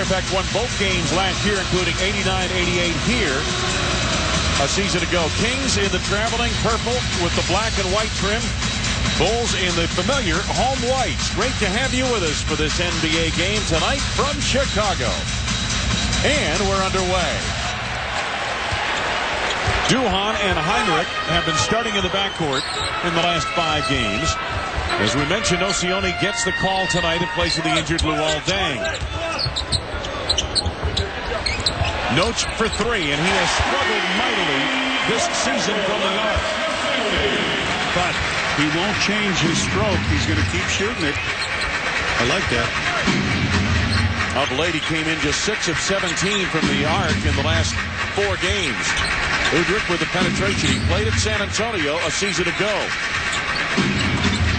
matter of fact, won both games last year, including 89-88 here a season ago. Kings in the traveling purple with the black and white trim. Bulls in the familiar home whites. Great to have you with us for this NBA game tonight from Chicago. And we're underway. Duhan and Heinrich have been starting in the backcourt in the last 5 games. As we mentioned, Nocioni gets the call tonight in place of the injured Luol Deng. Noach for 3, and he has struggled mightily this season from the arc. But he won't change his stroke. He's going to keep shooting it. I like that. Of late, he came in just 6 of 17 from the arc in the last 4 games. Udrich with the penetration. He played at San Antonio a season ago.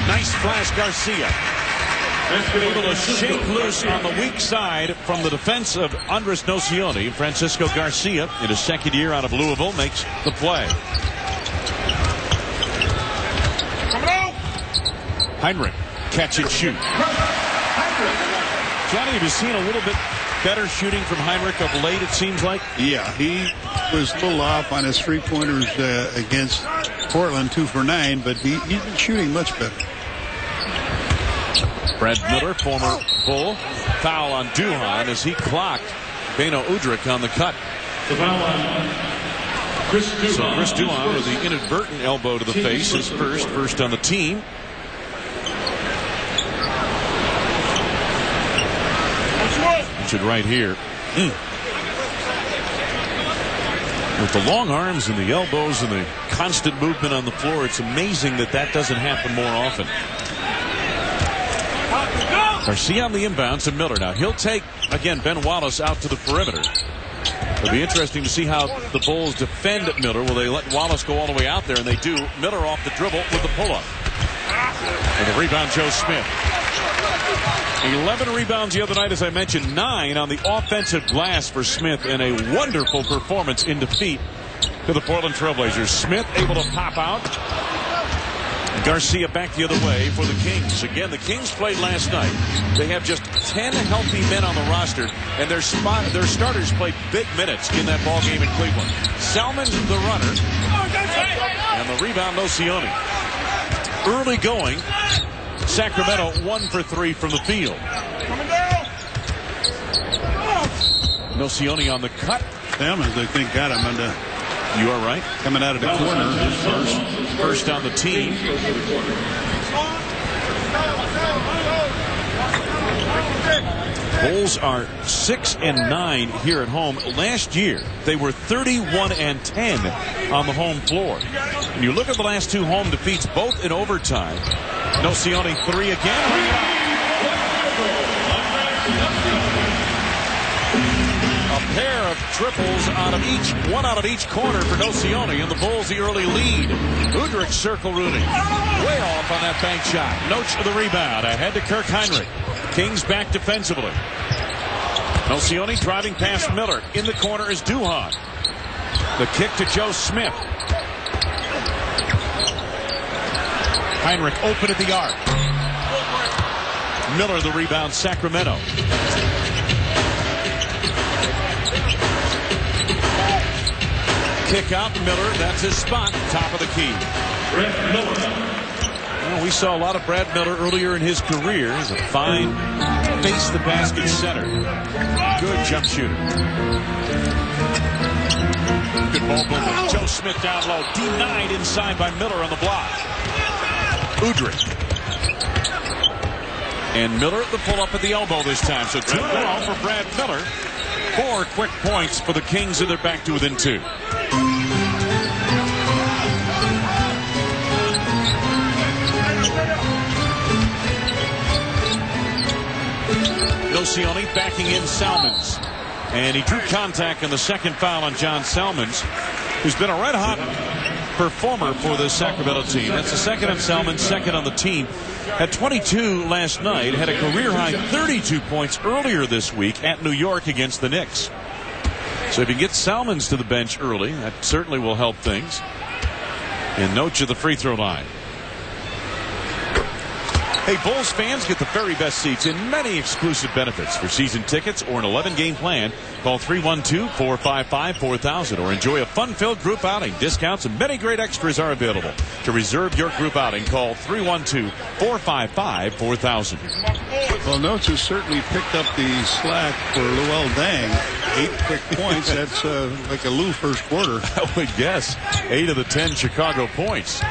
Nice flash, Garcia. Able to shake loose on the weak side from the defense of Andres Nocioni. Francisco Garcia, in his second year out of Louisville, makes the play. Heinrich, catch and shoot. Johnny, have you seen a little bit better shooting from Heinrich of late, it seems like? Yeah, he was a little off on his 3-pointers against Portland, 2 for 9, but he's been shooting much better. Brad Miller, former Bull, foul on Duhan as he clocked Beno Udrich on the cut. So Chris Duhan with the inadvertent elbow to the face, his first on the team. Right here. With the long arms and the elbows and the constant movement on the floor, it's amazing that doesn't happen more often. Garcia on the inbounds to Miller. Now he'll take, again, Ben Wallace out to the perimeter. It'll be interesting to see how the Bulls defend Miller. Will they let Wallace go all the way out there? And they do. Miller off the dribble with the pull-up. And the rebound, Joe Smith. 11 rebounds the other night, as I mentioned, 9 on the offensive glass for Smith, and a wonderful performance in defeat to the Portland Trailblazers. Smith able to pop out. Garcia back the other way for the Kings. Again, the Kings played last night. They have just 10 healthy men on the roster, and their starters played big minutes in that ball game in Cleveland. Salmon, the runner, and the rebound, Nocioni. Early going. Sacramento 1 for 3 from the field. Nocioni on the cut. Salmons, I think, got him under. You are right. Coming out of the corner. First on the team. Bulls are 6-9 here at home. Last year, they were 31-10 on the home floor. When you look at the last 2 home defeats, both in overtime. Nocioni 3 again. A pair of triples one out of each corner for Nocioni, and the Bulls the early lead. Udrich circle Rooney. Way off on that bank shot. Noach for the rebound. Ahead to Kirk Heinrich. Kings back defensively. Nocioni driving past Miller. In the corner is Duhan. The kick to Joe Smith. Heinrich open at the arc. Miller the rebound, Sacramento. Kick out Miller. That's his spot. Top of the key. Brad Miller. Well, we saw a lot of Brad Miller earlier in his career. He's a fine face the basket center. Good jump shooter. Good ball movement. Joe Smith down low. Denied inside by Miller on the block. Udrich. And Miller the pull up at the elbow this time. So 2 in a row for Brad Miller. 4 quick points for the Kings, and they're back to within 2. Nocioni backing in Salmons. And he drew contact in the second foul on John Salmons, who's been a red-hot performer for the Sacramento team. That's the second on Salmons, second on the team. Had 22 last night, had a career-high 32 points earlier this week at New York against the Knicks. So if you get Salmons to the bench early, that certainly will help things. And Noach at the free throw line. Hey, Bulls fans get the very best seats and many exclusive benefits. For season tickets or an 11-game plan, call 312-455-4000 or enjoy a fun-filled group outing. Discounts and many great extras are available. To reserve your group outing, call 312-455-4000. Well, Notes has certainly picked up the slack for Luol Deng. 8 quick points. That's like a Lou first quarter. I would guess 8 of the 10 Chicago points.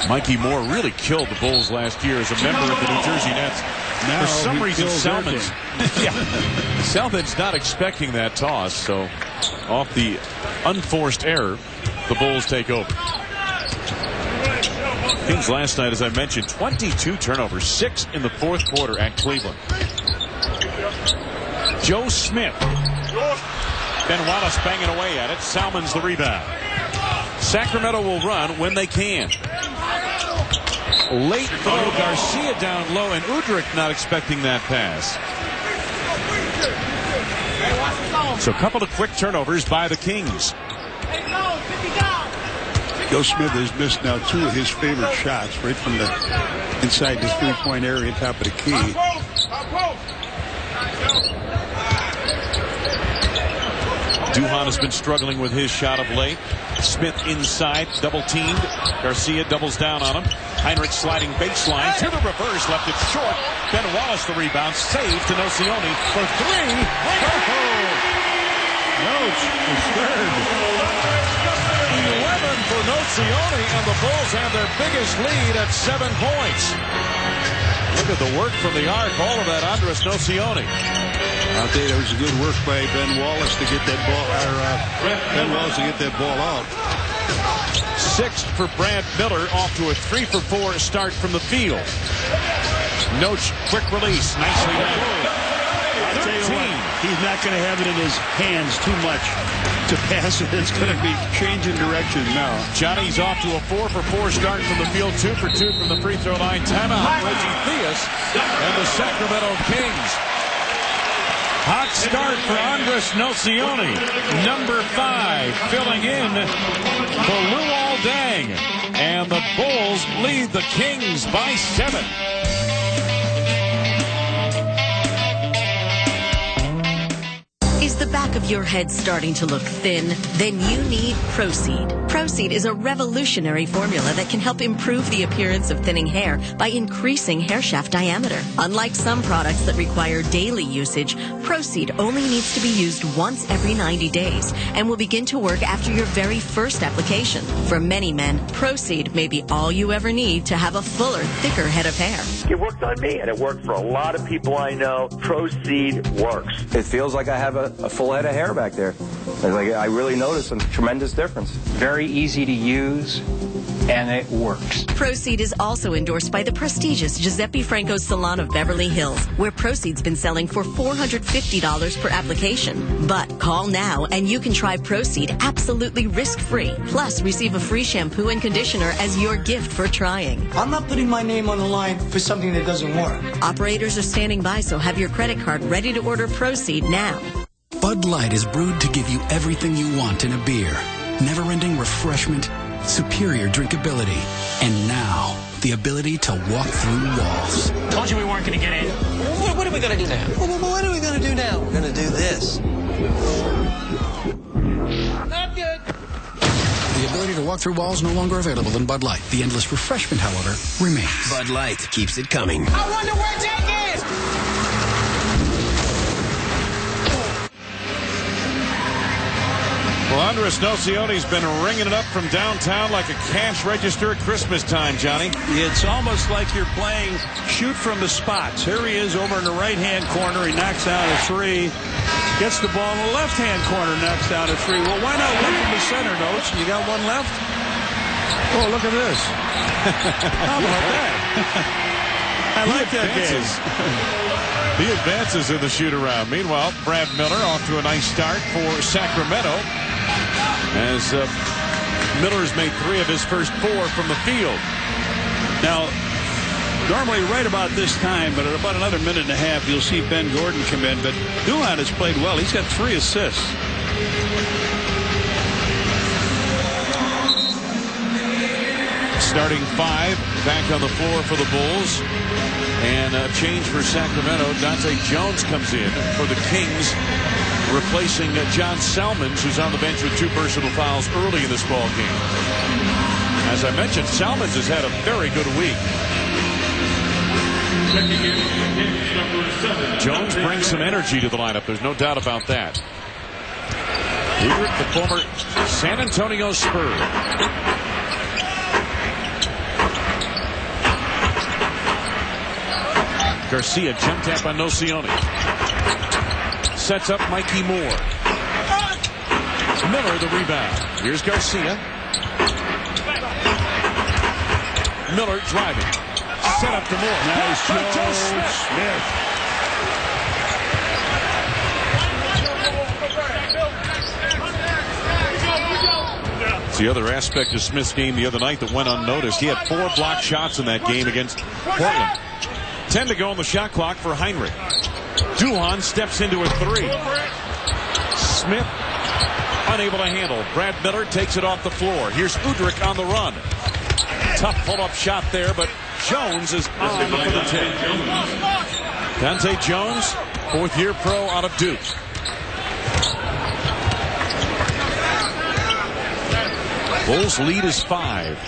Mikey Moore really killed the Bulls last year as a member of the New Jersey Nets. Now for some reason, Selman's not expecting that toss, so off the unforced error, the Bulls take over. Kings last night, as I mentioned, 22 turnovers, 6 in the fourth quarter at Cleveland. Joe Smith. Ben Wallace banging away at it. Salmon's the rebound. Sacramento will run when they can. Late throw, Garcia down low, and Udrich not expecting that pass. So a couple of quick turnovers by the Kings. Joe Smith has missed now 2 of his favorite shots right from the inside the three-point area, top of the key. Duhan has been struggling with his shot of late. Smith inside, double teamed. Garcia doubles down on him. Heinrich sliding baseline to the reverse, left it short. Ben Wallace the rebound, saved to Nocioni for 3. Notes is third. 11 for Nocioni, and the Bulls have their biggest lead at 7 points. Look at the work from the arc, all of that Andres Nocioni. I'll tell you, that was a good work by Ben Wallace to get that ball, out. 6 for Brad Miller, off to a 3-for-4 start from the field. Noach, quick release, nicely done. I'll tell you what, he's not going to have it in his hands too much to pass it. It's going to be changing direction now. Johnny's off to a 4-for-4 start from the field, 2 for 2 from the free throw line. Timeout, Reggie Theus and the Sacramento Kings. Hot start for Andres Nocioni, number 5, filling in for Luol Deng. And the Bulls lead the Kings by 7. Is the back of your head starting to look thin? Then you need Proceed. Proceed is a revolutionary formula that can help improve the appearance of thinning hair by increasing hair shaft diameter. Unlike some products that require daily usage, Proceed only needs to be used once every 90 days and will begin to work after your very first application. For many men, Proceed may be all you ever need to have a fuller, thicker head of hair. It worked on me, and it worked for a lot of people I know. Proceed works. It feels like I have a full head of hair back there. Like I really notice a tremendous difference. Very easy to use, and it works. Proceed is also endorsed by the prestigious Giuseppe Franco Salon of Beverly Hills, where Proceed's been selling for $450 per application. But call now and you can try Proceed absolutely risk-free. Plus, receive a free shampoo and conditioner as your gift for trying. I'm not putting my name on the line for something that doesn't work. Operators are standing by, so have your credit card ready to order Proceed now. Bud Light is brewed to give you everything you want in a beer. Never-ending refreshment, superior drinkability, and now the ability to walk through walls. Told you we weren't going to get in. What are we going to do now? What are we going to do now? We're going to do this. Not good. The ability to walk through walls no longer available in Bud Light. The endless refreshment, however, remains. Bud Light keeps it coming. I wonder where Jake is! Well, Andres Nocioni's been ringing it up from downtown like a cash register at Christmas time, Johnny. It's almost like you're playing shoot from the spots. Here he is over in the right-hand corner. He knocks down a 3. Gets the ball in the left-hand corner, knocks down a 3. Well, why not one from the center, Notes? You got one left? Oh, look at this. How about that? I like that game. He advances in the shoot-around. Meanwhile, Brad Miller off to a nice start for Sacramento, as Miller's made 3 of his first 4 from the field. Now, normally right about this time, but at about another minute and a half, you'll see Ben Gordon come in. But Duhan has played well. He's got 3 assists. starting 5 back on the floor for the Bulls. And a change for Sacramento. Dante Jones comes in for the Kings, replacing John Salmons, who's on the bench with 2 personal fouls early in this ball game. As I mentioned, Salmons has had a very good week. Jones brings some energy to the lineup. There's no doubt about that. Udrih, the former San Antonio Spur. Garcia, jump tap on Nocioni. Sets up Mikey Moore. Miller the rebound. Here's Garcia. Miller driving. Set up to Moore. Nice Joe Smith. It's the other aspect of Smith's game the other night that went unnoticed. He had 4 blocked shots in that game against Portland. 10 to go on the shot clock for Heinrich. Duhan steps into a 3. Smith unable to handle. Brad Miller takes it off the floor. Here's Udrih on the run. Tough pull-up shot there, but Jones is on for the 10. Dante Jones, 4th-year pro out of Duke. Bulls lead is 5.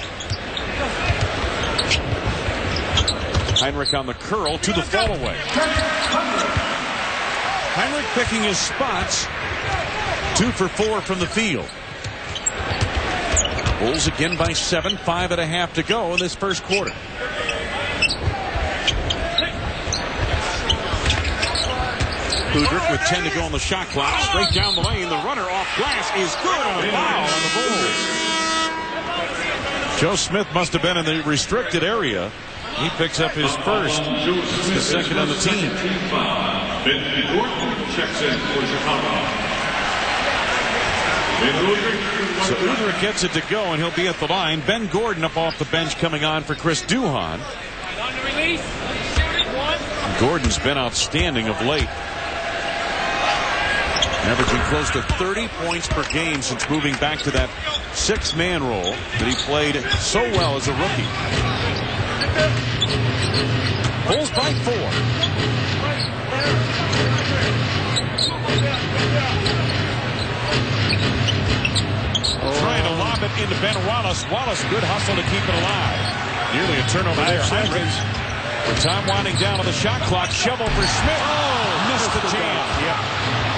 Heinrich on the curl to the fallaway. Heinrich picking his spots. 2 for 4 from the field. Bulls again by 7. 5.5 to go in this first quarter. Udrih with 10 to go on the shot clock. Straight down the lane. The runner off glass is good on a foul on the Bulls. Joe Smith must have been in the restricted area. He picks up his first. It's the second on the team. Ben Gordon checks in for Chicago. So Udrih gets it to go, and he'll be at the line. Ben Gordon up off the bench coming on for Chris Duhan. Gordon's been outstanding of late. Averaging close to 30 points per game since moving back to that 6-man role that he played so well as a rookie. Bulls by 4. Trying to lob it into Ben Wallace. Wallace, good hustle to keep it alive. Nearly a turnover there. Heinrich. With time winding down on the shot clock. Shovel for Smith. Oh, missed the jam. Yep.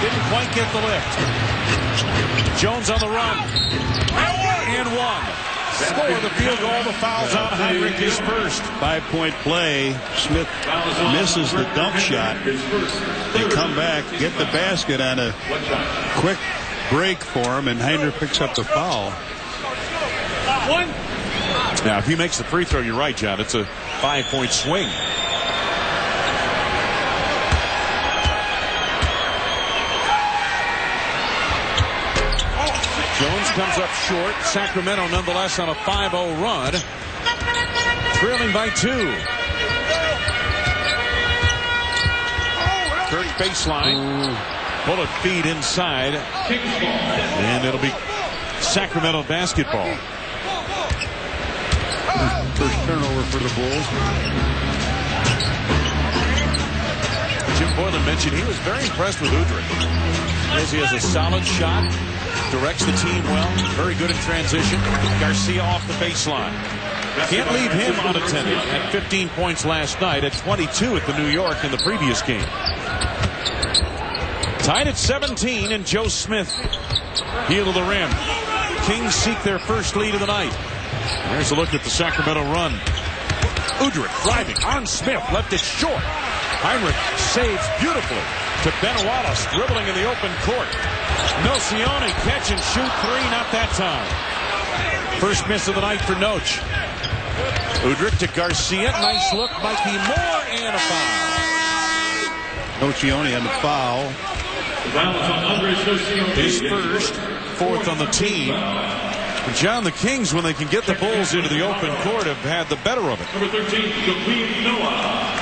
Didn't quite get the lift. Jones on the run. And 1. Score the field goal. The foul's on Heinrich, his first. 5-point play. Smith misses the dunk shot. They come back, get the basket on a quick break for him, and Heinrich picks up the foul. Now, if he makes the free throw, you're right, John. It's a 5-point swing. Jones comes up short. Sacramento nonetheless on a 5-0 run. Trailing by 2. Kirk baseline. Bullet feed inside. And it'll be Sacramento basketball. First turnover for the Bulls. Jim Boylan mentioned he was very impressed with Udrih. He has a solid shot. Directs the team well. Very good in transition. Garcia off the baseline. Can't leave him unattended. At 15 points last night. At 22 at the New York in the previous game. Tied at 17, and Joe Smith heel of the rim. Kings seek their first lead of the night. There's a look at the Sacramento run. Udrih driving on Smith. Left it short. Heinrich saves beautifully to Ben Wallace, dribbling in the open court. Nocioni catch and shoot 3, not that time. First miss of the night for Noach. Udrih to Garcia. Nice look. Mikey Moore and a foul. Nocioni on the foul. His first, 4th on the team. And John, the Kings, when they can get the Bulls into the open court, have had the better of it. Number 13, Joakim Noah.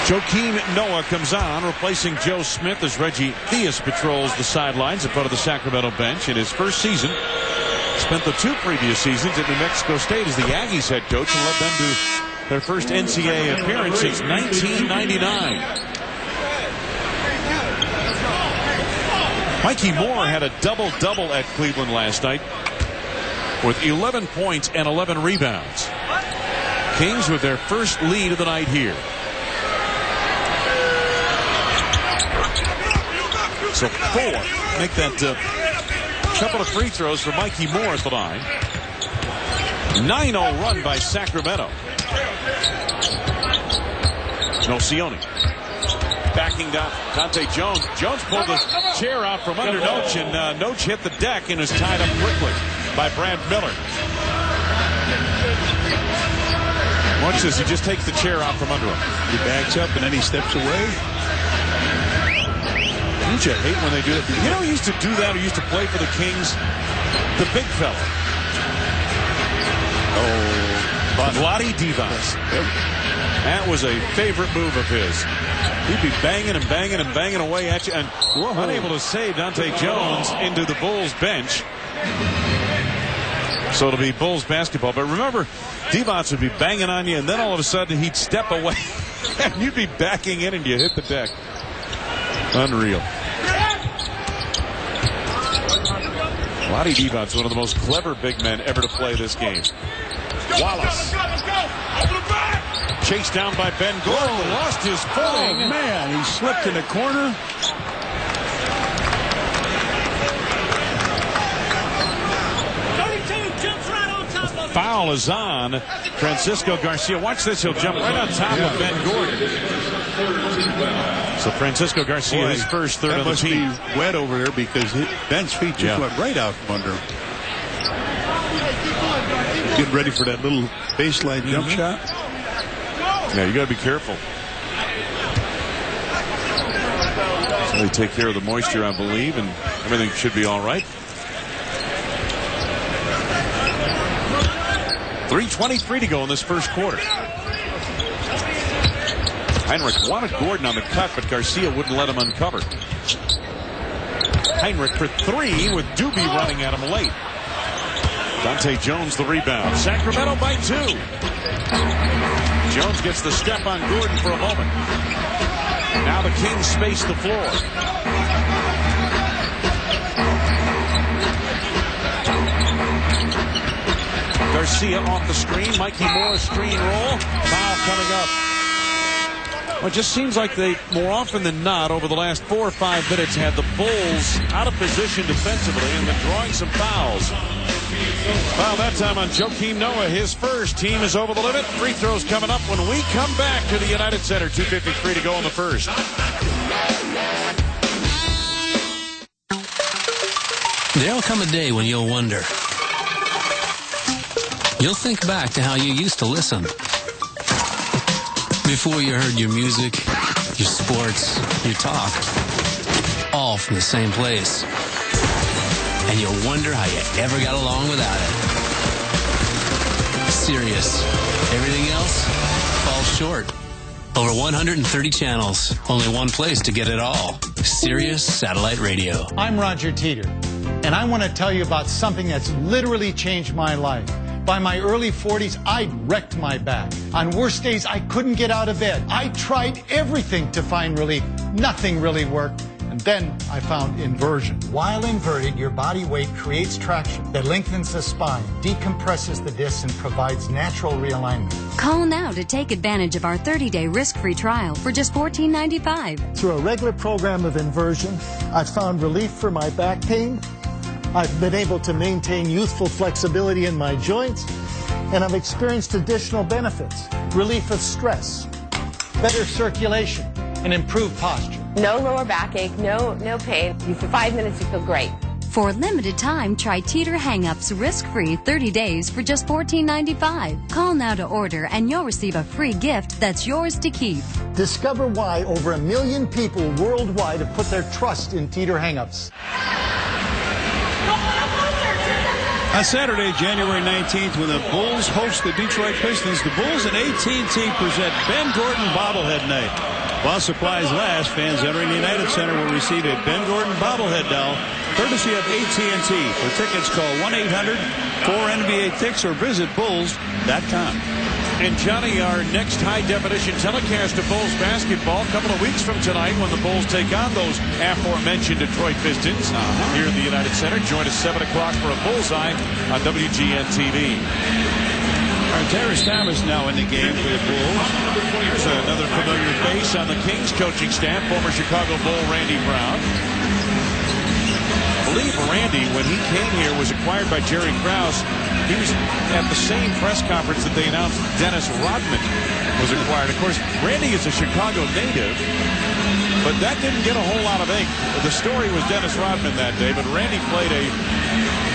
Joakim Noah comes on, replacing Joe Smith as Reggie Theus patrols the sidelines in front of the Sacramento bench in his first season Spent the 2 previous seasons at New Mexico State as the Aggies head coach and led them to their first NCAA appearance since 1999. Mikey Moore had a double-double at Cleveland last night with 11 points and 11 rebounds. Kings with their first lead of the night here. So 4. Make that couple of free throws for Mikey Moore at the line. 9-0 run by Sacramento. Nocioni backing down Dante Jones. Jones pulled the chair out from under Noach, and Noach hit the deck and is tied up quickly by Brad Miller. Watch this. He just takes the chair out from under him. He backs up and then he steps away. Don't you hate when they do that? You know who used to do that, who used to play for the Kings? The big fella. Vlade Divac. That was a favorite move of his. He'd be banging and banging and banging away at you and unable to save Dante Jones into the Bulls bench. So it'll be Bulls basketball. But remember, Divac would be banging on you, and then all of a sudden he'd step away and you'd be backing in and you hit the deck. Unreal. Vlade Divac, one of the most clever big men ever to play this game. Wallace. Chased down by Ben Gordon. Lost his footing. Oh, man. He slipped in the corner. Foul is on Francisco Garcia. Watch this. He'll jump right on top of Ben Gordon. So Francisco Garcia, his first third of the team. Must be wet over there because Ben's feet just went right out from under him. Getting ready for that little baseline jump shot. Yeah, you got to be careful. So they take care of the moisture, I believe, and everything should be all right. 3:23 to go in this first quarter. Heinrich wanted Gordon on the cut, but Garcia wouldn't let him uncover. Heinrich for 3 with Doobie running at him late. Dante Jones the rebound. Sacramento by 2. Jones gets the step on Gordon for a moment. Now the Kings space the floor. Garcia off the screen. Mikey Moore screen roll. Foul coming up. Well, it just seems like they, more often than not, over the last 4 or 5 minutes, had the Bulls out of position defensively and been drawing some fouls. Foul that time on Joakim Noah, his first. Team is over the limit. Free throws coming up when we come back to the United Center. 2:53 to go in the first. There'll come a day when you'll wonder. You'll think back to how you used to listen. Before you heard your music, your sports, your talk, all from the same place. And you'll wonder how you ever got along without it. Sirius. Everything else falls short. Over 130 channels. Only one place to get it all. Sirius Satellite Radio. I'm Roger Teeter, and I want to tell you about something that's literally changed my life. By my early 40s, I'd wrecked my back. On worst days, I couldn't get out of bed. I tried everything to find relief. Nothing really worked. And then I found inversion. While inverted, your body weight creates traction that lengthens the spine, decompresses the discs, and provides natural realignment. Call now to take advantage of our 30-day risk-free trial for just $14.95. Through a regular program of inversion, I've found relief for my back pain. I've been able to maintain youthful flexibility in my joints, and I've experienced additional benefits. Relief of stress, better circulation, and improved posture. No lower backache, no pain. For 5 minutes, you feel great. For a limited time, try Teeter Hang-Ups risk-free 30 days for just $14.95. Call now to order, and you'll receive a free gift that's yours to keep. Discover why over 1 million people worldwide have put their trust in Teeter Hang-Ups. On Saturday, January 19th, when the Bulls host the Detroit Pistons, the Bulls and AT&T present Ben Gordon Bobblehead Night. While supplies last, fans entering the United Center will receive a Ben Gordon bobblehead doll courtesy of AT&T. For tickets, call 1-800-4NBA-TICKS or visit bulls.com. And Johnny, our next high-definition telecast of Bulls basketball a couple of weeks from tonight when the Bulls take on those aforementioned Detroit Pistons here in the United Center. Join us 7 o'clock for a bullseye on WGN-TV. Terrence Thomas now in the game for the Bulls. Here's another familiar face on the Kings coaching staff, former Chicago Bull Randy Brown. I believe Randy, when he came here, was acquired by Jerry Krause. He was at the same press conference that they announced Dennis Rodman was acquired. Of course, Randy is a Chicago native, but that didn't get a whole lot of ink. The story was Dennis Rodman that day, but Randy played a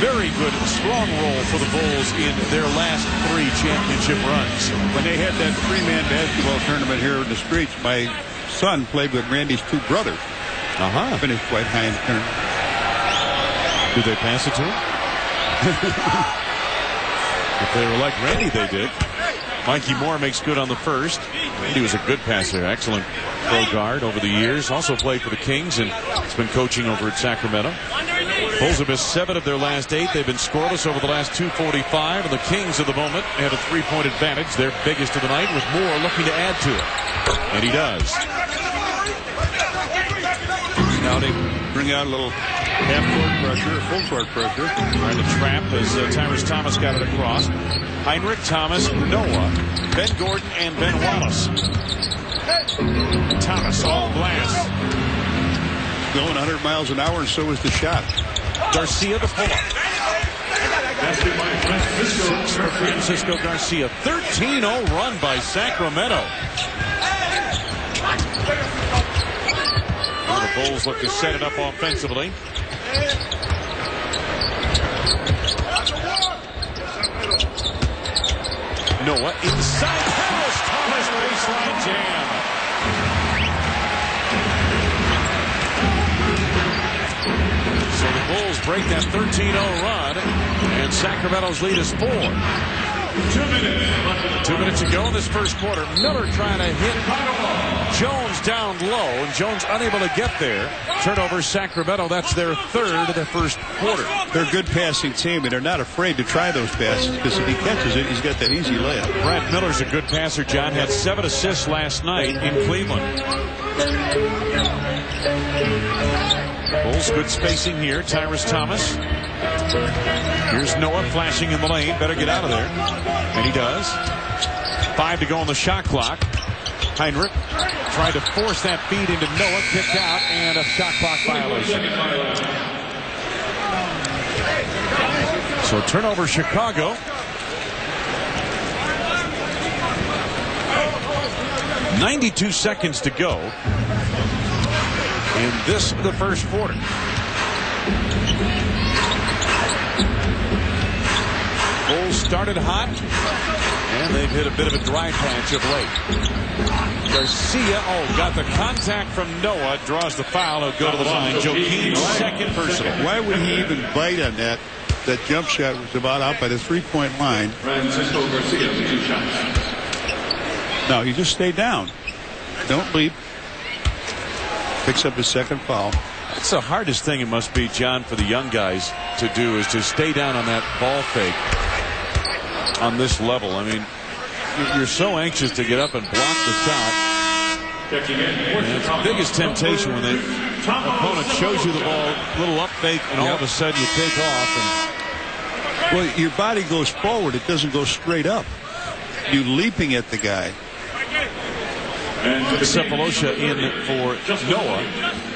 very good, strong role for the Bulls in their last 3 championship runs. When they had that 3-man basketball tournament here in the streets, my son played with Randy's 2 brothers. Finished quite high in the tournament. Did they pass it to him? If they were like Randy, they did. Mikey Moore makes good on the first. He was a good passer, excellent pro guard over the years. Also played for the Kings and has been coaching over at Sacramento. Bulls have missed 7 of their last 8. They've been scoreless over the last 2:45. And the Kings, at the moment, have a 3-point advantage, their biggest of the night, with Moore looking to add to it. And he does. Now they bring out a little half-court pressure, full-court pressure. Trying to trap as Tyrese Thomas got it across. Heinrich, Thomas, Noah, Ben Gordon, and Ben Wallace. Thomas all glass. Going 100 miles an hour, and so is the shot. Garcia the pull-up. For Francisco Garcia. 13-0 run by Sacramento. Well, the Bulls look to set it up offensively. Noah inside. Harris Thomas baseline jam. So the Bulls break that 13-0 run, and Sacramento's lead is 4. 2 minutes to go in this first quarter. Miller trying to hit Jones down low, and Jones unable to get there. Turnover Sacramento. That's their 3rd of the first quarter. They're a good passing team, and they're not afraid to try those passes because if he catches it, he's got that easy layup. Brad Miller's a good passer, John. Had 7 assists last night in Cleveland. Bulls good spacing here. Tyrese Thomas. Here's Noah flashing in the lane. Better get out of there. And he does. 5 to go on the shot clock. Heinrich tried to force that feed into Noah. Kicked out and a shot clock violation. So turnover Chicago. .92 seconds to go. In this, the first quarter. Bulls started hot, and they've hit a bit of a dry patch of late. Garcia, got the contact from Noah, draws the foul. He'll go to the line. Joaquin's second personal. Why would he even bite on that? That jump shot was about out by the 3-point line. Francisco Garcia, 2 shots. No, you just stay down. Don't leap. Picks up his second foul. That's the hardest thing it must be, John, for the young guys to do, is to stay down on that ball fake on this level. I mean, you're so anxious to get up and block the shot. And it's the biggest temptation when the opponent shows you the ball, little up fake, and all of a sudden you take off. And well, your body goes forward. It doesn't go straight up. You leaping at the guy. Cephalosha in for Noah.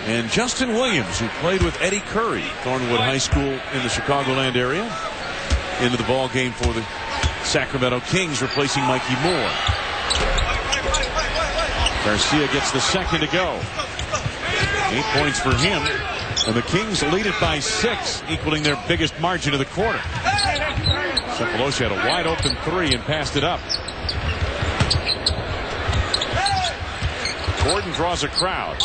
And Justin Williams, who played with Eddie Curry, Thornwood High School in the Chicagoland area, into the ball game for the Sacramento Kings, replacing Mikey Moore. Garcia gets the second to go. 8 points for him. And the Kings lead it by 6, equaling their biggest margin of the quarter. Cephalosha had a wide open 3 and passed it up. Gordon draws a crowd.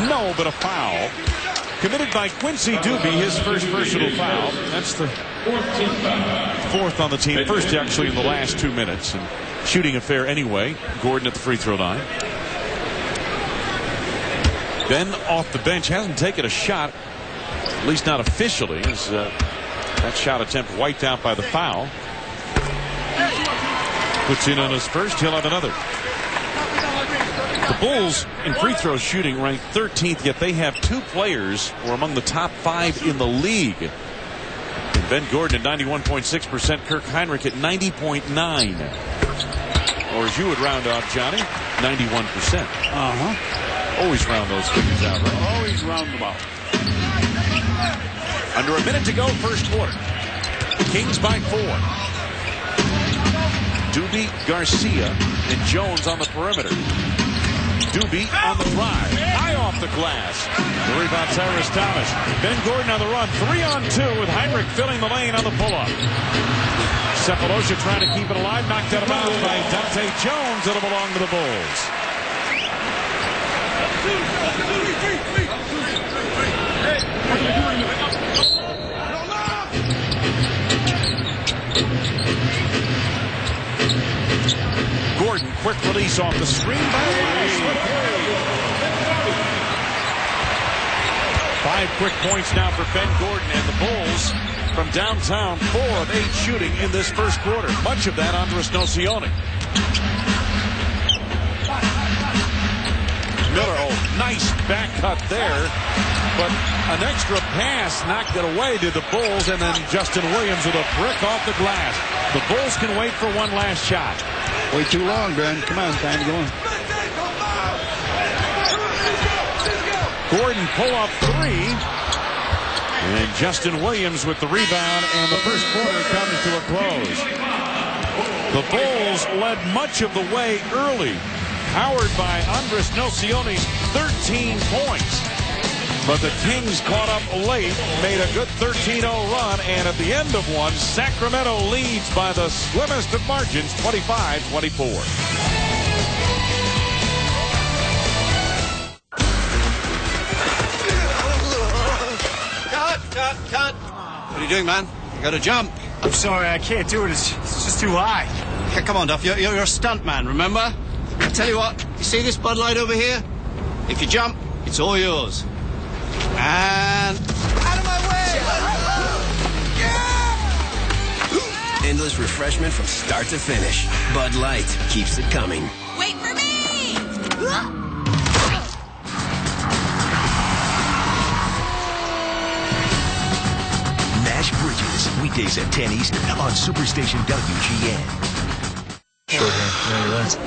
No, but a foul. Committed by Quincy Doobie, his first personal foul. That's the 4th on the team. First, actually, in the last 2 minutes. And shooting affair anyway. Gordon at the free throw line. Ben off the bench, hasn't taken a shot At least not officially, as that shot attempt wiped out by the foul. Puts in on his first, he'll have another. The Bulls in free throw shooting ranked 13th, yet they have 2 players who are among the top 5 in the league. And Ben Gordon at 91.6%, Kirk Heinrich at 90.9%. Or as you would round off, Johnny, 91%. Always round those figures out, right? Always round them out. Under a minute to go, first quarter. Kings by 4. Doobie, Garcia, and Jones on the perimeter. Doobie on the drive. High off the glass. The rebound, Cyrus Thomas. Ben Gordon on the run. 3-on-2 with Heinrich filling the lane on the pull-up. Cephalosha trying to keep it alive. Knocked out of bounds by Dante Jones. It'll belong to the Bulls. Gordon, quick release off the screen by Wallace. 5 quick points now for Ben Gordon and the Bulls from downtown. 4 of 8 shooting in this first quarter. Much of that Andres Nocioni. Miller, nice back cut there, but an extra pass knocked it away to the Bulls, and then Justin Williams with a brick off the glass. The Bulls can wait for one last shot. Way too long, Ben. Come on, time to go on. Gordon pull up 3. And Justin Williams with the rebound, and the first quarter comes to a close. The Bulls led much of the way early, powered by Andres Nocioni's 13 points. But the Kings caught up late, made a good 13-0 run, and at the end of one, Sacramento leads by the slimmest of margins, 25-24. Cut. What are you doing, man? You got to jump. I'm sorry, I can't do it. It's just too high. Okay, come on, Duff. You're a stunt man, remember? I tell you what, you see this Bud Light over here? If you jump, it's all yours. And out of my way! Yeah! Endless refreshment from start to finish. Bud Light keeps it coming. Wait for me! Nash Bridges, weekdays at 10 Eastern on Superstation WGN.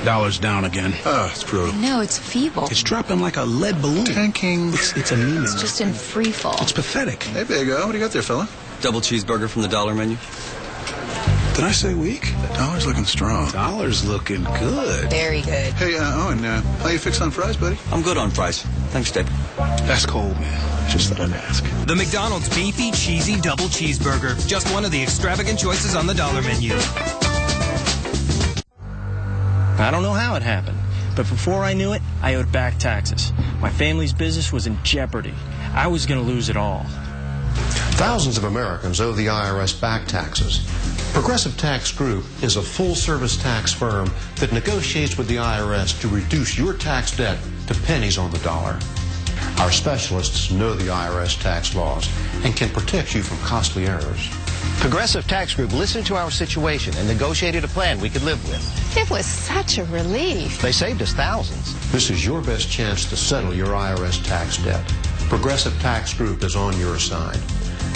Dollar's down again. Oh, it's brutal. No, it's feeble. It's dropping like a lead balloon. Tanking. It's anemic. It's just in free fall. It's pathetic. Hey, big O, what do you got there, fella? Double cheeseburger from the dollar menu. Did I say weak? The dollar's looking strong. Dollar's looking good. Very good. Hey, Owen, how you fixed on fries, buddy? I'm good on fries. Thanks, Dave. That's cold, man. Just thought I'd ask. The McDonald's Beefy Cheesy Double Cheeseburger. Just one of the extravagant choices on the dollar menu. I don't know how it happened, but before I knew it, I owed back taxes. My family's business was in jeopardy. I was going to lose it all. Thousands of Americans owe the IRS back taxes. Progressive Tax Group is a full-service tax firm that negotiates with the IRS to reduce your tax debt to pennies on the dollar. Our specialists know the IRS tax laws and can protect you from costly errors. Progressive Tax Group listened to our situation and negotiated a plan we could live with. It was such a relief. They saved us thousands. This is your best chance to settle your IRS tax debt. Progressive Tax Group is on your side.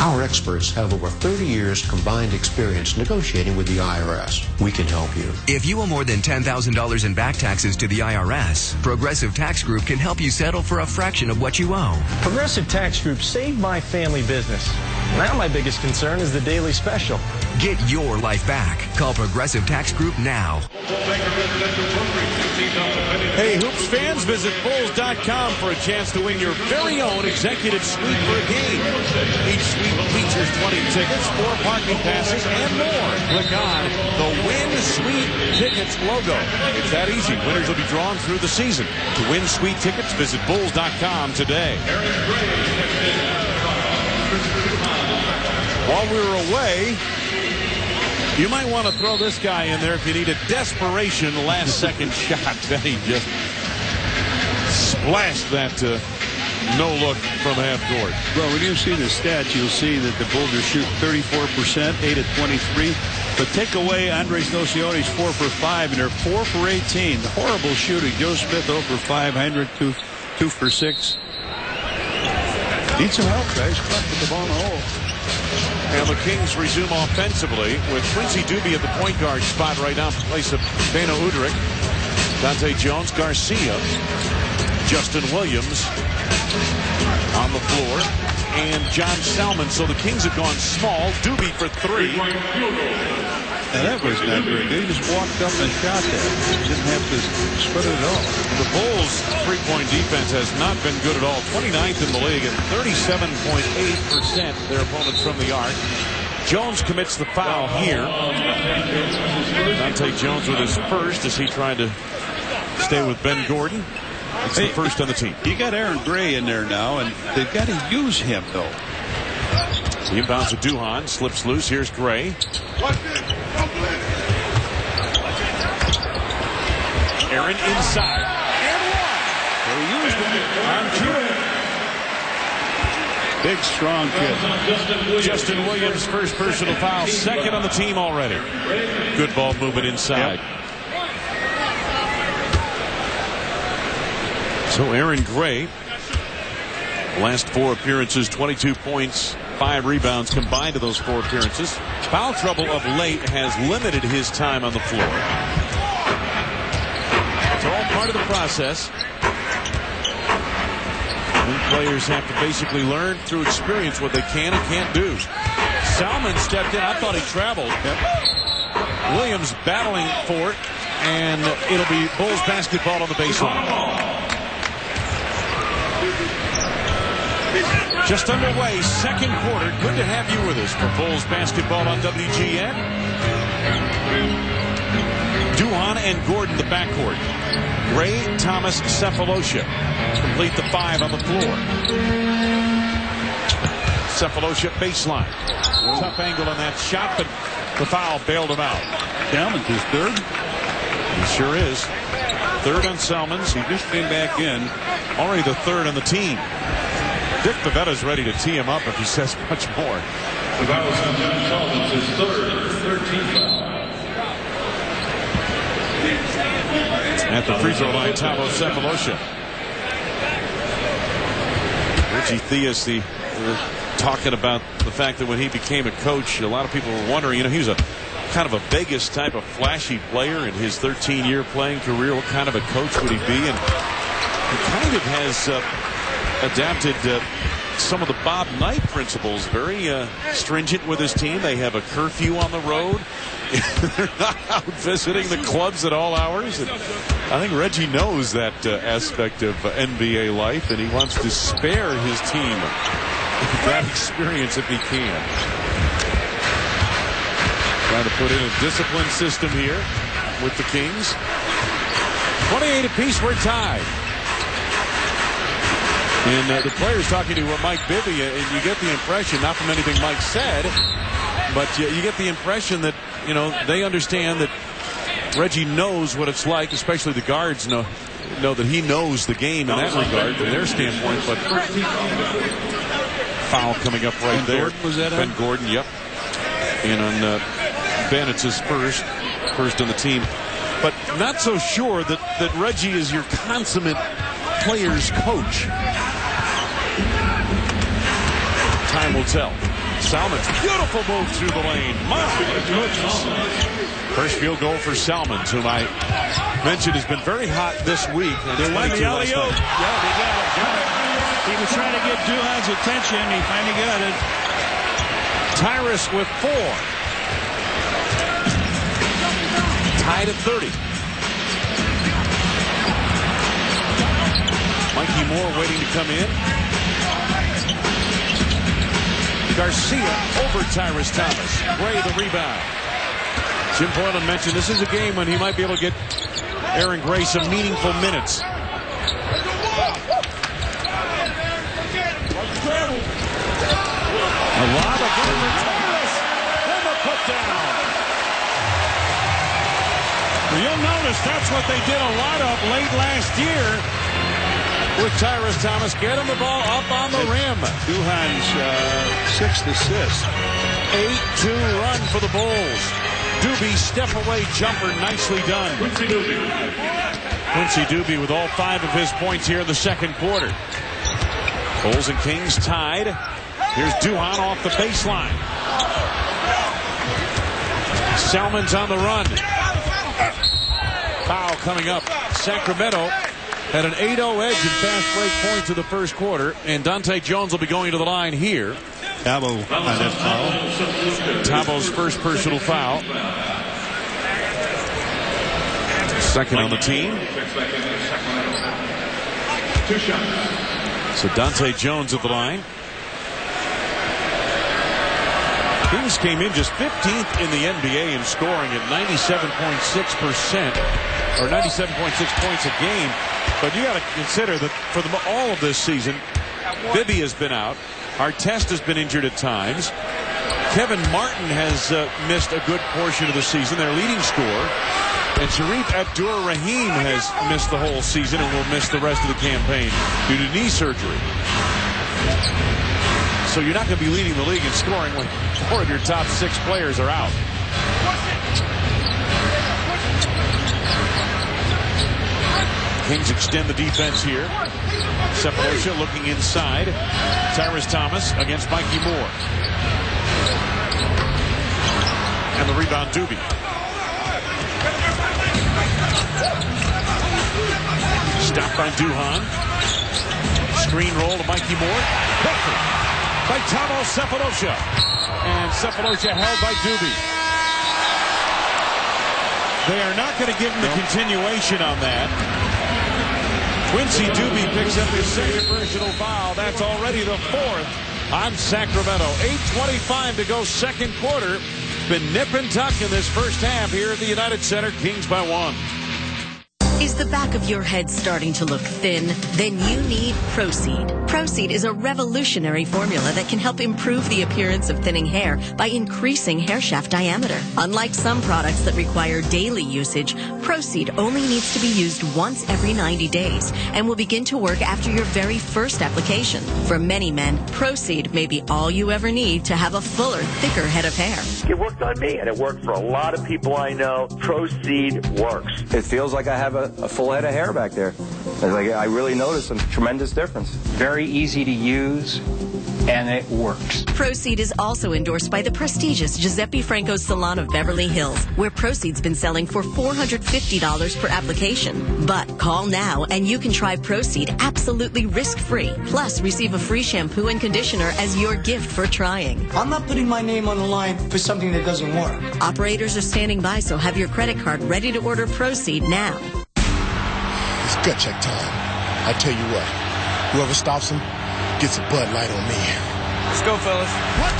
Our experts have over 30 years combined experience negotiating with the IRS. We can help you. If you owe more than $10,000 in back taxes to the IRS, Progressive Tax Group can help you settle for a fraction of what you owe. Progressive Tax Group saved my family business. Now my biggest concern is the daily special. Get your life back. Call Progressive Tax Group now. Hey, Hoops fans, visit Bulls.com for a chance to win your very own executive suite for a game. Each suite features 20 tickets, 4 parking passes, and more. Click on the Win Suite Tickets logo. It's that easy. Winners will be drawn through the season. To win suite tickets, visit Bulls.com today. While we were away, you might want to throw this guy in there if you need a desperation last-second shot. Then he just splashed that no look from half court. Well, when you see the stats, you'll see that the Bulls are shooting 34%, 8 of 23. But take away Andres Nocione's 4 for 5, and they're 4 for 18. Horrible shooting. Joe Smith 0 for 5, Heinrich 2 for 6. Need some help, guys. Come on, put the ball in the hole. And the Kings resume offensively with Quincy Doobie at the point guard spot right now in place of Beno Udrih. Dante Jones, Garcia, Justin Williams on the floor, and John Salmon. So the Kings have gone small. Doobie for 3. Now that was not very good. He just walked up and shot that. Didn't have to spread it at all. The Bulls' three-point defense has not been good at all. 29th in the league at 37.8% their opponents from the arc. Jones commits the foul here. Dante Jones with his first as he tried to stay with Ben Gordon. It's the first on the team. You got Aaron Gray in there now, and they've got to use him, though. The inbounds to Duhan. Slips loose. Here's Gray. Aaron inside. And one. They used him on cue. Big, strong kid. Justin Williams, first personal foul. Second on the team already. Good ball movement inside. Yep. So Aaron Gray, last 4 appearances, 22 points, 5 rebounds combined to those 4 appearances. Foul trouble of late has limited his time on the floor. It's all part of the process. And players have to basically learn through experience what they can and can't do. Salmon stepped in. I thought he traveled. Yep. Williams battling for it, and it'll be Bulls basketball on the baseline. Just underway, second quarter. Good to have you with us for Bulls basketball on WGN. Duhan and Gordon, the backcourt. Gray, Thomas, Cephalosha complete the 5 on the floor. Cephalosha baseline. Tough angle on that shot, but the foul bailed him out. Salmon's his third. He sure is. Third on Salmons. He just came back in. Already the third on the team. Dick Pavetta's ready to tee him up if he says much more. Pavetta's on John Salmons, his third, 13th foul. At the free throw line, Tavo Cephalosha. Reggie Theus, talking about the fact that when he became a coach, a lot of people were wondering, he was a kind of a Vegas type of flashy player in his 13-year playing career. What kind of a coach would he be? And he kind of has adapted some of the Bob Knight principles. Very stringent with his team. They have a curfew on the road. They're not out visiting the clubs at all hours. And I think Reggie knows that aspect of NBA life, and he wants to spare his team that experience if he can. Trying to put in a disciplined system here with the Kings. 28 apiece, we're tied. And the players talking to Mike Bibby, and you get the impression, not from anything Mike said, but you get the impression that, they understand that Reggie knows what it's like, especially the guards know that he knows the game in that regard from their standpoint. But foul coming up right Ben there. Gordon, was that Ben Gordon, yep. And on Ben, it's his first on the team. But not so sure that Reggie is your consummate player's coach. Time will tell. Salmons, beautiful move through the lane. My goodness. First field goal for Salmons, whom I mentioned has been very hot this week. They won the alley-oop. Yeah, they got it. He was trying to get Duhan's attention. He finally got it. Tyrus with 4. Tied at 30. Mikey Moore waiting to come in. Garcia over Tyrus Thomas. Gray the rebound. Jim Boylan mentioned this is a game when he might be able to get Aaron Gray some meaningful minutes. A lot of good for Tyrus. And the put down. You'll notice that's what they did a lot of late last year. with Tyrus Thomas getting the ball up on the rim. Duhan's 6th assist. 8-2 run for the Bulls. Doobie step-away jumper, nicely done. Quincy Doobie with all 5 of his points here in the second quarter. Bulls and Kings tied. Here's Duhan off the baseline. Salmon's on the run. Foul coming up. Sacramento had an 8-0 edge in fast break points of the first quarter, and Dante Jones will be going to the line here. Thabo on that foul. Tabo's first personal foul. Second on the team. So Dante Jones at the line. Kings came in just 15th in the NBA in scoring at 97.6%, or 97.6 points a game. But you got to consider that for all of this season, Bibby has been out. Artest has been injured at times. Kevin Martin has missed a good portion of the season, their leading scorer. And Sharif Abdur-Rahim has missed the whole season and will miss the rest of the campaign due to knee surgery. So you're not going to be leading the league in scoring when 4 of your top 6 players are out. Kings extend the defense here. Cephalosha looking inside. Tyrus Thomas against Mikey Moore. And the rebound, Doobie. Stopped by Duhan. Screen roll to Mikey Moore. Perfect by Thabo Cephalosha. And Cephalosha held by Doobie. They are not going to give him the continuation on that. Quincy Doobie picks up his second personal foul. That's already the 4th on Sacramento. 8:25 to go second quarter. Been nip and tuck in this first half here at the United Center. Kings by 1. Is the back of your head starting to look thin? Then you need Proceed. Proceed is a revolutionary formula that can help improve the appearance of thinning hair by increasing hair shaft diameter. Unlike some products that require daily usage, Proceed only needs to be used once every 90 days and will begin to work after your very first application. For many men, Proceed may be all you ever need to have a fuller, thicker head of hair. It worked on me, and it worked for a lot of people I know. Proceed works. It feels like I have a full head of hair back there. Like, I really noticed a tremendous difference. Very easy to use, and it works. Proceed is also endorsed by the prestigious Giuseppe Franco Salon of Beverly Hills, where Proceed's been selling for $450 per application. But call now and you can try Proceed absolutely risk-free. Plus, receive a free shampoo and conditioner as your gift for trying. I'm not putting my name on the line for something that doesn't work. Operators are standing by, so have your credit card ready to order Proceed now. It's gut check time. I tell you what, whoever stops him gets a Bud Light on me. Let's go, fellas. What?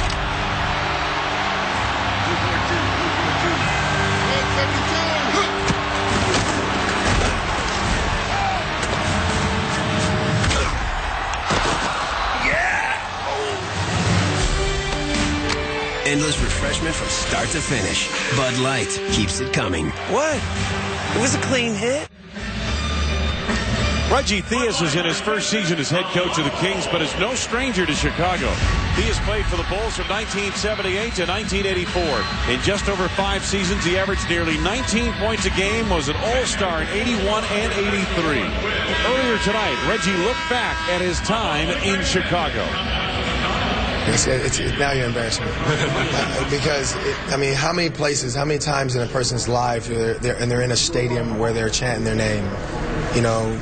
Endless refreshment from start to finish. Bud Light keeps it coming. What? It was a clean hit. Reggie Theus is in his first season as head coach of the Kings, but is no stranger to Chicago. Theus played for the Bulls from 1978 to 1984. In just over 5 seasons, he averaged nearly 19 points a game, was an all-star in 81 and 83. Earlier tonight, Reggie looked back at his time in Chicago. Now you're embarrassing me. Because, how many places, how many times in a person's life they're in a stadium where they're chanting their name, you know,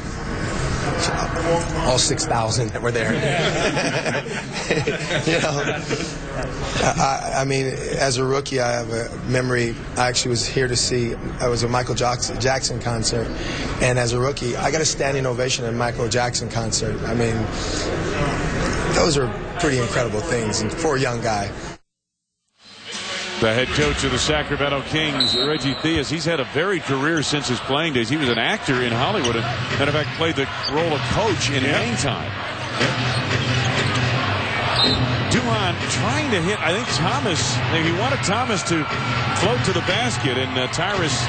all 6,000 that were there. You know, as a rookie, I have a memory. I actually was here to see, I was a Michael Jackson concert, and as a rookie, I got a standing ovation at a Michael Jackson concert. Those are pretty incredible things for a young guy. The head coach of the Sacramento Kings, Reggie Theus, he's had a varied career since his playing days. He was an actor in Hollywood and in fact played the role of coach in Hang Time. Duhan trying to hit, I think Thomas, he wanted Thomas to float to the basket, and Tyrus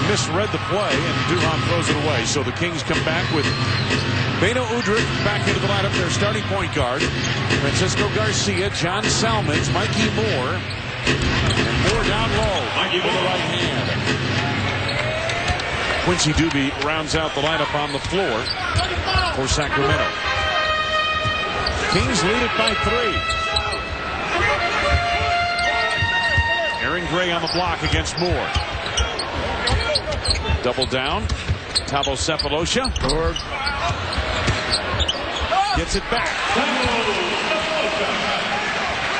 misread the play, and Duhan throws it away. So the Kings come back with Beno Udrih back into the lineup, their starting point guard. Francisco Garcia, John Salmons, Mikey Moore, and Moore down low with the right hand. Quincy Doobie rounds out the lineup on the floor for Sacramento. Kings lead it by 3. Aaron Gray on the block against Moore. Double down. Thabo Sefolosha gets it back.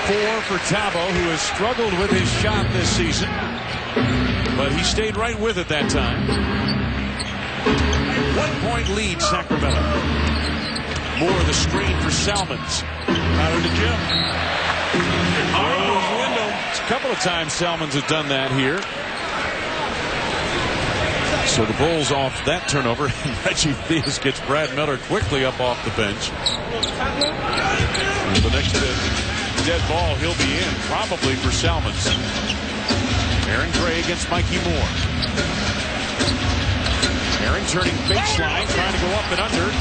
4 for Thabo, who has struggled with his shot this season, but he stayed right with it that time. 1-point lead, Sacramento. Moore the screen for Salmons. Out of the gym. Window. A couple of times Salmons has done that here. So the Bulls off that turnover. Reggie Theus gets Brad Miller quickly up off the bench. And the next dead ball, he'll be in, probably for Salmons. Aaron Gray against Mikey Moore. Aaron turning baseline, trying to go up and under.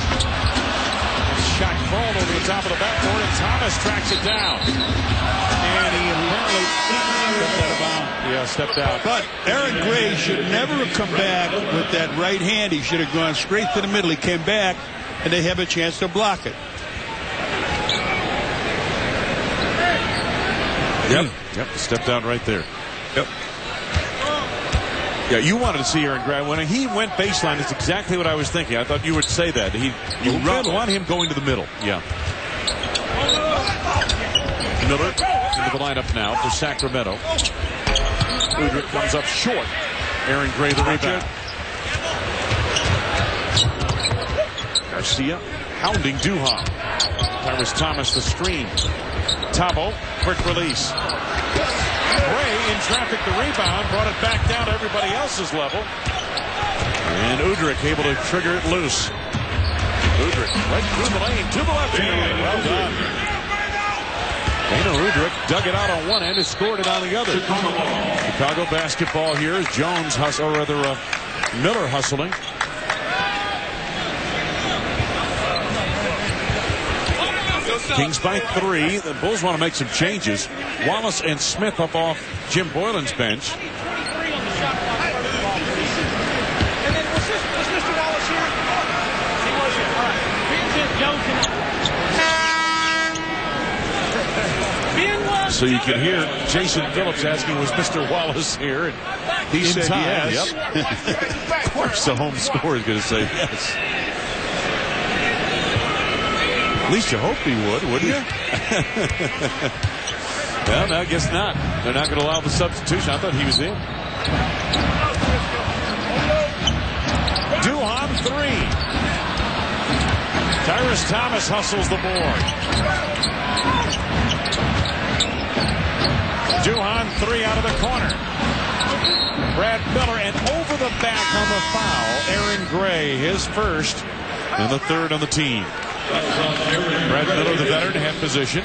Shot called over the top of the backboard, and Thomas tracks it down. And he apparently stepped out of bounds. Yeah, stepped out. But Aaron Gray should never have come back with that right hand. He should have gone straight to the middle. He came back, and they have a chance to block it. Yep, stepped out right there. Yep. Yeah, you wanted to see Aaron Gray when he went baseline. That's exactly what I was thinking. I thought you would say that. You want him going to the middle. Yeah. Miller into the lineup now for Sacramento. Udrih comes up short. Aaron Gray the rebound. Garcia hounding Duhan. Tyrus Thomas the screen. Thabo, quick release. Gray in traffic, the rebound, brought it back down to everybody else's level. And Udrih able to trigger it loose. Udrih right through the lane to the left hand. Well done. Beno Udrih dug it out on one end and scored it on the other. Chicago basketball here is Jones Miller hustling. Kings by 3. The Bulls want to make some changes. Wallace and Smith up off Jim Boylan's bench. So you can hear Jason Phillips asking, was Mr. Wallace here? And he said time. yes. Yep. Of course the home score is going to say yes. At least you hope he would, wouldn't you? Well, no, I guess not. They're not going to allow the substitution. I thought he was in. Duhan 3. Tyrus Thomas hustles the board. Duhan 3 out of the corner. Brad Miller, and over the back on the foul, Aaron Gray, his first and the third on the team. Brad Miller, the veteran, had position.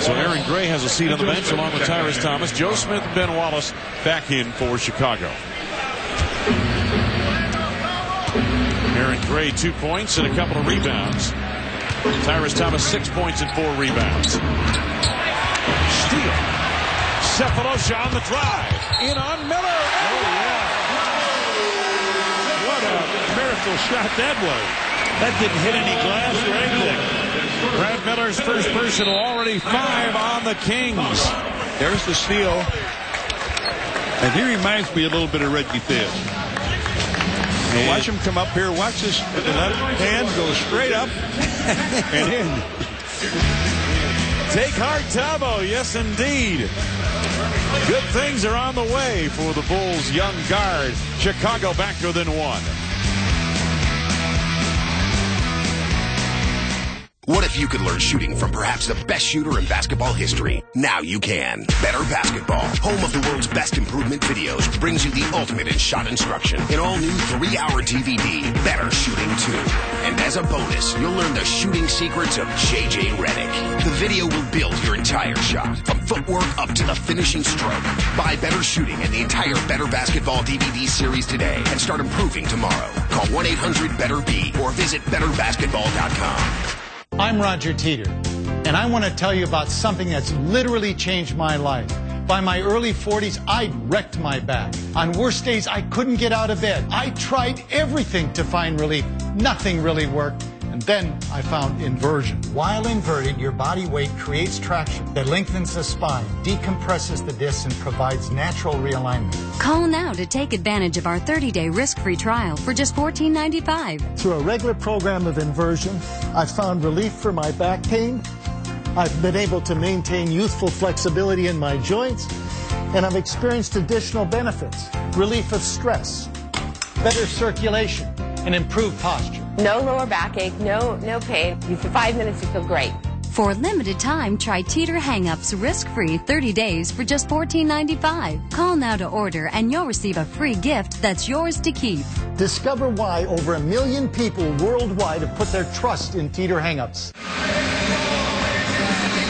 So Aaron Gray has a seat on the bench along with Tyrus Thomas. Joe Smith and Ben Wallace back in for Chicago. Aaron Gray 2 points and a couple of rebounds. Tyrus Thomas 6 points and 4 rebounds. Steal. Sefolosha on the drive. In on Miller. Oh, yeah. What a miracle shot that was. That didn't hit any glass or anything. Brad Miller's first personal, already 5 on the Kings. There's the steal. And he reminds me a little bit of Reggie Theus. Watch him come up here. Watch this left hand go straight up and in. Take heart, Thabo. Yes, indeed. Good things are on the way for the Bulls' young guard. Chicago back within 1. What if you could learn shooting from perhaps the best shooter in basketball history? Now you can. Better Basketball, home of the world's best improvement videos, brings you the ultimate in shot instruction. An all-new 3-hour DVD, Better Shooting 2. And as a bonus, you'll learn the shooting secrets of J.J. Redick. The video will build your entire shot, from footwork up to the finishing stroke. Buy Better Shooting and the entire Better Basketball DVD series today and start improving tomorrow. Call 1-800-BETTER-B or visit betterbasketball.com. I'm Roger Teeter, and I want to tell you about something that's literally changed my life. By my early 40s, I'd wrecked my back. On worst days, I couldn't get out of bed. I tried everything to find relief. Nothing really worked. And then I found inversion. While inverted, your body weight creates traction that lengthens the spine, decompresses the discs, and provides natural realignment. Call now to take advantage of our 30-day risk-free trial for just $14.95. Through a regular program of inversion, I've found relief for my back pain. I've been able to maintain youthful flexibility in my joints, and I've experienced additional benefits. Relief of stress, better circulation, and improved posture. No lower backache, no pain. For 5 minutes, you feel great. For a limited time, try Teeter Hang-Ups risk-free 30 days for just $14.95. Call now to order, and you'll receive a free gift that's yours to keep. Discover why over 1 million people worldwide have put their trust in Teeter Hang-Ups.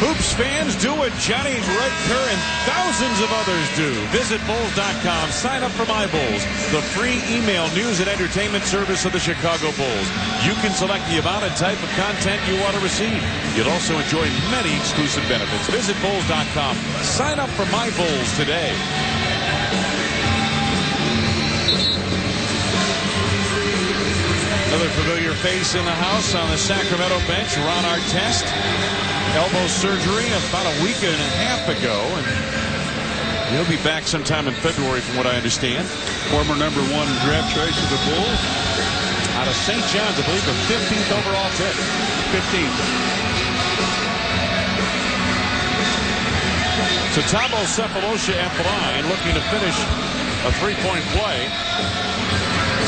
Hoops fans do what Johnny Redker and thousands of others do. Visit Bulls.com. Sign up for My Bulls, the free email news and entertainment service of the Chicago Bulls. You can select the amount and type of content you want to receive. You'll also enjoy many exclusive benefits. Visit Bulls.com. Sign up for My Bulls today. Another familiar face in the house on the Sacramento bench, Ron Artest. Elbow surgery about a week and a half ago, and he'll be back sometime in February from what I understand. Former #1 draft choice of the Bulls. Out of St. John's, I believe, the 15th overall pick. 15th. So Thabo Sefolosha at the line looking to finish a three-point play.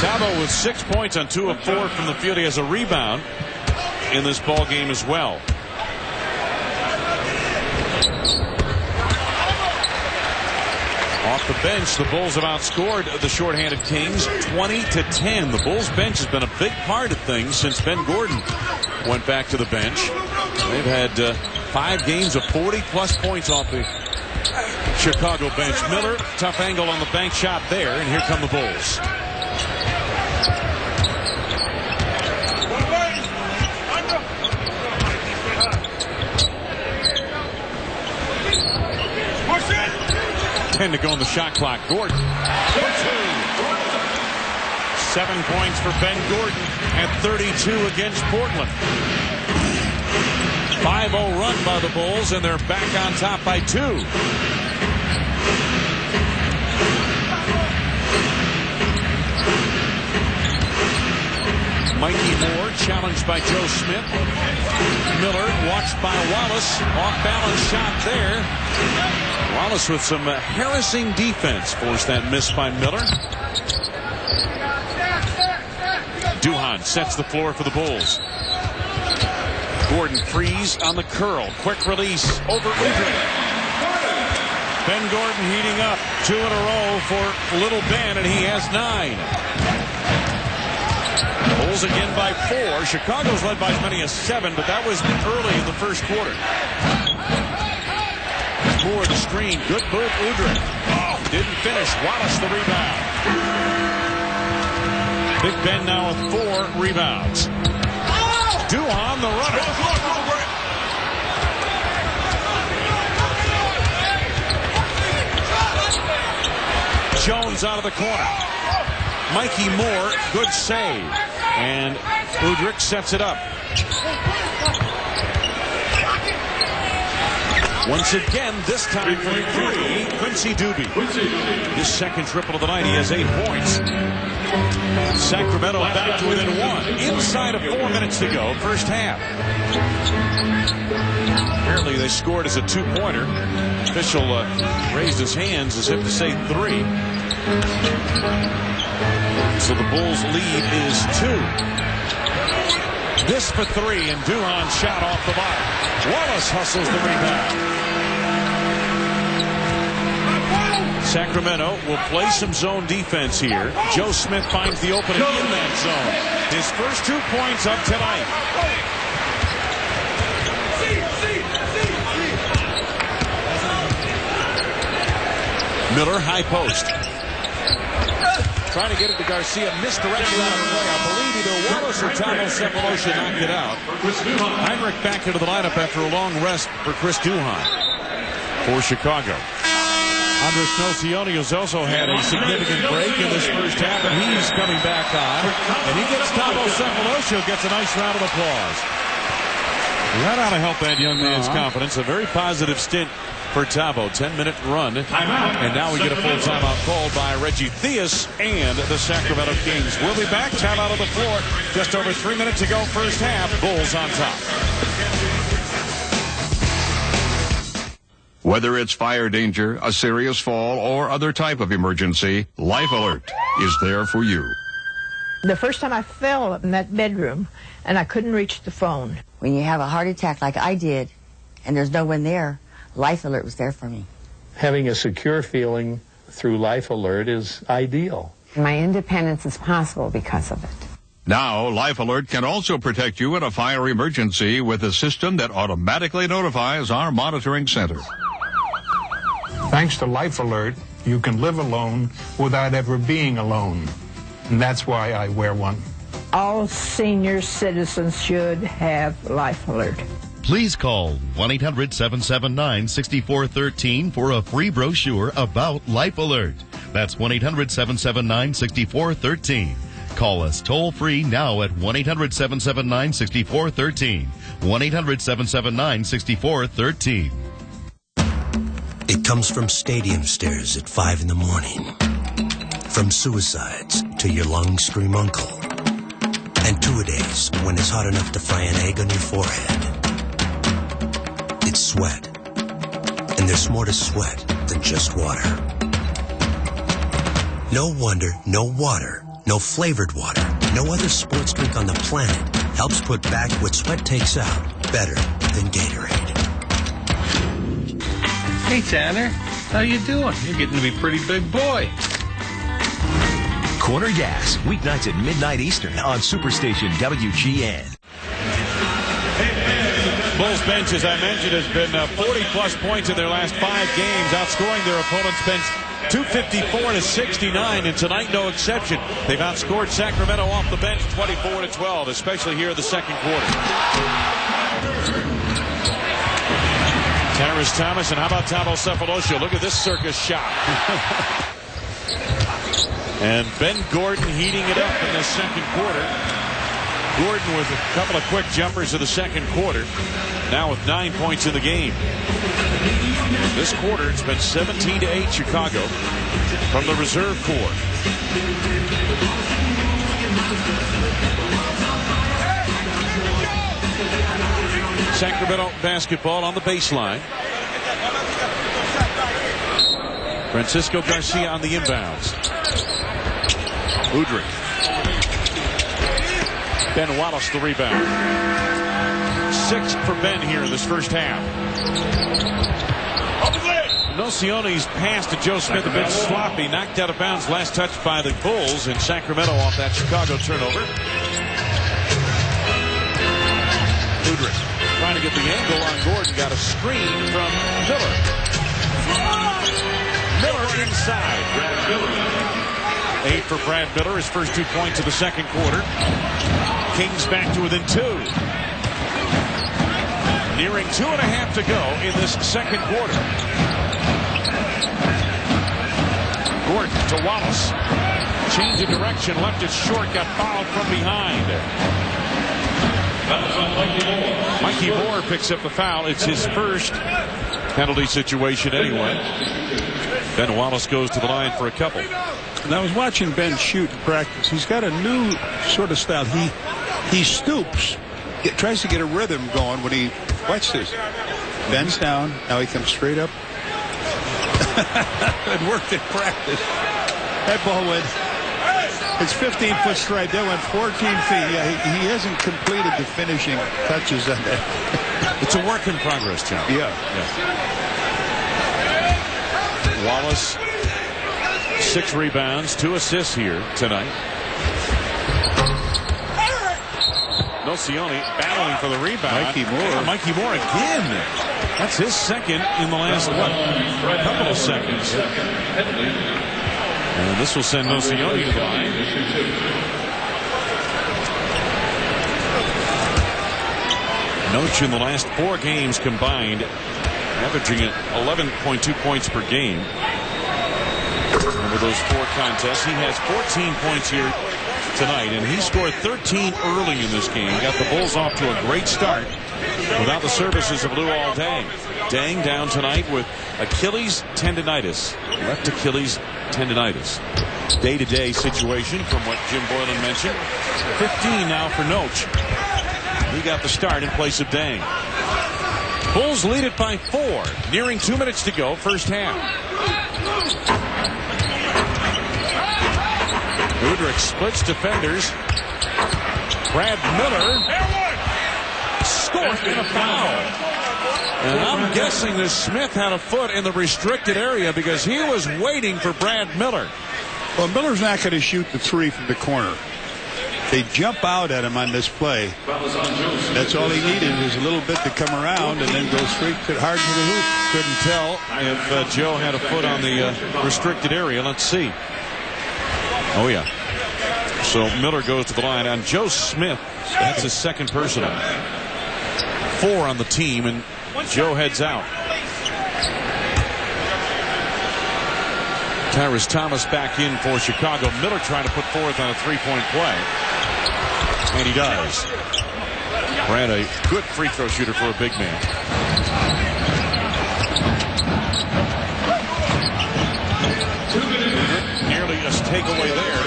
Thabo with 6 points on 2 of 4 from the field. He has a rebound in this ball game as well. Off the bench, the Bulls have outscored the shorthanded Kings 20-10. The Bulls bench has been a big part of things since Ben Gordon went back to the bench. They've had 5 games of 40-plus points off the Chicago bench. Miller, tough angle on the bank shot there, and here come the Bulls. And to go on the shot clock. Gordon for 2. 7 points for Ben Gordon at 32 against Portland. 5-0 run by the Bulls, and they're back on top by 2. Mikey Moore challenged by Joe Smith. Miller watched by Wallace. Off-balance shot there. Wallace with some harassing defense forced that miss by Miller. Duhan sets the floor for the Bulls. Gordon freeze on the curl. Quick release over Udrih. Ben Gordon heating up. 2 in a row for Little Ben, and he has 9. Bulls again by 4. Chicago's led by as many as 7, but that was early in the first quarter. Moore the screen. Good move, Udrih. Oh, didn't finish. Wallace the rebound. Big Ben now with 4 rebounds. Duhan the runner. Jones out of the corner. Mikey Moore, good save. And Udrih sets it up. Once again, this time for Quincy Doobie. His second triple of the night. He has 8 points. Sacramento back to within 1. Inside of 4 minutes to go, first half. Apparently they scored as a 2-pointer. Official raised his hands as if to say 3. So the Bulls' lead is 2. This for 3, and Duhan shot off the bottom. Wallace hustles the rebound. Sacramento will play some zone defense here. Joe Smith finds the opening in that zone. His first 2 points of tonight. Miller, high post. trying to get it to Garcia, misdirected out of the play. I believe either Wallace or Tavo Cephalosha knocked it out. Heinrich back into the lineup after a long rest for Chris Duhon for Chicago. Andres Nocioni has also had a significant break in this first half, and he's coming back on. And he gets Tavo Cephalosha, gets a nice round of applause. That ought to help that young man's confidence. A very positive stint for Tavo. 10-minute run. And now we get a full timeout called by Reggie Theus and the Sacramento Kings. We'll be back. Timeout on the floor. Just over 3 minutes to go first half. Bulls on top. Whether it's fire danger, a serious fall, or other type of emergency, Life Alert is there for you. The first time I fell in that bedroom and I couldn't reach the phone. When you have a heart attack like I did and there's no one there, Life Alert was there for me. Having a secure feeling through Life Alert is ideal. My independence is possible because of it. Now, Life Alert can also protect you in a fire emergency with a system that automatically notifies our monitoring center. Thanks to Life Alert, you can live alone without ever being alone. And that's why I wear one. All senior citizens should have Life Alert. Please call 1-800-779-6413 for a free brochure about Life Alert. That's 1-800-779-6413. Call us toll-free now at 1-800-779-6413. 1-800-779-6413. It comes from stadium stares at 5 in the morning. From suicides to your lung-scream uncle. And two-a-days when it's hot enough to fry an egg on your forehead. It's sweat. And there's more to sweat than just water. No wonder, no water, no flavored water, no other sports drink on the planet helps put back what sweat takes out better than Gatorade. Hey, Tanner. How you doing? You're getting to be a pretty big boy. Corner Gas, weeknights at midnight Eastern on Superstation WGN. Bulls bench, as I mentioned, has been 40-plus points in their last 5 games, outscoring their opponent's bench 254-69, and tonight no exception. They've outscored Sacramento off the bench 24-12, especially here in the second quarter. Terrence Thomas, and how about Tavo Cephalosha? Look at this circus shot. And Ben Gordon heating it up in the second quarter. Gordon with a couple of quick jumpers in the second quarter. Now with 9 points in the game. This quarter, it's been 17-8 Chicago from the reserve corps. Sacramento basketball on the baseline. Francisco Garcia on the inbounds. Udrih. Ben Wallace the rebound. 6 for Ben here in this first half. Nocioni's pass to Joe Smith a bit sloppy, knocked out of bounds, last touch by the Bulls, and Sacramento off that Chicago turnover. Udrih trying to get the angle on Gordon, got a screen from Miller. Miller inside. Brad Miller. 8 for Brad Miller, his first 2 points of the second quarter. Kings back to within 2. Nearing 2.5 to go in this second quarter. Gordon to Wallace. Change of direction, left it short, got fouled from behind. Mikey Moore picks up the foul. It's his first penalty situation anyway. Ben Wallace goes to the line for a couple. And I was watching Ben shoot in practice. He's got a new sort of style. He stoops, tries to get a rhythm going when he, watch this, bends down, now he comes straight up. It worked in practice. That ball went, it's 15-foot stride, that went 14 feet. Yeah, he hasn't completed the finishing touches on that. It's a work in progress, John. Yeah. Wallace, 6 rebounds, 2 assists here tonight. Nocioni battling for the rebound. Mikey Moore. Yeah, Mikey Moore again. That's his second in the last couple of seconds. And this will send Nocioni to the line. Noce in the last 4 games combined, averaging 11.2 points per game. Over those 4 contests, he has 14 points here tonight, and he scored 13 early in this game. Got the Bulls off to a great start without the services of Luol Deng. Deng down tonight with Achilles tendonitis, left Achilles tendonitis. Day-to-day situation from what Jim Boylan mentioned. 15 now for Noce. He got the start in place of Deng. Bulls lead it by 4, nearing 2 minutes to go, first half. Udrich splits defenders. Brad Miller scored in a foul. And I'm guessing that Smith had a foot in the restricted area because he was waiting for Brad Miller. Well, Miller's not going to shoot the 3 from the corner. They jump out at him on this play. That's all he needed was a little bit to come around and then go straight hard to the hoop. Couldn't tell if Joe had a foot on the restricted area. Let's see. Oh, yeah. So Miller goes to the line on Joe Smith. That's his second personal. 4 on the team, and Joe heads out. Tyrus Thomas back in for Chicago. Miller trying to put forth on a 3-point play. And he does. Brad, a good free throw shooter for a big man. Nearly a takeaway there.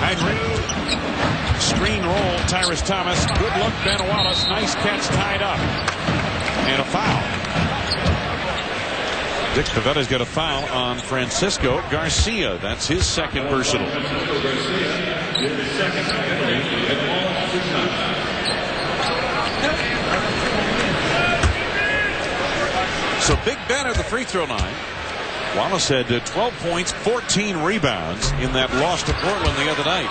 Heinrich. Screen roll. Tyrus Thomas. Good look. Ben Wallace. Nice catch. Tied up. And a foul. Dick Pavetta's got a foul on Francisco Garcia. That's his second personal. So Big Ben at the free throw line. Wallace had 12 points, 14 rebounds in that loss to Portland the other night.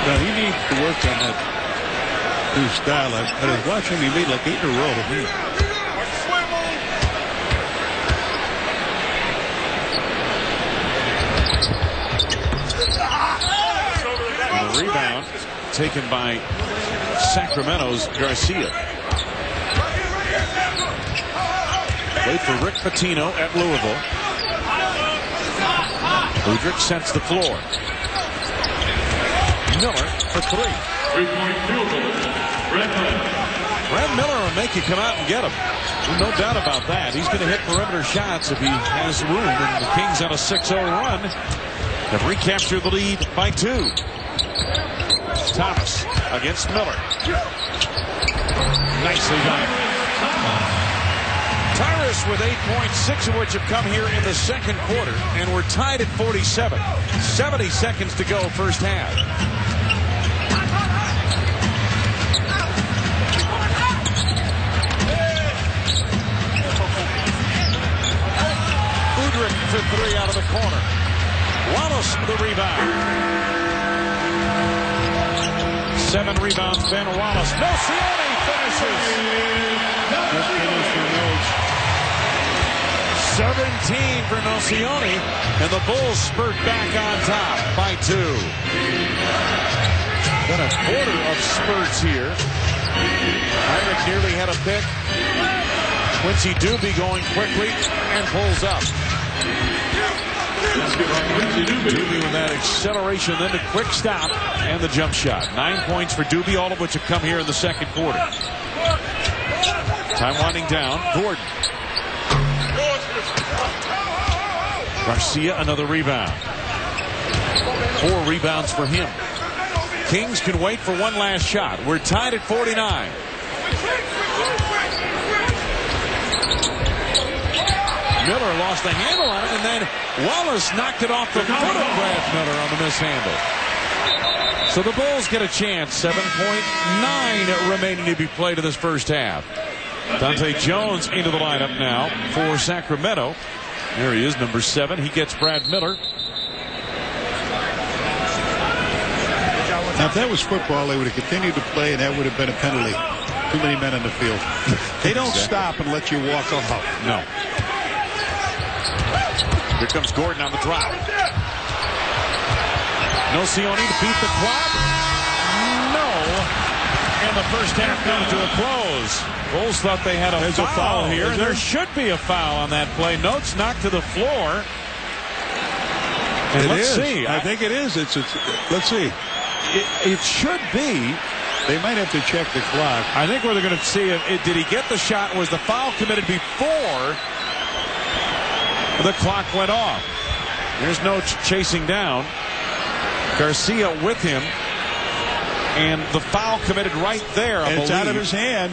Well, he needs to work on that new style. I was watching him. He made like 8 in a row to me. And the rebound taken by Sacramento's Garcia. Wait for Rick Pitino at Louisville. Udrich sets the floor. Miller for 3. 3-point field goal. Brad Miller will make you come out and get him. No doubt about that. He's going to hit perimeter shots if he has room. And the Kings on a 6-0 run have recaptured the lead by 2. Thomas against Miller. Nicely done. Tyrus with 8 points, 6 of which have come here in the second quarter, and we're tied at 47. 70 seconds to go, first half. Udrich for 3 out of the corner. Wallace the rebound. 7 rebounds, Ben Wallace. Nocioni finishes. 17 for Nocioni, and the Bulls spurt back on top by 2. Got a quarter of spurts here. Heinrich nearly had a pick. Quincy Doobie going quickly and pulls up. Doobie with that acceleration, then the quick stop and the jump shot. 9 points for Doobie, all of which have come here in the second quarter. Time winding down. Gordon. Garcia, another rebound. 4 rebounds for him. Kings can wait for one last shot. We're tied at 49. Miller lost the handle on it, and then Wallace knocked it off the foot of Brad Miller on the mishandle. So the Bulls get a chance. 7.9 remaining to be played in this first half. Dante Jones into the lineup now for Sacramento. There he is, number 7. He gets Brad Miller. Now, if that was football, they would have continued to play, and that would have been a penalty. Too many men on the field. They don't stop and let you walk off. No. Here comes Gordon on the drop. Nocioni to beat the clock. No. And the first half comes to a close. Bulls thought they had a foul here, and there should be a foul on that play. Notes knocked to the floor. And let's see. I think it is. Let's see. It should be. They might have to check the clock. I think where they're going to see did he get the shot? Was the foul committed before the clock went off? There's Noach chasing down. Garcia with him. And the foul committed right there. It's out of his hand.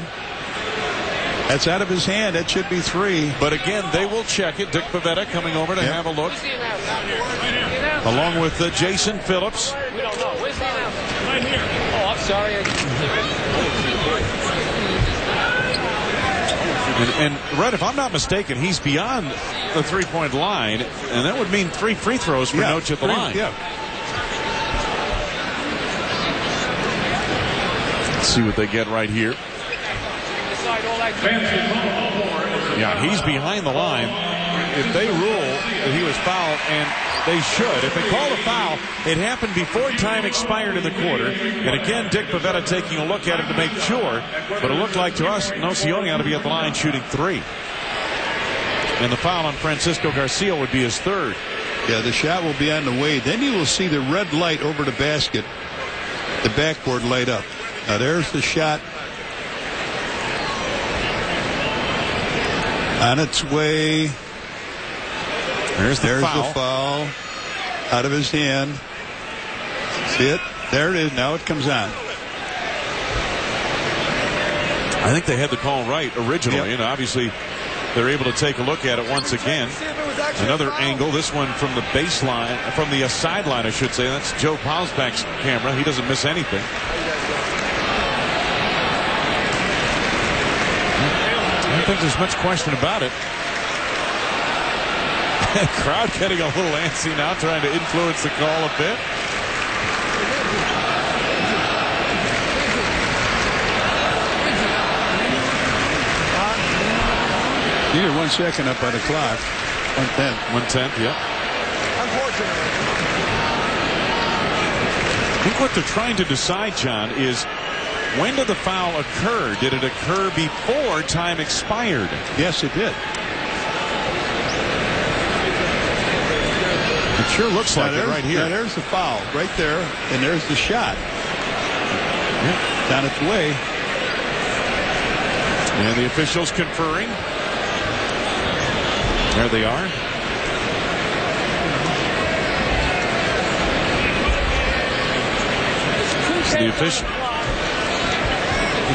That's out of his hand. That should be 3. But again, they will check it. Dick Pavetta coming over to have a look. Along with Jason Phillips. We don't know. Where's the announcement? Right here. Oh, I'm sorry. And Red, if I'm not mistaken, he's beyond the three-point line. And that would mean 3 free throws for Noach at the line. Yeah. Let's see what they get right here. Yeah, he's behind the line. If they rule that he was fouled, and they should, if they call a foul, it happened before time expired in the quarter. And again, Dick Pavetta taking a look at him to make sure. But it looked like to us, Nocioni ought to be at the line shooting 3. And the foul on Francisco Garcia would be his 3rd. Yeah, the shot will be on the way. Then you will see the red light over the basket, the backboard light up. Now there's the shot. On its way. There's the foul. Out of his hand. See it? There it is. Now it comes on. I think they had the call right originally. And obviously they're able to take a look at it once again. Another angle. This one from the baseline, from the sideline, I should say. That's Joe Pausbach's camera. He doesn't miss anything. I don't think there's much question about it. Crowd getting a little antsy now, trying to influence the call a bit. You're 1 second up on the clock. 1/10. 1/10, yeah. I think what they're trying to decide, John, is when did the foul occur? Did it occur before time expired? Yes, it did. It sure looks like it right here. Now there's the foul right there, and there's the shot. Yeah. It's on its way. And the officials conferring. There they are.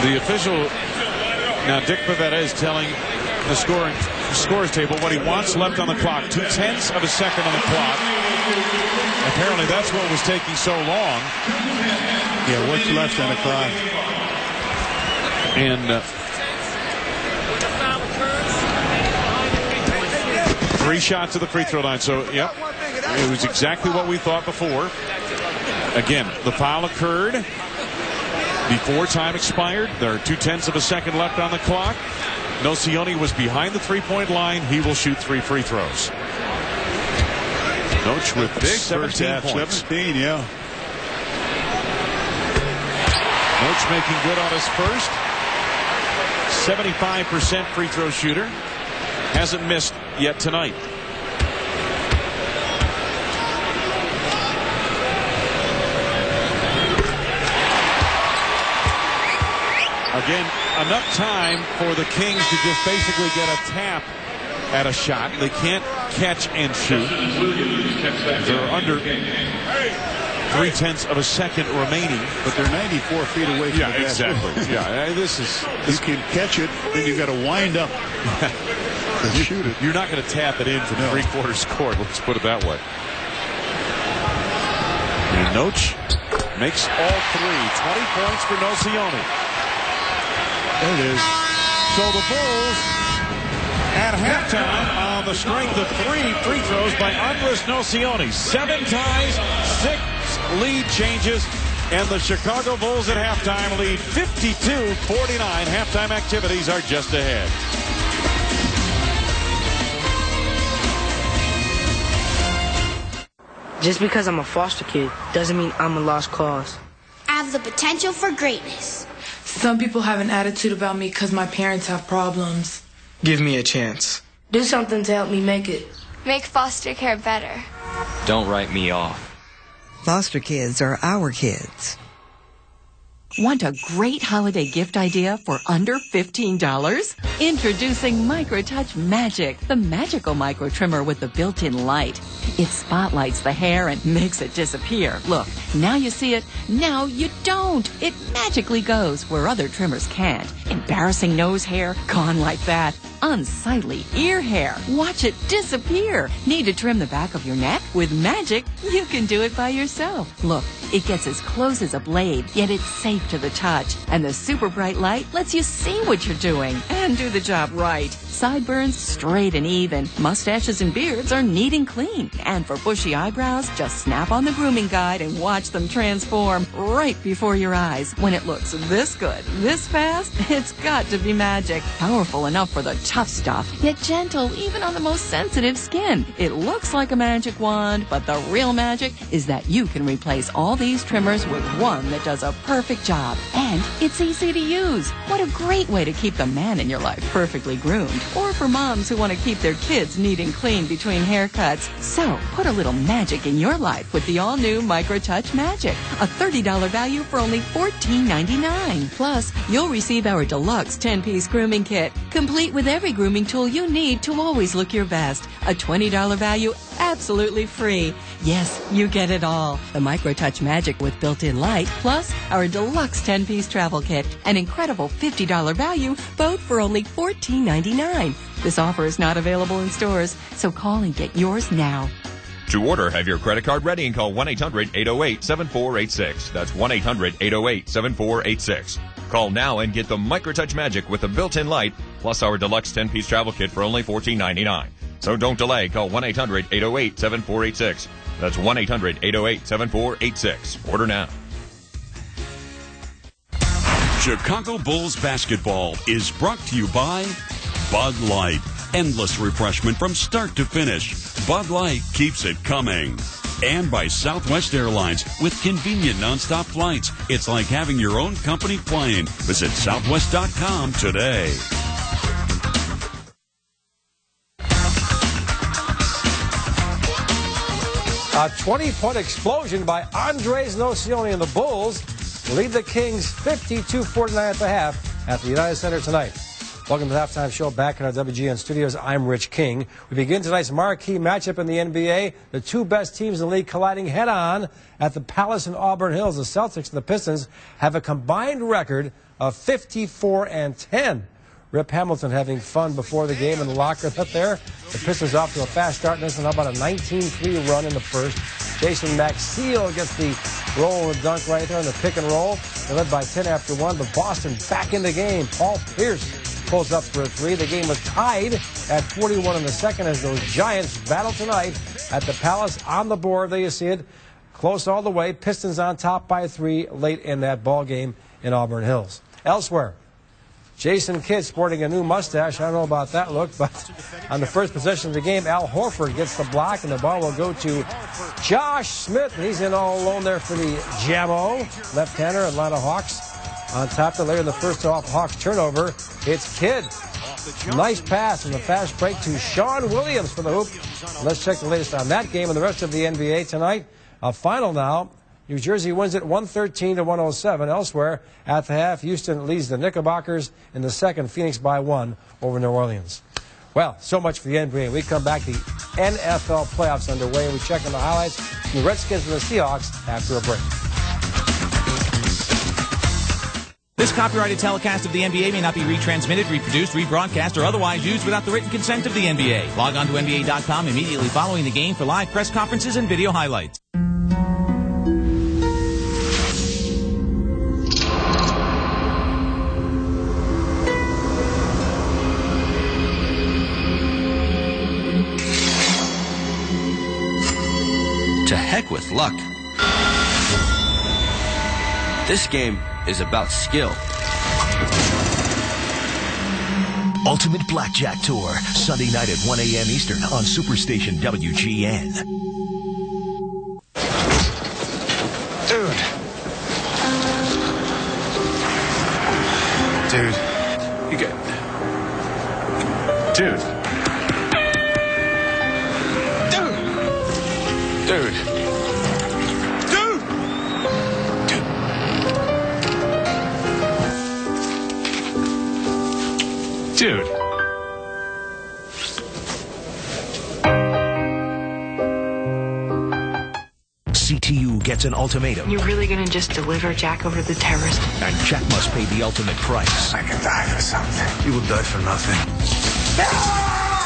The official now, Dick Pavetta is telling the scores table what he wants left on the clock. 0.2 of a second on the clock. Apparently that's what was taking so long. Yeah, what's left on the clock? And 3 shots to the free throw line. So, yep, it was exactly what we thought before. Again, the foul occurred before time expired. There are 0.2 of a second left on the clock. Nocioni was behind the three-point line. He will shoot 3 free throws. Noach with big 17 points. 17, yeah. Noach making good on his first. 75% free throw shooter. Hasn't missed yet tonight. Again, enough time for the Kings to just basically get a tap at a shot. They can't catch and shoot. They're under 0.3 of a second remaining. But they're 94 feet away from the basket. Exactly. Yeah, this is... You can catch it, then you got to wind up and shoot it. You're not going to tap it in from 3/4 court. Let's put it that way. And Noach makes all 3. 20 points for Nocioni. There it is. So the Bulls at halftime on the strength of 3 free throws by Andres Nocioni. 7 ties, 6 lead changes, and the Chicago Bulls at halftime lead 52-49. Halftime activities are just ahead. Just because I'm a foster kid doesn't mean I'm a lost cause. I have the potential for greatness. Some people have an attitude about me because my parents have problems. Give me a chance. Do something to help me make it. Make foster care better. Don't write me off. Foster kids are our kids. Want a great holiday gift idea for under $15? Introducing MicroTouch Magic, the magical micro trimmer with the built-in light. It spotlights the hair and makes it disappear. Look, now you see it, now you don't. It magically goes where other trimmers can't. Embarrassing nose hair, gone like that. Unsightly ear hair, watch it disappear. Need to trim the back of your neck? With Magic, you can do it by yourself. Look, it gets as close as a blade, yet it's safe to the touch. And the super bright light lets you see what you're doing and do the job right. Sideburns straight and even. Mustaches and beards are neat and clean. And for bushy eyebrows, just snap on the grooming guide and watch them transform right before your eyes. When it looks this good, this fast, it's got to be Magic. Powerful enough for the tough stuff, yet gentle even on the most sensitive skin. It looks like a magic wand, but the real magic is that you can replace all these trimmers with one that does a perfect job. And it's easy to use. What a great way to keep the man in your life perfectly groomed. Or for moms who want to keep their kids neat and clean between haircuts. So, put a little magic in your life with the all-new MicroTouch Magic. A $30 value for only $14.99. Plus, you'll receive our deluxe 10-piece grooming kit, complete with every grooming tool you need to always look your best. A $20 value absolutely free. Yes, you get it all. The MicroTouch Magic with built-in light, plus our deluxe 10-piece travel kit, an incredible $50 value, both for only $14.99. This offer is not available in stores, so call and get yours now. To order, have your credit card ready and call 1-800-808-7486. That's 1-800-808-7486. Call now and get the MicroTouch Magic with the built-in light, plus our deluxe 10-piece travel kit for only $14.99. So don't delay. Call 1-800-808-7486. That's 1-800-808-7486. Order now. Chicago Bulls basketball is brought to you by Bud Light. Endless refreshment from start to finish. Bud Light keeps it coming. And by Southwest Airlines with convenient nonstop flights. It's like having your own company plane. Visit Southwest.com today. A 20-point explosion by Andres Nocioni and the Bulls lead the Kings 52-49 at the half at the United Center tonight. Welcome to the Halftime Show back in our WGN studios. I'm Rich King. We begin tonight's marquee matchup in the NBA. The two best teams in the league colliding head-on at the Palace in Auburn Hills. The Celtics and the Pistons have a combined record of 54-10. Rip Hamilton having fun before the game in the locker up there. The Pistons off to a fast start. This is about a 19-3 run in the first. Jason Maxiell gets the roll and dunk right there on the pick and roll. They're led by 10 after 1, but Boston back in the game. Paul Pierce pulls up for a three. The game was tied at 41 in the second as those Giants battle tonight at the Palace. On the board, there you see it. Close all the way. Pistons on top by 3 late in that ball game in Auburn Hills. Elsewhere, Jason Kidd sporting a new mustache. I don't know about that look, but on the first possession of the game, Al Horford gets the block, and the ball will go to Josh Smith. He's in all alone there for the Jammo, left-hander, Atlanta Hawks. On top of later in the first off Hawks turnover, it's Kidd. Nice pass in the fast break to Sean Williams for the hoop. Let's check the latest on that game and the rest of the NBA tonight. A final now. New Jersey wins it 113-107. Elsewhere, at the half, Houston leads the Knickerbockers in the second. Phoenix by 1 over New Orleans. Well, so much for the NBA. We come back, the NFL playoffs underway. We check on the highlights from the Redskins and the Seahawks after a break. This copyrighted telecast of the NBA may not be retransmitted, reproduced, rebroadcast, or otherwise used without the written consent of the NBA. Log on to NBA.com immediately following the game for live press conferences and video highlights. To heck with luck. This game is about skill. Ultimate Blackjack Tour, Sunday night at 1 a.m. Eastern on Superstation WGN. Dude. You get... Dude. Dude. Dude. CTU gets an ultimatum. You really gonna just deliver Jack over to the terrorists? And Jack must pay the ultimate price. I can die for something. You will die for nothing.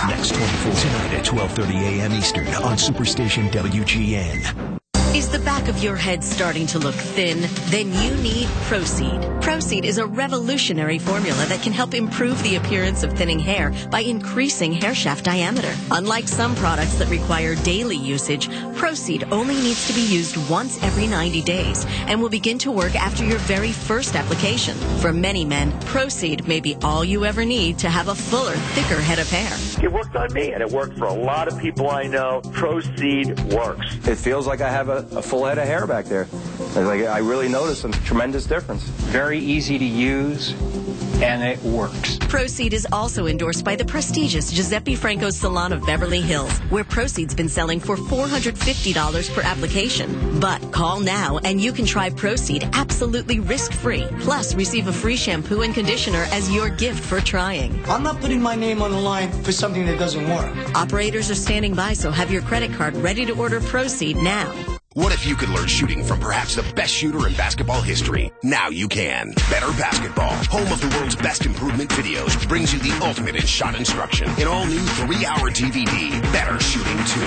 Next 24 tonight at 12:30 a.m. Eastern on Superstation WGN. Is the back of your head starting to look thin? Then you need Proceed. Proceed is a revolutionary formula that can help improve the appearance of thinning hair by increasing hair shaft diameter. Unlike some products that require daily usage, Proceed only needs to be used once every 90 days and will begin to work after your very first application. For many men, Proceed may be all you ever need to have a fuller, thicker head of hair. It worked on me, and it worked for a lot of people I know. Proceed works. It feels like I have a full head of hair back there. I really notice a tremendous difference. Very easy to use, and it works. Proceed is also endorsed by the prestigious Giuseppe Franco's Salon of Beverly Hills, where Proceed's been selling for $450 per application. But call now and you can try Proceed absolutely risk-free. Plus, receive a free shampoo and conditioner as your gift for trying. I'm not putting my name on the line for something that doesn't work. Operators are standing by, so have your credit card ready to order Proceed now. What if you could learn shooting from perhaps the best shooter in basketball history? Now you can. Better Basketball, home of the world's best improvement videos, brings you the ultimate in shot instruction. An all-new 3-hour DVD, Better Shooting 2.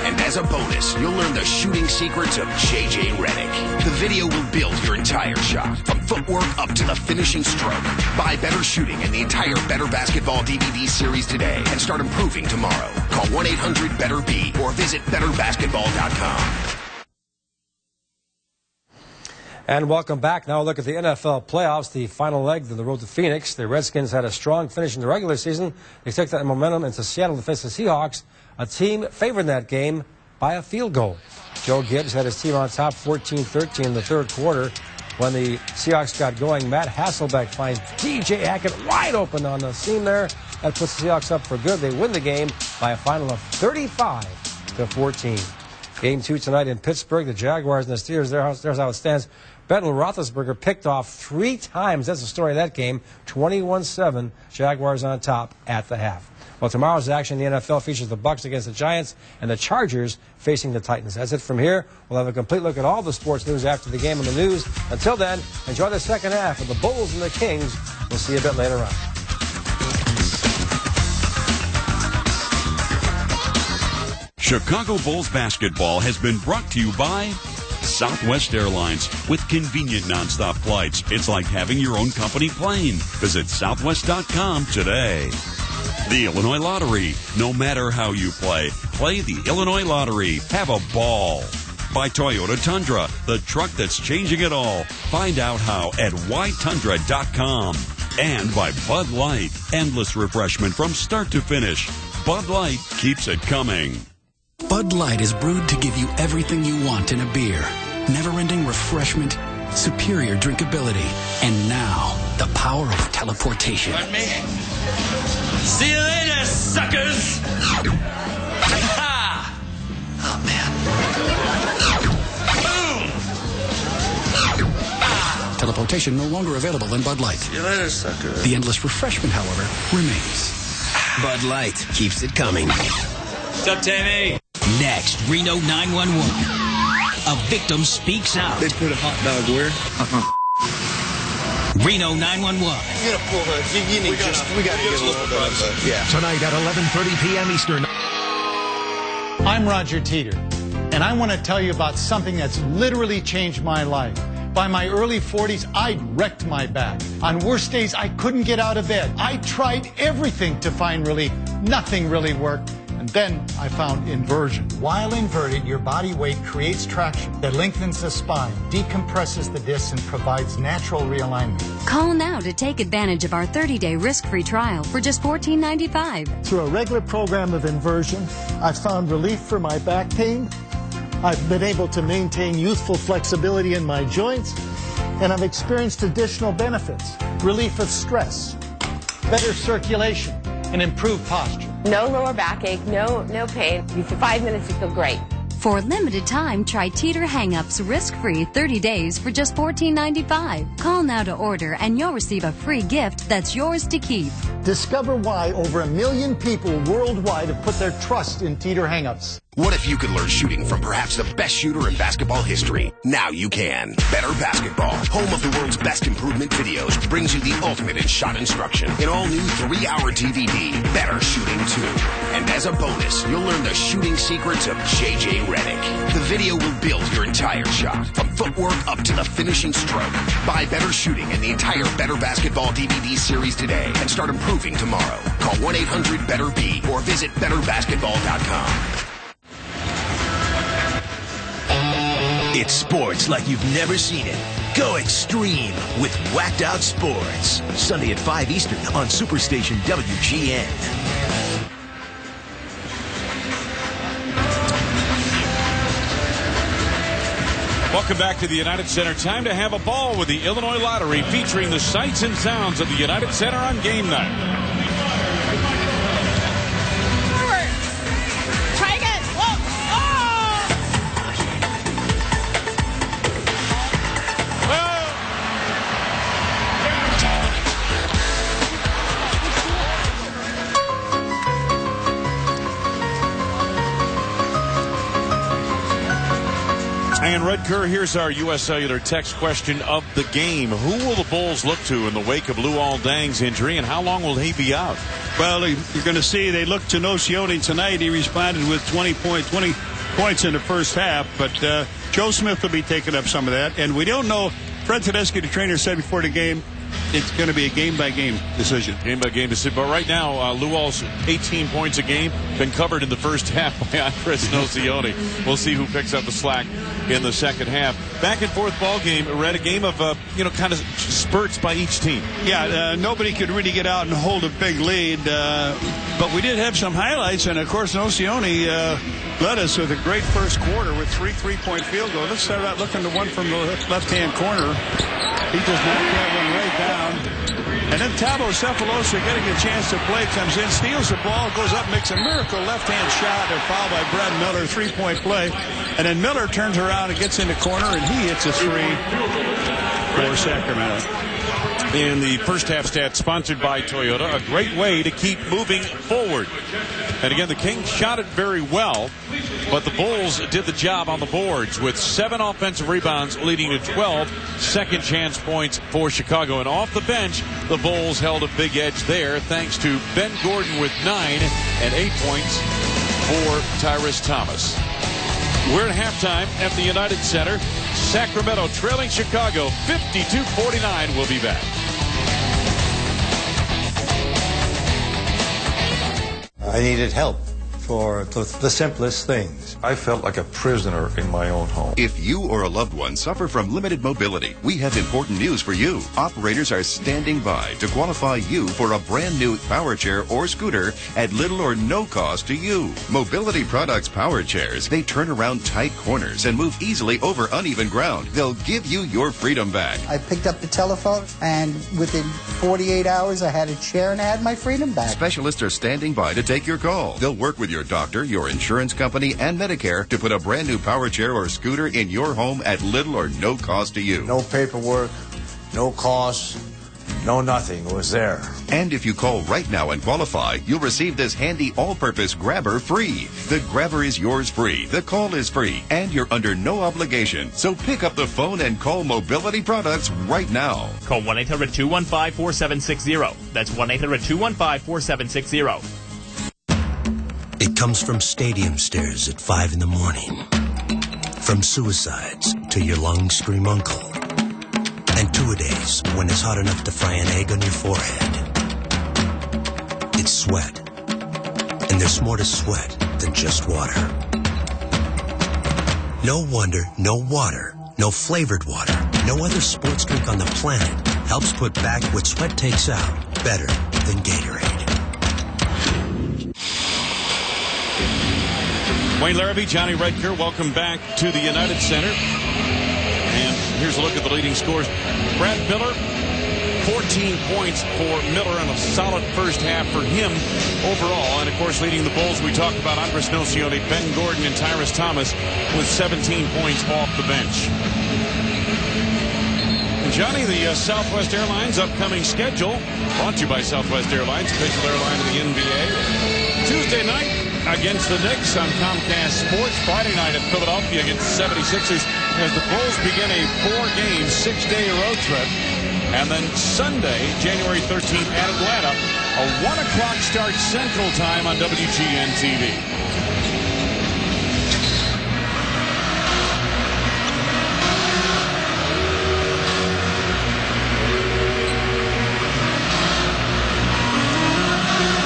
And as a bonus, you'll learn the shooting secrets of J.J. Redick. The video will build your entire shot, from footwork up to the finishing stroke. Buy Better Shooting and the entire Better Basketball DVD series today and start improving tomorrow. Call 1-800-BETTER-B or visit BetterBasketball.com. And welcome back. Now a look at the NFL playoffs, the final leg of the road to Phoenix. The Redskins had a strong finish in the regular season. They took that momentum into Seattle to face the Seahawks, a team favored in that game by a field goal. Joe Gibbs had his team on top 14-13 in the third quarter. When the Seahawks got going, Matt Hasselbeck finds DJ Hackett wide open on the seam there. That puts the Seahawks up for good. They win the game by a final of 35-14. Game 2 tonight in Pittsburgh. The Jaguars and the Steelers, there's how it stands. Ben Roethlisberger picked off 3 times. That's the story of that game. 21-7. Jaguars on top at the half. Well, tomorrow's action in the NFL features the Bucs against the Giants and the Chargers facing the Titans. That's it from here. We'll have a complete look at all the sports news after the game on the news. Until then, enjoy the second half of the Bulls and the Kings. We'll see you a bit later on. Chicago Bulls basketball has been brought to you by Southwest Airlines. With convenient nonstop flights, it's like having your own company plane. Visit southwest.com today. The Illinois Lottery. No matter how you play the Illinois Lottery. Have a ball. By Toyota Tundra, the truck that's changing it all. Find out how at whytundra.com. And by Bud Light. Endless refreshment from start to finish. Bud Light keeps it coming. Bud Light is brewed to give you everything you want in a beer. Never-ending refreshment, superior drinkability, and now, the power of teleportation. Pardon me? See you later, suckers! Oh, man. Boom! Teleportation no longer available in Bud Light. See you later, suckers. The endless refreshment, however, remains. Bud Light keeps it coming. What's up, Tammy? Next, Reno 911. A victim speaks out. They put a hot dog where? Reno 911. You gotta pull the. We gotta get a little bit of a. Yeah. Tonight at 11:30 p.m. Eastern. I'm Roger Teeter, and I want to tell you about something that's literally changed my life. By my early 40s, I'd wrecked my back. On worst days, I couldn't get out of bed. I tried everything to find relief. Nothing really worked. And then I found inversion. While inverted, your body weight creates traction that lengthens the spine, decompresses the discs, and provides natural realignment. Call now to take advantage of our 30-day risk-free trial for just $14.95. Through a regular program of inversion, I've found relief for my back pain. I've been able to maintain youthful flexibility in my joints, and I've experienced additional benefits: relief of stress, better circulation, and improved posture. No lower backache, no pain. For 5 minutes, you feel great. For a limited time, try Teeter Hang-Ups risk-free 30 days for just $14.95. Call now to order and you'll receive a free gift that's yours to keep. Discover why over 1 million people worldwide have put their trust in Teeter Hang-Ups. What if you could learn shooting from perhaps the best shooter in basketball history? Now you can. Better Basketball, home of the world's best improvement videos, brings you the ultimate in shot instruction. An all-new 3-hour DVD, Better Shooting 2. And as a bonus, you'll learn the shooting secrets of J.J. Redick. The video will build your entire shot, from footwork up to the finishing stroke. Buy Better Shooting and the entire Better Basketball DVD series today and start improving tomorrow. Call 1-800-BETTER-B or visit BetterBasketball.com. It's sports like you've never seen it. Go extreme with Whacked Out Sports. Sunday at 5 Eastern on Superstation WGN. Welcome back to the United Center. Time to have a ball with the Illinois Lottery, featuring the sights and sounds of the United Center on game night. And Red Kerr, here's our U.S. Cellular text question of the game. Who will the Bulls look to in the wake of Luol Deng's injury, and how long will he be out? Well, you're going to see they looked to Nocioni tonight. He responded with 20 points in the first half, but Joe Smith will be taking up some of that. And we don't know. Fred Tedeschi, the trainer, said before the game, it's going to be a game-by-game decision. Game-by-game decision. But right now, Luol's 18 points a game been covered in the first half by Andres Nocioni. We'll see who picks up the slack in the second half. Back and forth ball game. Read a game of kind of spurts by each team. Yeah, nobody could really get out and hold a big lead, but we did have some highlights, and of course Nocioni led us with a great first quarter with 3 3-point field goals. Let's start out looking at one from the left-hand corner. He just knocked that one right down. And then Thabo Sefolosha, getting a chance to play, comes in, steals the ball, goes up, makes a miracle left-hand shot, and foul by Brad Miller, 3-point play. And then Miller turns around and gets in the corner, and he hits a three for Sacramento. In the first half stats sponsored by Toyota, a great way to keep moving forward. And again, the Kings shot it very well, but the Bulls did the job on the boards with 7 offensive rebounds, leading to 12 second chance points for Chicago. And off the bench, the Bulls held a big edge there, thanks to Ben Gordon with 9 and 8 points for Tyrese Thomas. We're at halftime at the United Center. Sacramento trailing Chicago 52-49. We'll be back. I needed help for the simplest things. I felt like a prisoner in my own home. If you or a loved one suffer from limited mobility, we have important news for you. Operators are standing by to qualify you for a brand new power chair or scooter at little or no cost to you. Mobility Products power chairs, they turn around tight corners and move easily over uneven ground. They'll give you your freedom back. I picked up the telephone, and within 48 hours I had a chair and I had my freedom back. Specialists are standing by to take your call. They'll work with your doctor, your insurance company, and Medicare to put a brand new power chair or scooter in your home at little or no cost to you. No paperwork, no cost, no nothing. It was there. And if you call right now and qualify, you'll receive this handy all-purpose grabber free. The grabber is yours free, the call is free, and you're under no obligation. So pick up the phone and call Mobility Products right now. Call 1-800-215-4760. That's 1-800-215-4760. It comes from stadium stares at 5 in the morning, from suicides to your long-scream uncle, and two-a-days when it's hot enough to fry an egg on your forehead. It's sweat, and there's more to sweat than just water. No wonder, no water, no flavored water, no other sports drink on the planet helps put back what sweat takes out better than Gatorade. Wayne Larrabee, Johnny Redker, welcome back to the United Center. And Here's a look at the leading scores. Brad Miller, 14 points for Miller, and a solid first half for him overall. And, of course, leading the Bulls, we talked about Andres Nocioni, Ben Gordon, and Tyrus Thomas with 17 points off the bench. And, Johnny, the Southwest Airlines upcoming schedule, brought to you by Southwest Airlines, official airline of the NBA. Tuesday night against the Knicks on Comcast Sports. Friday night at Philadelphia against the 76ers as the Bulls begin a 4-game, 6-day road trip. And then Sunday, January 13th at Atlanta, a 1 o'clock start Central Time on WGN TV.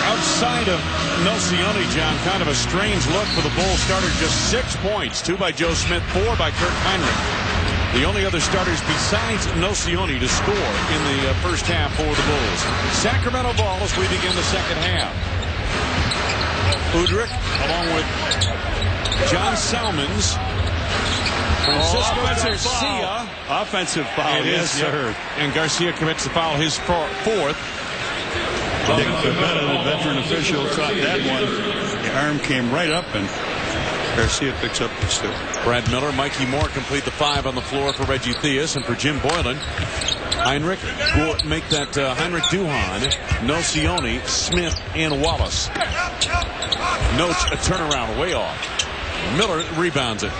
Outside of Nocioni, John, kind of a strange look for the Bulls starter. Just 6 points, 2 by Joe Smith, 4 by Kirk Heinrich. The only other starters besides Nocioni to score in the first half for the Bulls. Sacramento ball as we begin the second half. Udrich along with John Salmons. Francisco Garcia. Offensive foul. Yes, sir. And Garcia commits the foul, his fourth. Dick Pavetta, the veteran official, caught that one. The arm came right up, and Garcia picks up the stick. Brad Miller, Mikey Moore complete the 5 on the floor for Reggie Theus, and for Jim Boylan, Heinrich will make that Heinrich Duhan, Nocioni, Smith, and Wallace. Notes a turnaround way off. Miller rebounds it.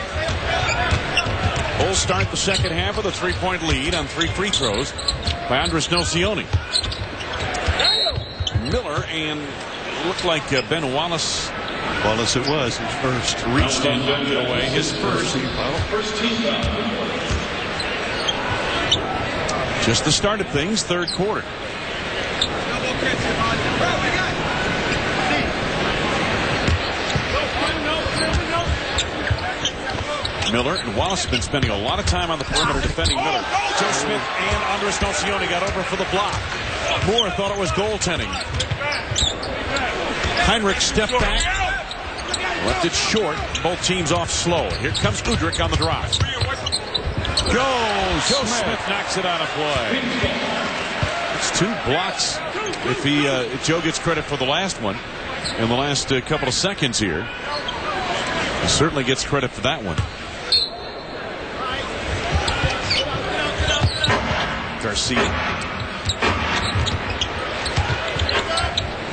Bulls start the second half with a 3-point lead on 3 free throws by Andres Nocioni. Miller and looked like Ben Wallace. Wallace it was, his first. Reached in, knocked it away, his first. Just the start of things, third quarter. Miller and Wallace have been spending a lot of time on the perimeter defending Miller. Joe Smith and Andres Nocioni got over for the block. Moore thought it was goaltending. Heinrich stepped back. Left it short. Both teams off slow. Here comes Udrich on the drive. Joe Smith knocks it out of play. It's 2 blocks. If Joe gets credit for the last one in the last couple of seconds here, he certainly gets credit for that one. Garcia.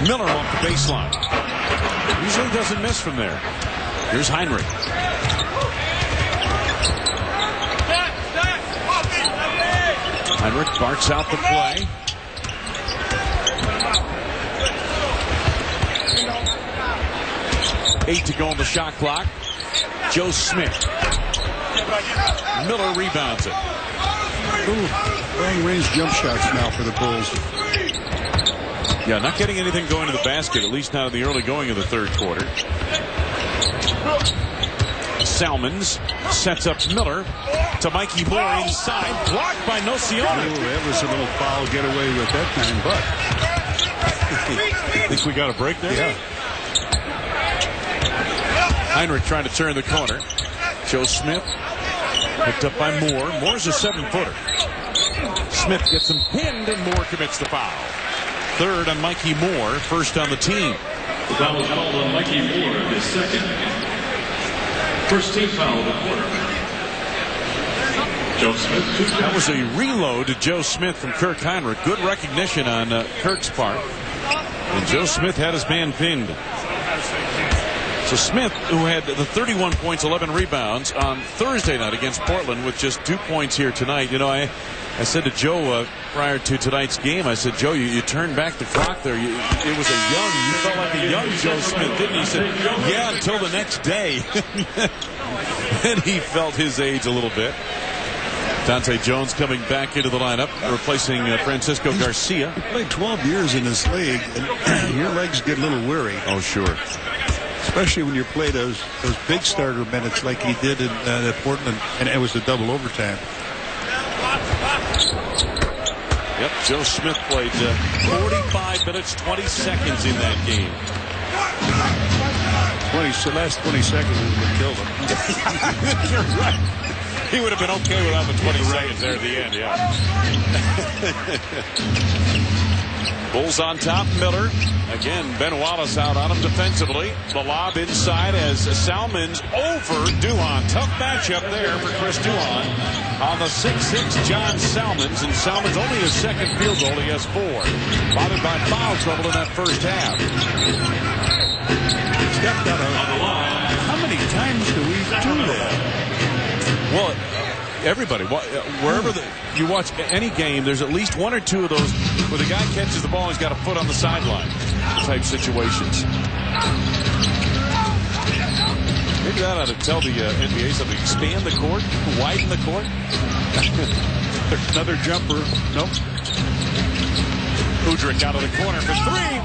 Miller off the baseline. Usually doesn't miss from there. Here's Heinrich. Heinrich barks out the play. Eight to go on the shot clock. Joe Smith. Miller rebounds it. Long-range jump shots now for the Bulls. Yeah, not getting anything going to the basket, at least not in the early going of the third quarter. Salmons sets up Miller to Mikey Moore inside. Blocked by Nocioni. That was a little foul getaway with that time, but I think we got a break there. Yeah. Heinrich trying to turn the corner. Joe Smith picked up by Moore. Moore's a 7-footer. Smith gets him pinned, and Moore commits the foul. Third on Mikey Moore, first on the team. The foul is called on Mikey Moore, his second. First team foul of the quarter. Joe Smith. That was a reload to Joe Smith from Kirk Heinrich. Good recognition on Kirk's part. And Joe Smith had his man pinned. So Smith, who had the 31 points, 11 rebounds on Thursday night against Portland with just 2 points here tonight. You know, I said to Joe prior to tonight's game, I said, Joe, you turned back the clock there. You felt like a young Joe Smith, didn't you? He said, yeah, until the next day. And he felt his age a little bit. Dante Jones coming back into the lineup, replacing Francisco Garcia. He played 12 years in this league, and your legs get a little weary. Oh, sure. Especially when you play those big starter minutes like he did in Portland, and it was a double overtime. Yep, Joe Smith played 45 minutes, 20 seconds in that game. The last 20 seconds is what killed him. You're right. He would have been okay without the 20 seconds there at the end, yeah. Bulls on top, Miller. Again, Ben Wallace out on him defensively. The lob inside as Salmon's over Duhon. Tough matchup there for Chris Duhon on the 6'6" John Salmons. And Salmon's only his second field goal. He has 4. Bothered by foul trouble in that first half. Stepped out on the line. How many times do we do that? Well, everybody, wherever you watch any game, there's at least 1 or 2 of those where the guy catches the ball and he's got a foot on the sideline type situations. Maybe that ought to tell the NBA something. Expand the court, widen the court. Another jumper. Nope. Udrich out of the corner for 3.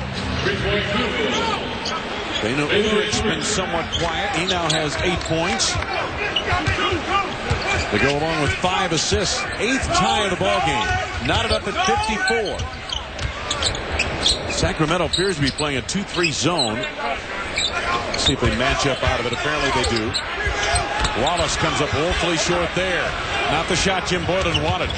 Beno Udrich's been somewhat quiet. He now has 8 points. They go along with 5 assists. 8th tie of the ball game. Knotted up at 54. Sacramento appears to be playing a 2-3 zone. Let's see if they match up out of it. Apparently they do. Wallace comes up woefully short there. Not the shot Jim Boylan wanted.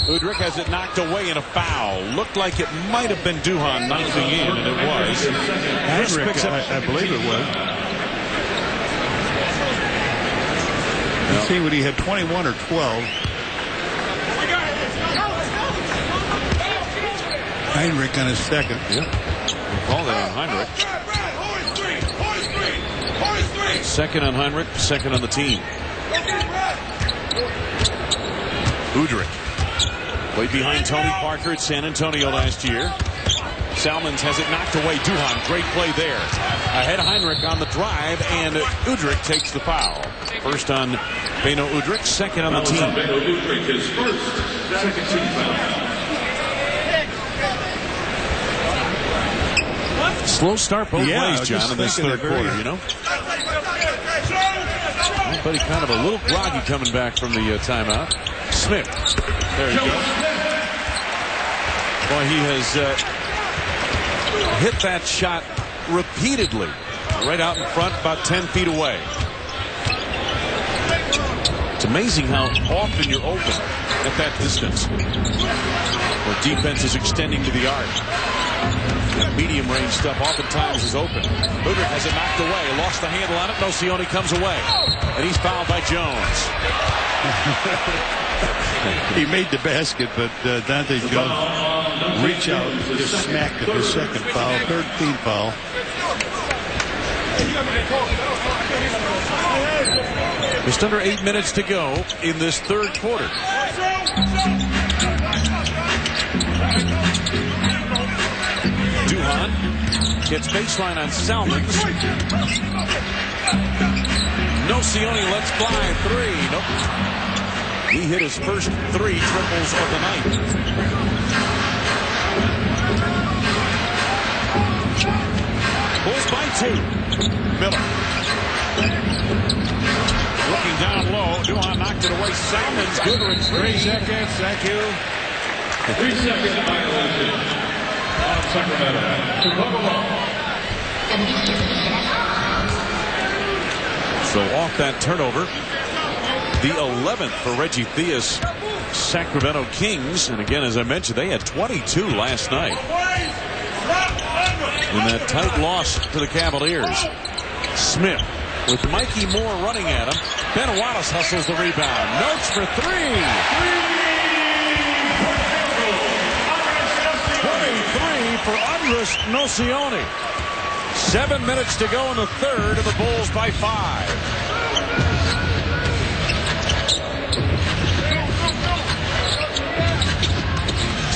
Udrich has it knocked away in a foul. Looked like it might have been Duhon knocking in, and it was. Heinrich, I believe it was. Let's see what he had, 21 or 12. Heinrich on his second. Yep. We'll call that on Heinrich. Second on Heinrich, second on the team. Udrich. Played behind Tony Parker at San Antonio last year. Salmons has it knocked away. Duhon, great play there. Ahead Heinrich on the drive, and Udrich takes the foul. First on Beno Udrich, second on the team. Beno Udrich is first, second team foul. Slow start both ways, John, in this third quarter, you know. Everybody kind of a little groggy coming back from the timeout. Smith. There you go. Boy, he has hit that shot repeatedly. Right out in front, about 10 feet away. It's amazing how often you're open at that distance. Where defense is extending to the arc. That medium range stuff oftentimes is open. Udrich has it knocked away. Lost the handle on it. Nocioni comes away. And he's fouled by Jones. He made the basket, but Dante Jones reached out and just smacked it. His second foul, third team foul. Just under 8 minutes to go in this third quarter. Duhon gets baseline on Salmons. Nocioni lets fly 3. Nope. He hit his first 3 triples of the night. Bulls by 2. Miller. Looking down low. Duhon knocked it away. Salmons. Goodrich. 3 seconds. Thank you. 3-second violation on Sacramento. So off that turnover. The 11th for Reggie Theus Sacramento Kings. And again, as I mentioned, they had 22 last night. In that tight loss to the Cavaliers. Smith with Mikey Moore running at him. Ben Wallace hustles the rebound. Notes for 3. 23 for Andres Nocioni. 7 minutes to go in the third, and the Bulls by 5.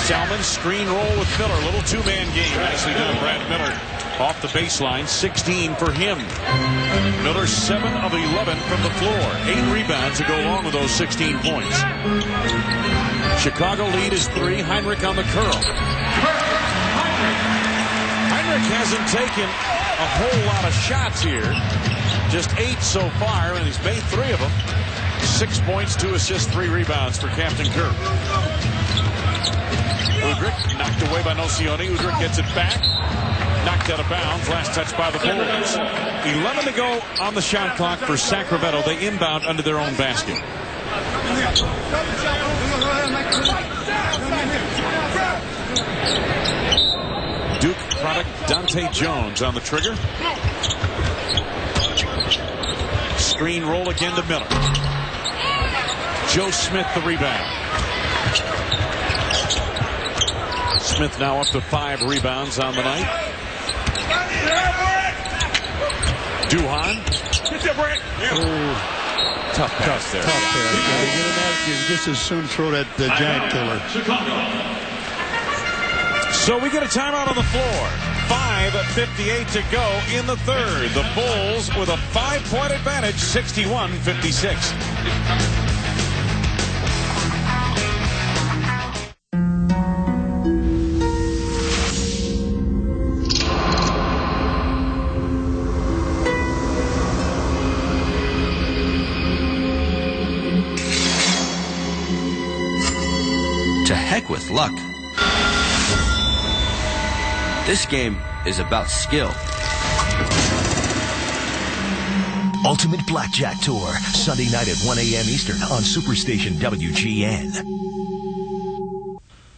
Salmon screen roll with Miller. Little 2-man game. Nicely done, Brad Miller. Off the baseline, 16 for him. Miller 7 of 11 from the floor. 8 rebounds to go along with those 16 points. Chicago lead is 3. Heinrich on the curl. Heinrich hasn't taken a whole lot of shots here. Just 8 so far, and he's made 3 of them. 6 points, 2 assists, 3 rebounds for Captain Kirk. Udrich knocked away by Nocioni. Udrich gets it back. Knocked out of bounds. Last touch by the Bulls. 11 to go on the shot clock for Sacramento. They inbound under their own basket. Duke product Dante Jones on the trigger. Screen roll again to Miller. Joe Smith the rebound. Smith now up to 5 rebounds on the night. Duhan. Tough pass there. Tough pass. You just as soon throw that giant killer. So we get a timeout on the floor. 5:58 to go in the third. The Bulls with a 5-point advantage, 61-56. To heck with luck. This game is about skill. Ultimate Blackjack Tour, Sunday night at 1 a.m. Eastern on Superstation WGN.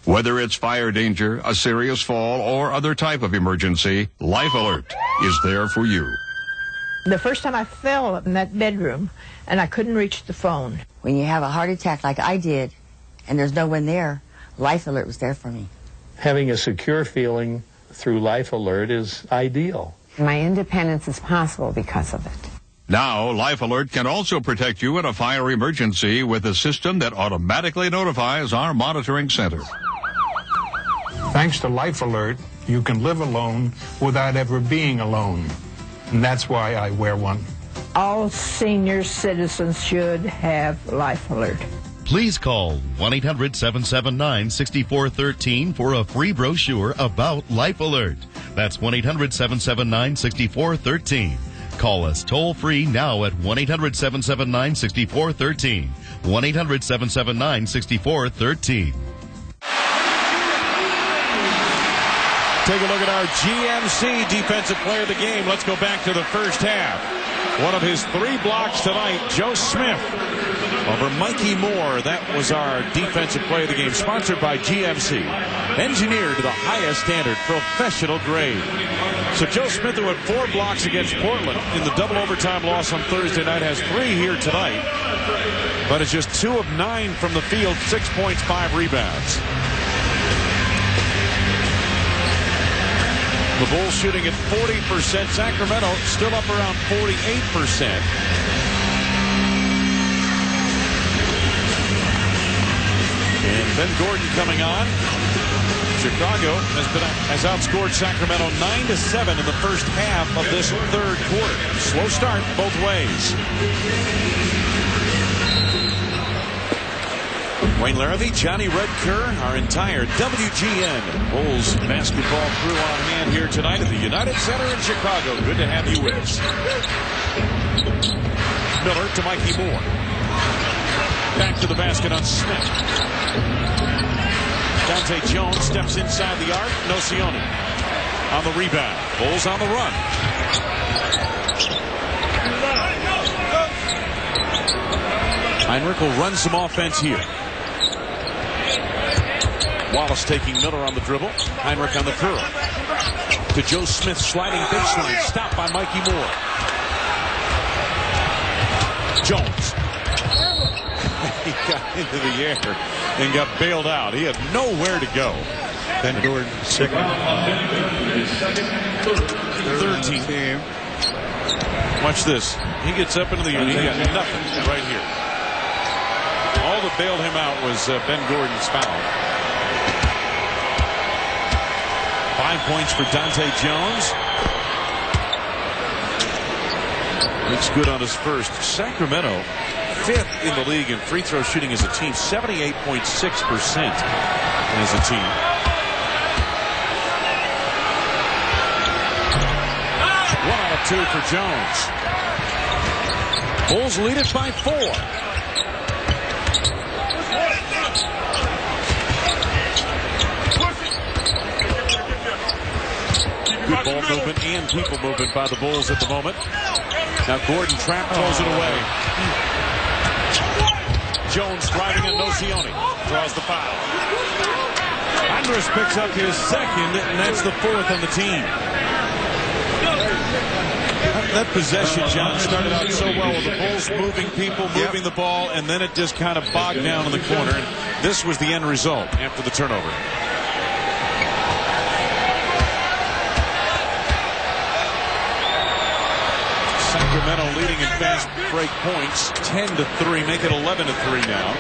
Whether it's fire danger, a serious fall, or other type of emergency, Life Alert is there for you. The first time I fell in that bedroom and I couldn't reach the phone. When you have a heart attack like I did and there's no one there, Life Alert was there for me. Having a secure feeling through Life Alert is ideal. My independence is possible because of it. Now, Life Alert can also protect you in a fire emergency with a system that automatically notifies our monitoring center. Thanks to Life Alert, you can live alone without ever being alone. And that's why I wear one. All senior citizens should have Life Alert. Please call 1-800-779-6413 for a free brochure about Life Alert. That's 1-800-779-6413. Call us toll-free now at 1-800-779-6413. 1-800-779-6413. Take a look at our GMC defensive player of the game. Let's go back to the first half. One of his 3 blocks tonight, Joe Smith over Mikey Moore. That was our defensive player of the game, sponsored by GMC. Engineered to the highest standard, professional grade. So Joe Smith, who had 4 blocks against Portland in the double overtime loss on Thursday night, has 3 here tonight. But it's just 2 of 9 from the field, 6 points, 5 rebounds. The Bulls shooting at 40%. Sacramento still up around 48%. And Ben Gordon coming on. Chicago has outscored Sacramento 9-7 in the first half of this third quarter. Slow start both ways. Wayne Larrabee, Johnny Redker, our entire WGN Bulls basketball crew on hand here tonight at the United Center in Chicago. Good to have you with us. Miller to Mikey Moore. Back to the basket on Smith. Dante Jones steps inside the arc. Nocioni on the rebound. Bulls on the run. Heinrich will run some offense here. Wallace taking Miller on the dribble. Heinrich on the curl. To Joe Smith, sliding baseline. Stopped by Mikey Moore. Jones. He got into the air and got bailed out. He had nowhere to go. Ben Gordon, second. 13. Watch this. He gets up into the air. He got nothing right here. All that bailed him out was Ben Gordon's foul. 5 points for Dante Jones. Looks good on his first. Sacramento, 5th in the league in free throw shooting as a team, 78.6% as a team. One out of 2 for Jones. Bulls lead it by 4. Good ball movement and people movement by the Bulls at the moment. Now Gordon trap throws it away. Jones driving in, Nocioni draws the foul. Andres picks up his second, and that's the fourth on the team. That possession, John, started out so well with the Bulls moving people, moving the ball, and then it just kind of bogged down in the corner. And this was the end result after the turnover. Sacramento leading in fast break points, 10-3, make it 11-3 now.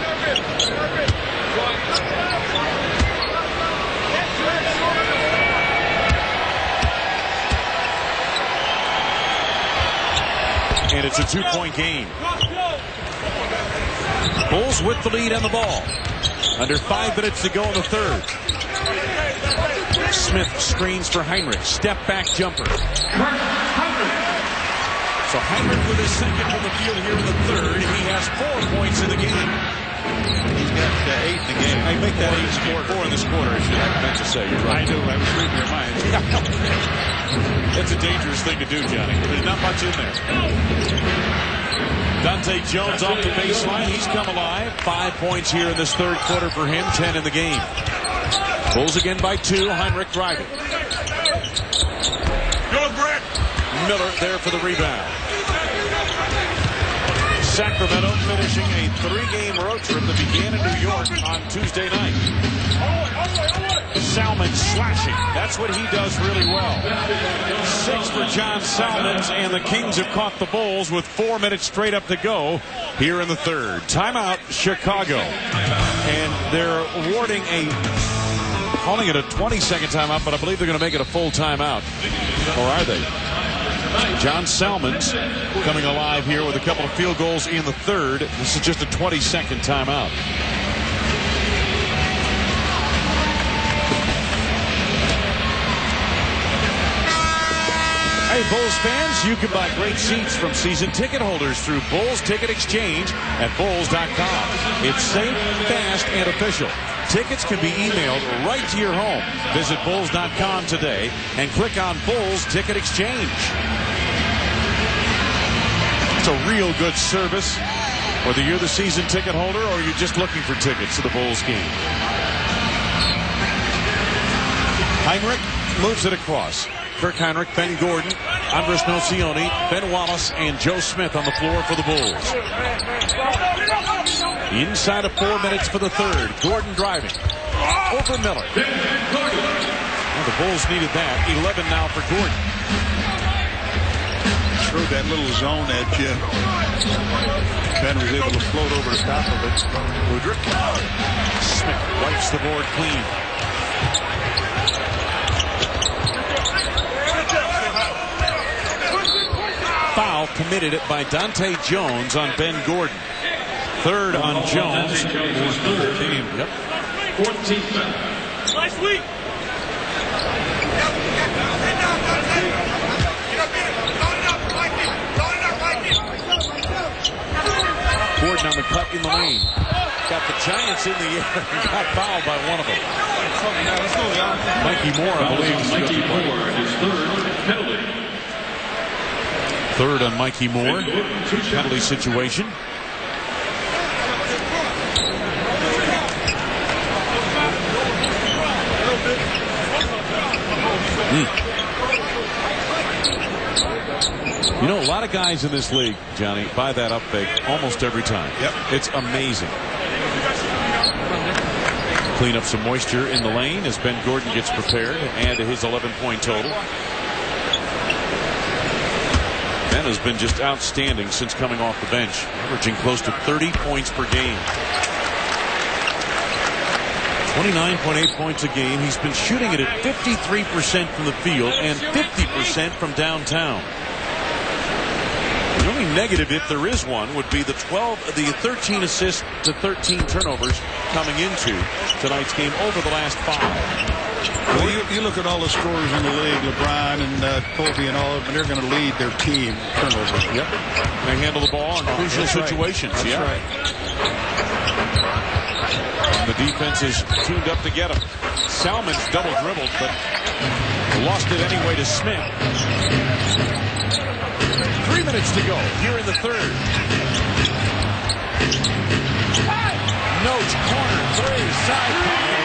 And it's a 2-point game. Bulls with the lead and the ball. Under 5 minutes to go in the third. Smith screens for Heinrich. Step back jumper. So Heinrich with his second from the field here in the third. He has 4 points in the game. He's got 8 in the game. I make that 4 in this quarter. I meant to say. You're right. I knew. I was reading your mind. That's a dangerous thing to do, Johnny. There's not much in there. Dante Jones off the baseline. He's come alive. 5 points here in this third quarter for him. 10 in the game. Bulls again by 2. Heinrich driving. Go, Brett. Miller there for the rebound. Sacramento finishing a 3-game road trip that began in New York on Tuesday night. Salmon slashing. That's what he does really well. 6 for John Salmons, and the Kings have caught the Bulls with 4 minutes straight up to go here in the third. Timeout, Chicago. And they're awarding calling it a 20-second timeout, but I believe they're going to make it a full timeout. Or are they? John Salmons coming alive here with a couple of field goals in the third. This is just a 20-second timeout. Hey, Bulls fans, you can buy great seats from season ticket holders through Bulls Ticket Exchange at Bulls.com. It's safe, fast, and official. Tickets can be emailed right to your home. Visit Bulls.com today and click on Bulls Ticket Exchange. It's a real good service, whether you're the season ticket holder or you're just looking for tickets to the Bulls game. Heinrich moves it across. Kirk Heinrich, Ben Gordon, Andres Nocioni, Ben Wallace, and Joe Smith on the floor for the Bulls. Inside of 4 minutes for the third. Gordon driving. Over Miller. Well, the Bulls needed that. 11 now for Gordon. Threw that little zone at you. Ben was able to float over the top of it. Woodrick. Smith wipes the board clean. Foul committed it by Dante Jones on Ben Gordon. Third on Jones. Yep. 14th. Nice week. Gordon on the cut in the lane. Got the Giants in the air and got fouled by one of them. Mikey Moore, I believe. Mikey Moore is third penalty. Third on Mikey Moore. Penalty situation. You know, a lot of guys in this league, Johnny, buy that up fake almost every time. Yep. It's amazing. Clean up some moisture in the lane as Ben Gordon gets prepared to add to his 11-point total. Ben has been just outstanding since coming off the bench, averaging close to 30 points per game. 29.8 points a game. He's been shooting it at 53% from the field and 50% from downtown. The only negative, if there is one, would be the 13 assists to 13 turnovers coming into tonight's game over the last 5. Well, you look at all the scorers in the league, LeBron and Kobe and all of them, they're going to lead their team turnovers. Yep. They handle the ball in crucial situations. Right. That's right. And the defense is tuned up to get him. Salmon's double dribbled, but Lost it anyway to Smith. 3 minutes to go here in the third. Notes, corner, three, side pocket.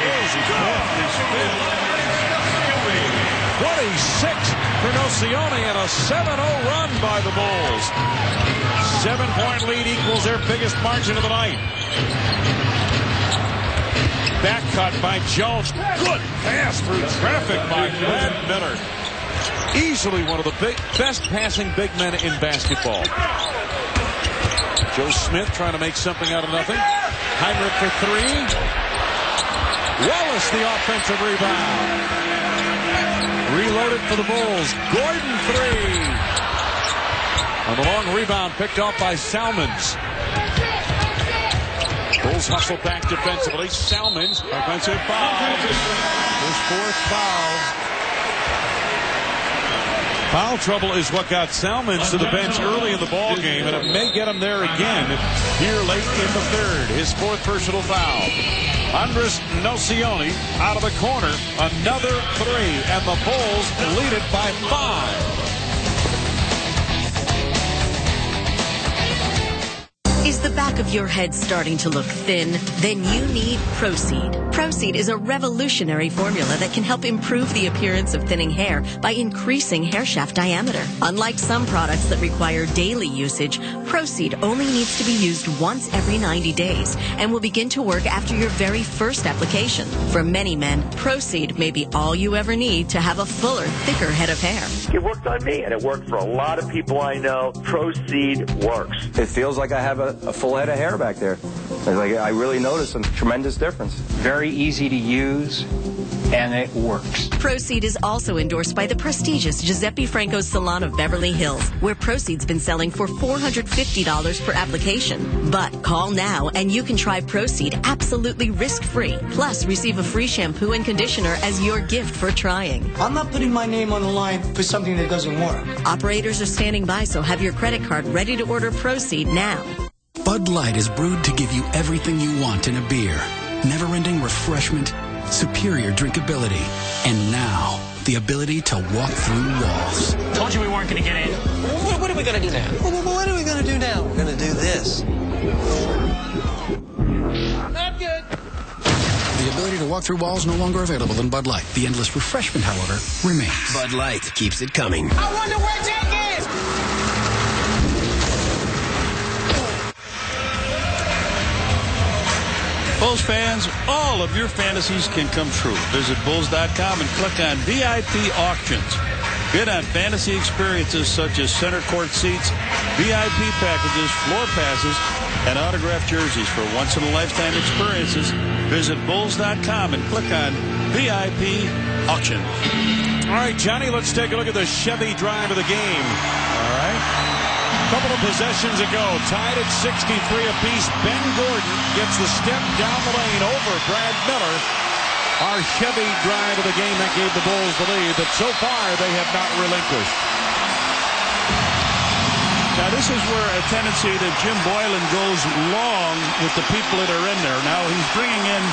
26 for Nocioni and a 7-0 run by the Bulls. 7-point lead equals their biggest margin of the night. Back cut by Jones. Good pass through traffic by Brad Miller. Easily one of the best passing big men in basketball. Joe Smith trying to make something out of nothing. Heinrich for three. Wallace the offensive rebound. Reloaded for the Bulls. Gordon three. And the long rebound picked off by Salmons. Bulls hustle back defensively. Salmons. Offensive foul. His fourth foul. Foul trouble is what got Salmons to the bench early in the ball game, and it may get him there again here late in the third. His fourth personal foul. Andres Nocioni out of the corner. Another three, and the Bulls lead it by 5. Is the back of your head starting to look thin? Then you need Proceed. Proceed is a revolutionary formula that can help improve the appearance of thinning hair by increasing hair shaft diameter. Unlike some products that require daily usage, Proceed only needs to be used once every 90 days and will begin to work after your very first application. For many men, Proceed may be all you ever need to have a fuller, thicker head of hair. It worked on me, and it worked for a lot of people I know. Proceed works. It feels like I have a full head of hair back there. Like, I really noticed a tremendous difference. Very easy to use, and it works. Proceed is also endorsed by the prestigious Giuseppe Franco's Salon of Beverly Hills, where Proceed's been selling for $450 per application. But call now and you can try Proceed absolutely risk-free. Plus, receive a free shampoo and conditioner as your gift for trying. I'm not putting my name on the line for something that doesn't work. Operators are standing by, so have your credit card ready to order Proceed now. Bud Light is brewed to give you everything you want in a beer. Never-ending refreshment, superior drinkability, and now the ability to walk through walls. Told you we weren't going to get in. What are we going to do now? What are we going to do now? We're going to do this. Not good. The ability to walk through walls no longer available in Bud Light. The endless refreshment, however, remains. Bud Light keeps it coming. I wonder where Jake is! Bulls fans, all of your fantasies can come true. Visit Bulls.com and click on VIP Auctions. Bid on fantasy experiences such as center court seats, VIP packages, floor passes, and autographed jerseys for once-in-a-lifetime experiences. Visit Bulls.com and click on VIP Auctions. All right, Johnny, let's take a look at the Chevy drive of the game. All right. Couple of possessions ago, tied at 63 apiece. Ben Gordon gets the step down the lane over Brad Miller. Our Chevy drive of the game that gave the Bulls the lead, but so far they have not relinquished. Now this is where a tendency that Jim Boylan goes long with the people that are in there. Now he's bringing in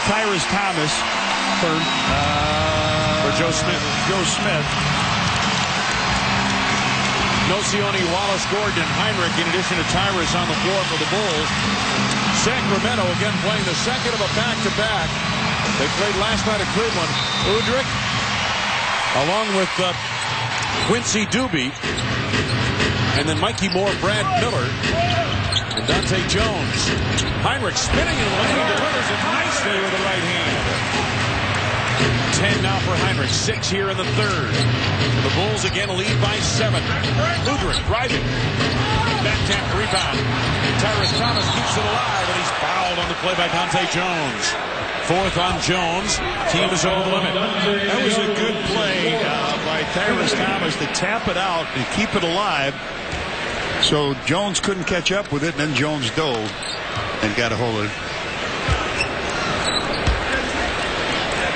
Tyrus Thomas for Joe Smith. Joe Smith. Nocioni, Wallace, Gordon, and Heinrich, in addition to Tyrus on the floor for the Bulls. Sacramento again playing the second of a back-to-back. They played last night at Cleveland. Udrich, along with Quincy Doobie, and then Mikey Moore, Brad Miller, and Dante Jones. Heinrich spinning in the lane, delivers it nicely with the right hand. 10 now for Heinrich, 6 here in the third. The Bulls again lead by 7. Udrich driving. Back tap rebound. Tyrus Thomas keeps it alive, and he's fouled on the play by Dante Jones. Fourth on Jones. Team is over the limit. That was a good play by Tyrus Thomas to tap it out and keep it alive. So Jones couldn't catch up with it, and then Jones dove and got a hold of it.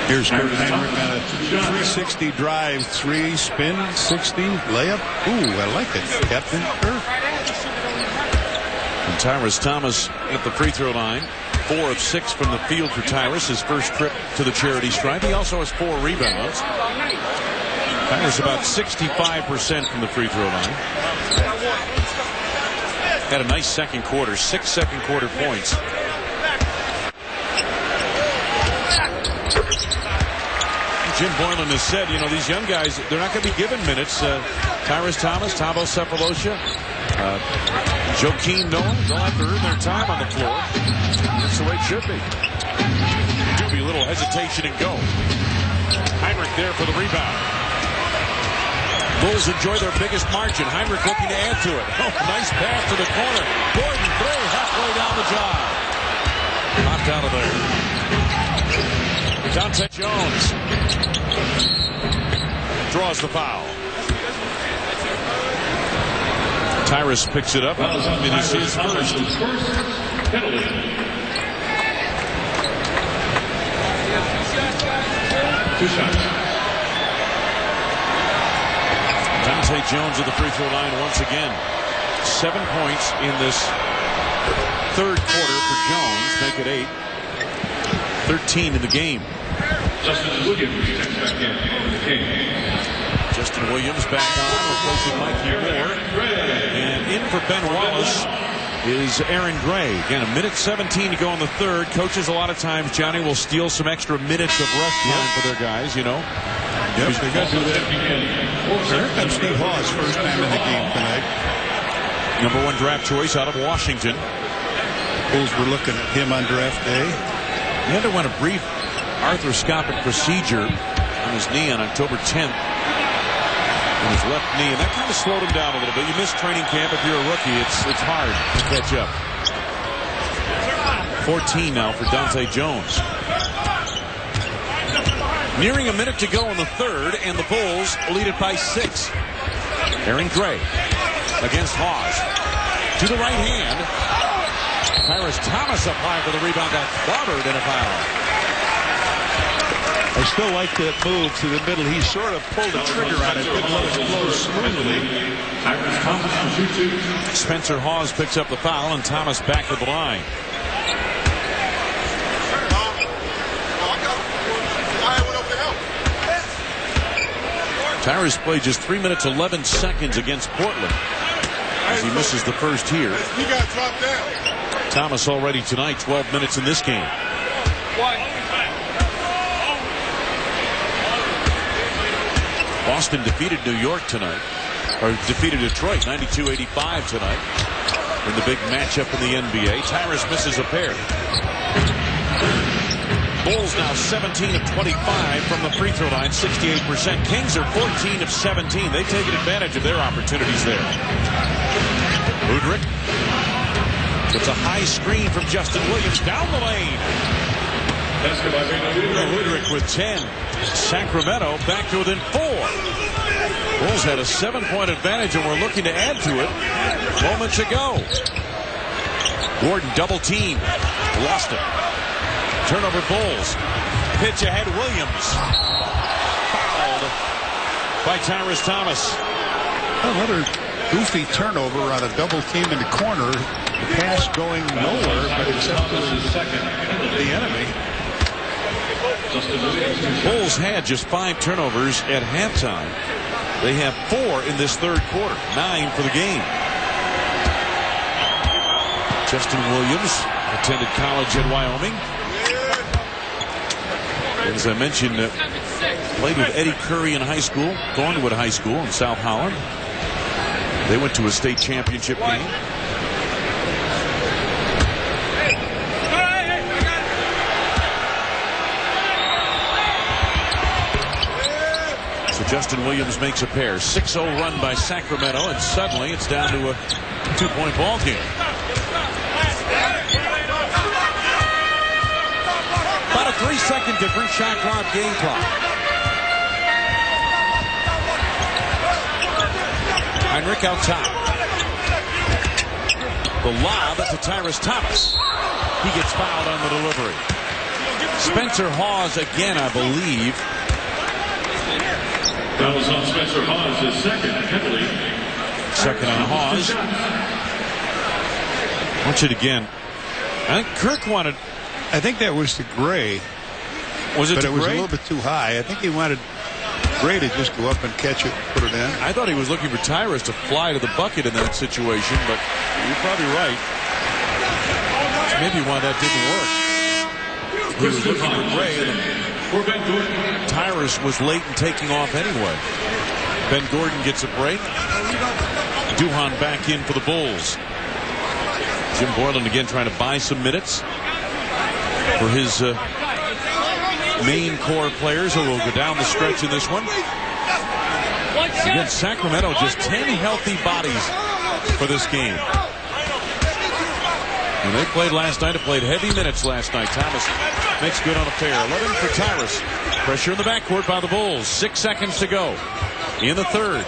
Here's Kurt Heinrich on a 360 drive, 3 spin, 60 layup. Ooh, I like it, Captain Kurt. And Tyrus Thomas at the free throw line. 4 of 6 from the field for Tyrus, his first trip to the charity stripe. He also has 4 rebounds. Tyrus about 65% from the free throw line. Had a nice second quarter, 6 second quarter points. Jim Boylan has said, you know, these young guys, they're not going to be given minutes. Tyrus Thomas, Thabo Sefolosha, Joakim Noah, they'll have to earn their time on the floor. That's the way it should be. There'll be a little hesitation and go. Heinrich there for the rebound. Bulls enjoy their biggest margin. Heinrich looking to add to it. Oh, nice pass to the corner. Gordon through halfway down the job. Knocked out of there. Dante Jones draws the foul. Tyrus picks it up. It is his first. Dante Jones at the free throw line once again. 7 points in this third quarter for Jones. Make it 8. 13 in the game. Justin Williams checks back in for the Kings. Justin Williams back on, replacing Mikey Moore. And in for Ben Wallace is Aaron Gray. Again, 1:17 to go in the third. Coaches, a lot of times, Johnny, will steal some extra minutes of rest time for their guys, you know. Yep, they got to do that. Here comes Steve Hawes, first time in the game tonight. Number 1 draft choice out of Washington. Bulls were looking at him on draft day. He underwent a brief arthroscopic procedure on his knee on October 10th. On his left knee, and that kind of slowed him down a little bit. You miss training camp if you're a rookie. It's hard to catch up. 14 now for Dante Jones. Nearing a minute to go in the third, and the Bulls lead it by 6. Aaron Gray against Hawes. To the right hand. Tyrus Thomas up high for the rebound. Got clobbered in a foul. I still like that move to the middle. He sort of pulled the trigger on it, didn't let it flow smoothly. Spencer Hawes picks up the foul, and Thomas back to the line. Tyrus played just 3 minutes 11 seconds against Portland as he misses the first here. You got dropped down. Thomas already tonight, 12 minutes in this game. Boston defeated New York tonight, or defeated Detroit 92-85 tonight in the big matchup in the NBA. Tyrus misses a pair. Bulls now 17 of 25 from the free throw line, 68%. Kings are 14 of 17. They've taken advantage of their opportunities there. Udrich gets a high screen from Justin Williams down the lane. Udrich with 10. Sacramento back to within 4. Bulls had a 7-point advantage, and we're looking to add to it moments ago. Gordon double team. Lost it. Turnover Bulls. Pitch ahead Williams. Fouled by Tyrus Thomas. Another goofy turnover on a double team in the corner. The pass going nowhere, but except to the enemy. Bulls had just 5 turnovers at halftime. They have 4 in this third quarter. 9 for the game. Justin Williams attended college at Wyoming. As I mentioned, played with Eddie Curry in high school, Thornwood High School in South Holland. They went to a state championship game. So Justin Williams makes a pair. 6-0 run by Sacramento, and suddenly it's down to a 2-point ball game. About a 3-second difference, shot clock, game clock. Heinrich out top. The lob to Tyrus Thomas. He gets fouled on the delivery. Spencer Hawes again, I believe. That was on Spencer Hawes, his second penalty. Second on Hawes. Watch it again. I think Kirk wanted. I think that was to Gray. Was it but to it was Gray? a little bit too high. I think he wanted Gray to just go up and catch it, put it in. I thought he was looking for Tyrus to fly to the bucket in that situation, but you're probably right. That's maybe why that didn't work. He was looking for Gray, and Tyrus was late in taking off anyway. Ben Gordon gets a break. Duhan back in for the Bulls. Jim Borland again trying to buy some minutes for his main core players who will go down the stretch in this one. Again, Sacramento just 10 healthy bodies for this game. And they played last night. It played heavy minutes last night. Thomas makes good on a pair. 11 for Tyrus. Pressure in the backcourt by the Bulls. 6 seconds to go in the third.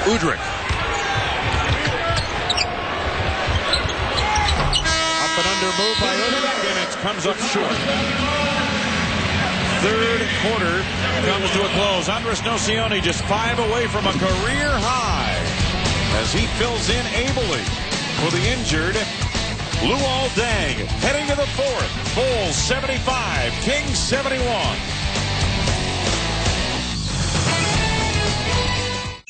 Udrih. Up and under move by Udrih, and it comes up short. Third quarter comes to a close. Andres Nocioni just 5 away from a career high as he fills in ably for the injured Luol Deng. Heading to the fourth. Bulls 75, Kings 71.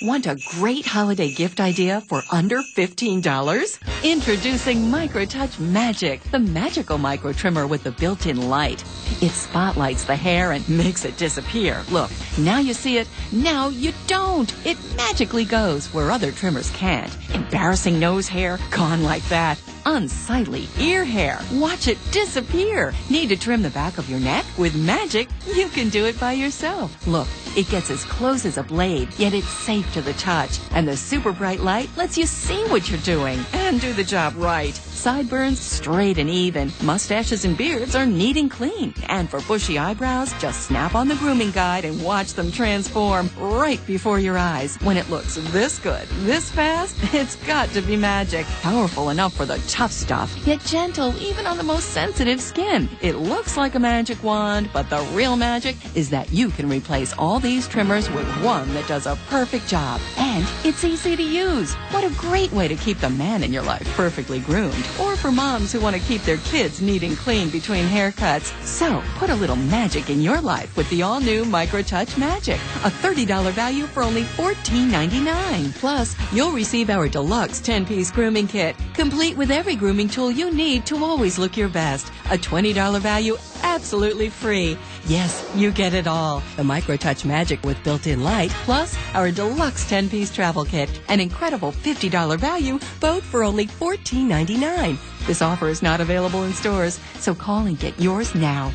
Want a great holiday gift idea for under $15? Introducing MicroTouch Magic, the magical micro trimmer with the built-in light. It spotlights the hair and makes it disappear. Look, now you see it, now you don't. It magically goes where other trimmers can't. Embarrassing nose hair, gone like that. Unsightly ear hair, watch it disappear. Need to trim the back of your neck? With Magic, you can do it by yourself. Look, it gets as close as a blade, yet it's safe to the touch. And the super bright light lets you see what you're doing and do the job right. Sideburns straight and even. Mustaches and beards are neat and clean. And for bushy eyebrows, just snap on the grooming guide and watch them transform right before your eyes. When it looks this good, this fast, it's got to be Magic. Powerful enough for the tough stuff, yet gentle even on the most sensitive skin. It looks like a magic wand, but the real magic is that you can replace all these trimmers with one that does a perfect job. And it's easy to use. What a great way to keep the man in your life perfectly groomed. Or for moms who want to keep their kids neat and clean between haircuts. So, put a little magic in your life with the all-new MicroTouch Magic. A $30 value for only $14.99. Plus, you'll receive our deluxe 10-piece grooming kit, complete with every grooming tool you need to always look your best. A $20 value absolutely free. Yes, you get it all. The MicroTouch Magic with built-in light, plus our deluxe 10-piece travel kit. An incredible $50 value, both for only $14.99. This offer is not available in stores, so call and get yours now.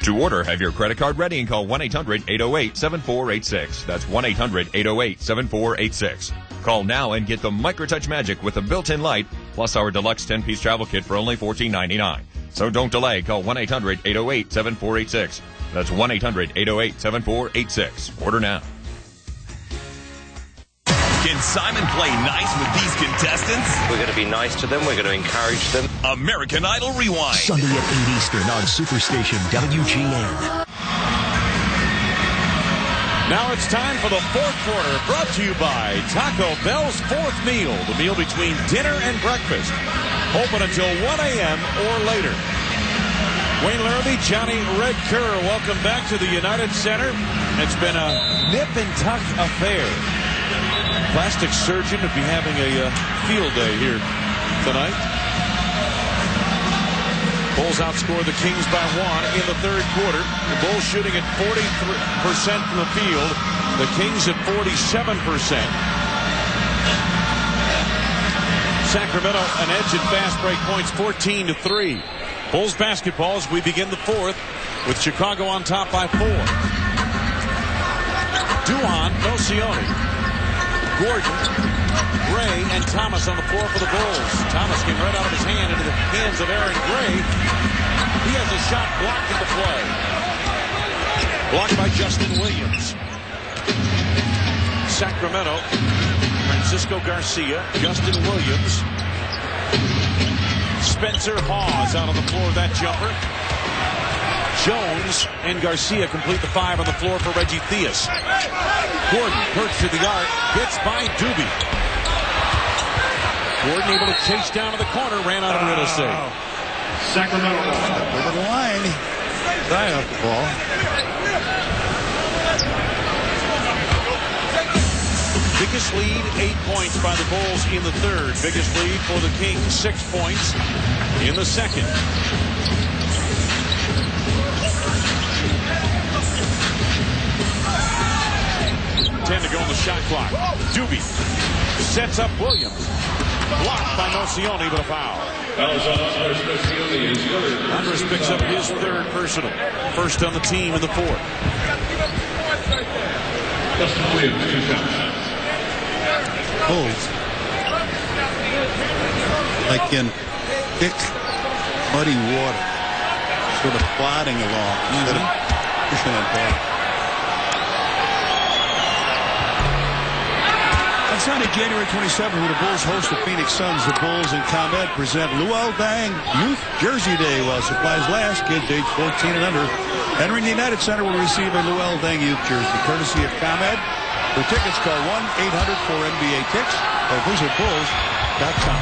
To order, have your credit card ready and call 1-800-808-7486. That's 1-800-808-7486. Call now and get the MicroTouch Magic with a built-in light, plus our deluxe 10-piece travel kit for only $14.99. So don't delay. Call 1-800-808-7486. That's 1-800-808-7486. Order now. Can Simon play nice with these contestants? We're going to be nice to them. We're going to encourage them. American Idol Rewind. Sunday at 8 Eastern on Superstation WGN. Now it's time for the fourth quarter, brought to you by Taco Bell's fourth meal, the meal between dinner and breakfast. Open until 1 a.m. or later. Wayne Larrabee, Johnny Red Kerr, welcome back to the United Center. It's been a nip and tuck affair. Plastic surgeon would be having a field day here tonight. Bulls outscore the Kings by 1 in the third quarter. The Bulls shooting at 43% from the field. The Kings at 47%. Sacramento an edge in fast break points, 14-3. Bulls basketball as we begin the fourth with Chicago on top by 4. Duhan, Nocioni, Gordon, Gray, and Thomas on the floor for the Bulls. Thomas came right out of his hand into the hands of Aaron Gray. He has a shot blocked into play. Blocked by Justin Williams. Sacramento, Francisco Garcia, Justin Williams. Spencer Hawes out on the floor of that jumper. Jones and Garcia complete the 5 on the floor for Reggie Theus. Gordon perched to the arc, hits by Doobie. Gordon able to chase down to the corner, ran out of real estate. Sacramento ball. Over the line. Die off the ball. Biggest lead, 8 points by the Bulls in the third. Biggest lead for the Kings, 6 points in the second. 10 to go on the shot clock. Doobie sets up Williams. Blocked by Nocioni, but a foul. Andres picks up his third personal. First on the team in the fourth. Justin Williams, 2 shots. Bulls, like in thick, muddy water, sort of plodding along instead of pushing that ball. On Sunday, January 27th, when the Bulls host the Phoenix Suns, the Bulls and ComEd present Luol Deng Youth Jersey Day while supplies last. Kids age 14 and under entering the United Center will receive a Luol Deng Youth Jersey, courtesy of ComEd. For tickets, call 1-800-4NBA-TICKS or visit Bulls.com.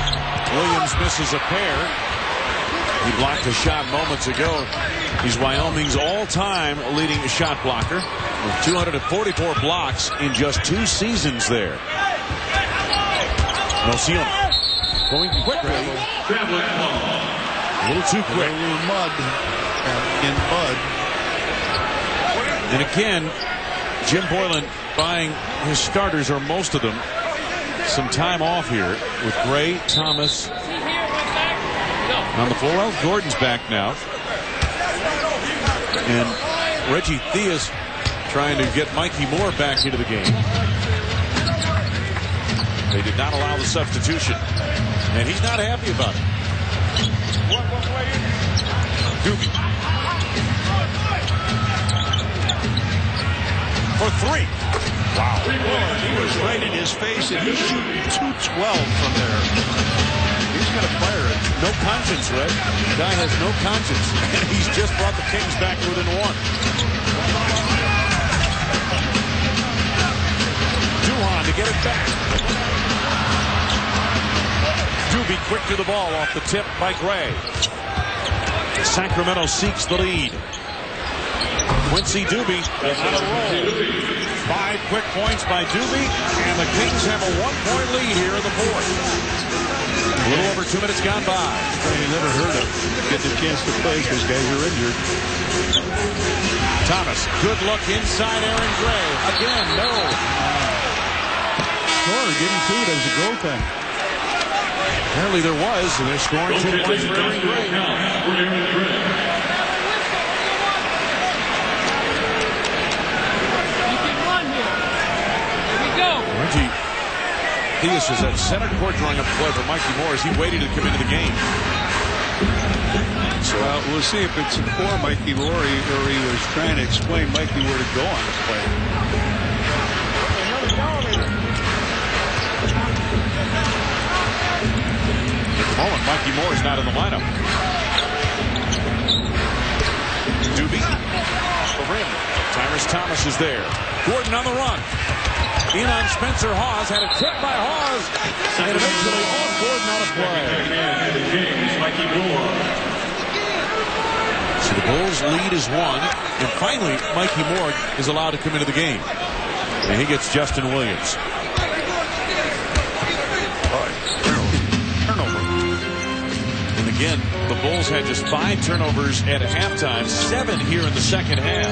Williams misses a pair. He blocked a shot moments ago. He's Wyoming's all-time leading shot blocker with 244 blocks in just 2 seasons there. Nocioni going quickly. A little too quick. In mud. And again, Jim Boylan buying his starters, or most of them, some time off here with Gray, Thomas on the floor. Well, Gordon's back now. And Reggie Theus trying to get Mikey Moore back into the game. They did not allow the substitution. And he's not happy about it. Doobie. For 3. Wow. He was right in his face, and he's shooting 212 from there. He's going to fire it. No conscience, Red. The guy has no conscience. And he's just brought the Kings back within 1. Duhon to get it back. Doobie quick to the ball off the tip by Gray. Sacramento seeks the lead. Quincy Doobie on a roll. 5 quick points by Doobie, and the Kings have a 1-point lead here in the fourth. A little over 2 minutes gone by. You never heard of getting a chance to play because guys are injured. Thomas, good look inside Aaron Gray. Again, no. Sure, didn't see it as a goal time. Apparently there was, and they're scoring 2 points for Aaron Gray. Reggie Theus is at center court drawing up a play for Mikey Moore as he waited to come into the game. So we'll see if it's for Mikey Moore or he was trying to explain Mikey where to go on the play. At the moment, Mikey Moore is not in the lineup. Doobie off the rim. Tyrus Thomas is there. Gordon on the run. In on Spencer Hawes, had it tipped by Hawes, and eventually off Gordon on a play. So the Bulls' lead is 1, and finally Mikey Moore is allowed to come into the game. And he gets Justin Williams. Turnover. And again, the Bulls had just 5 turnovers at halftime, 7 here in the second half.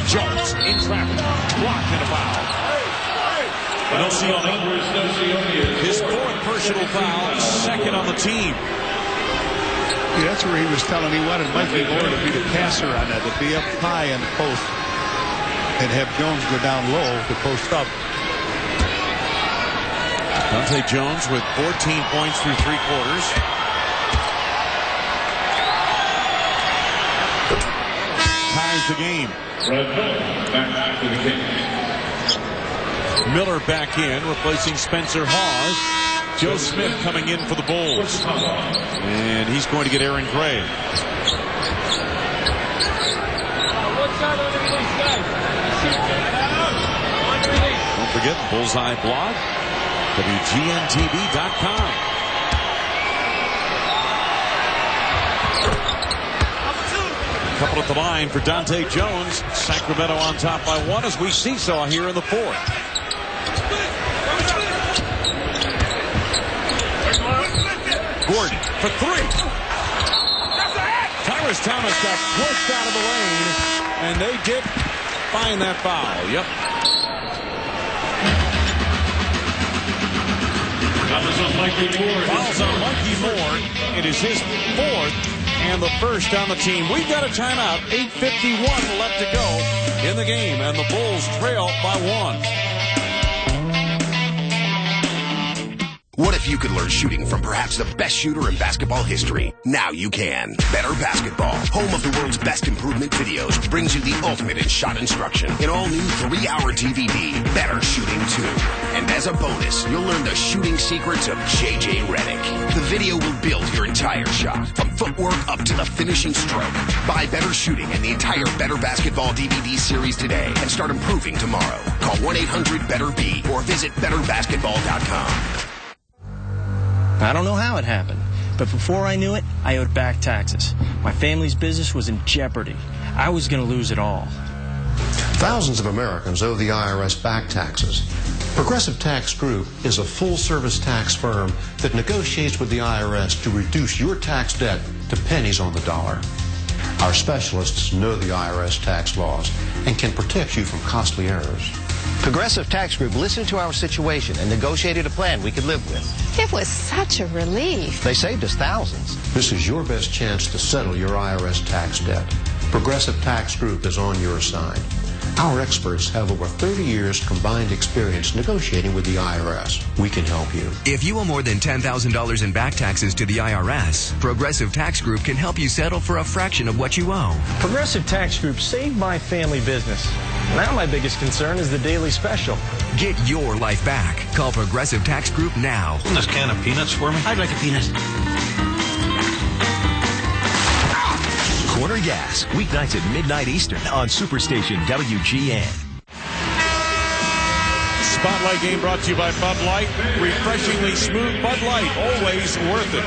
Jones in traffic, blocked and a foul. Nocioni, his 4th personal foul, 2nd on the team. Yeah, that's where he was telling he wanted Mikey Moore to be the passer on that, to be up high in the post and have Jones go down low to post up. Dante Jones with 14 points through 3 quarters. Ties the game. Back to the Kings. Miller back in, replacing Spencer Hawes. Joe Smith coming in for the Bulls. And he's going to get Aaron Gray. Don't forget, Bullseye blog, WGNTV.com. Couple at the line for Dante Jones. Sacramento on top by 1 as we seesaw here in the 4th. Gordon for 3. Tyrus Thomas got pushed out of the lane, and they did find that foul. Yep. Fouls on Mikey Moore. It is his 4th and the 1st on the team. We've got a timeout. 8:51 left to go in the game, and the Bulls trail by 1. What if you could learn shooting from perhaps the best shooter in basketball history? Now you can. Better Basketball, home of the world's best improvement videos, brings you the ultimate in shot instruction. An all-new 3-hour DVD, Better Shooting 2. And as a bonus, you'll learn the shooting secrets of J.J. Redick. The video will build your entire shot, from footwork up to the finishing stroke. Buy Better Shooting and the entire Better Basketball DVD series today and start improving tomorrow. Call 1-800-BETTER-B or visit betterbasketball.com. I don't know how it happened, but before I knew it, I owed back taxes. My family's business was in jeopardy. I was going to lose it all. Thousands of Americans owe the IRS back taxes. Progressive Tax Group is a full-service tax firm that negotiates with the IRS to reduce your tax debt to pennies on the dollar. Our specialists know the IRS tax laws and can protect you from costly errors. Progressive Tax Group listened to our situation and negotiated a plan we could live with. It was such a relief. They saved us thousands. This is your best chance to settle your IRS tax debt. Progressive Tax Group is on your side. Our experts have over 30 years combined experience negotiating with the IRS. We can help you. If you owe more than $10,000 in back taxes to the IRS, Progressive Tax Group can help you settle for a fraction of what you owe. Progressive Tax Group saved my family business. Now my biggest concern is the daily special. Get your life back. Call Progressive Tax Group now. This can of peanuts for me? I'd like a peanut. Corner Gas, weeknights at midnight Eastern on Superstation WGN. Spotlight game brought to you by Bud Light. Refreshingly smooth Bud Light, always worth it.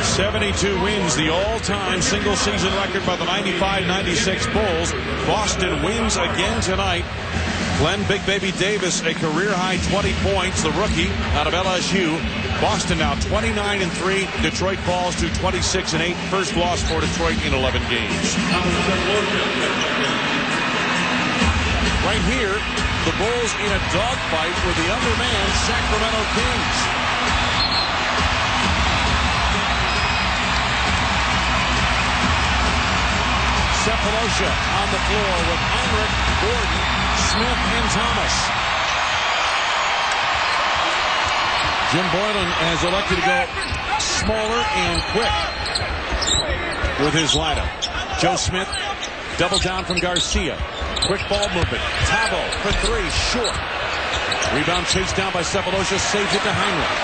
72 wins, the all-time single-season record by the 95-96 Bulls. Boston wins again tonight. Glenn Big Baby Davis, a career-high 20 points, the rookie out of LSU. Boston now 29-3. Detroit falls to 26-8. First loss for Detroit in 11 games. Right here, the Bulls in a dogfight with the undermanned Sacramento Kings. Cephalosha on the floor with Heinrich, Gordon, Smith, and Thomas. Jim Boylan has elected to go smaller and quick with his lineup. Joe Smith, double down from Garcia. Quick ball movement. Tabo for 3, short. Rebound chased down by Cephalosha, saves it to Heinrich.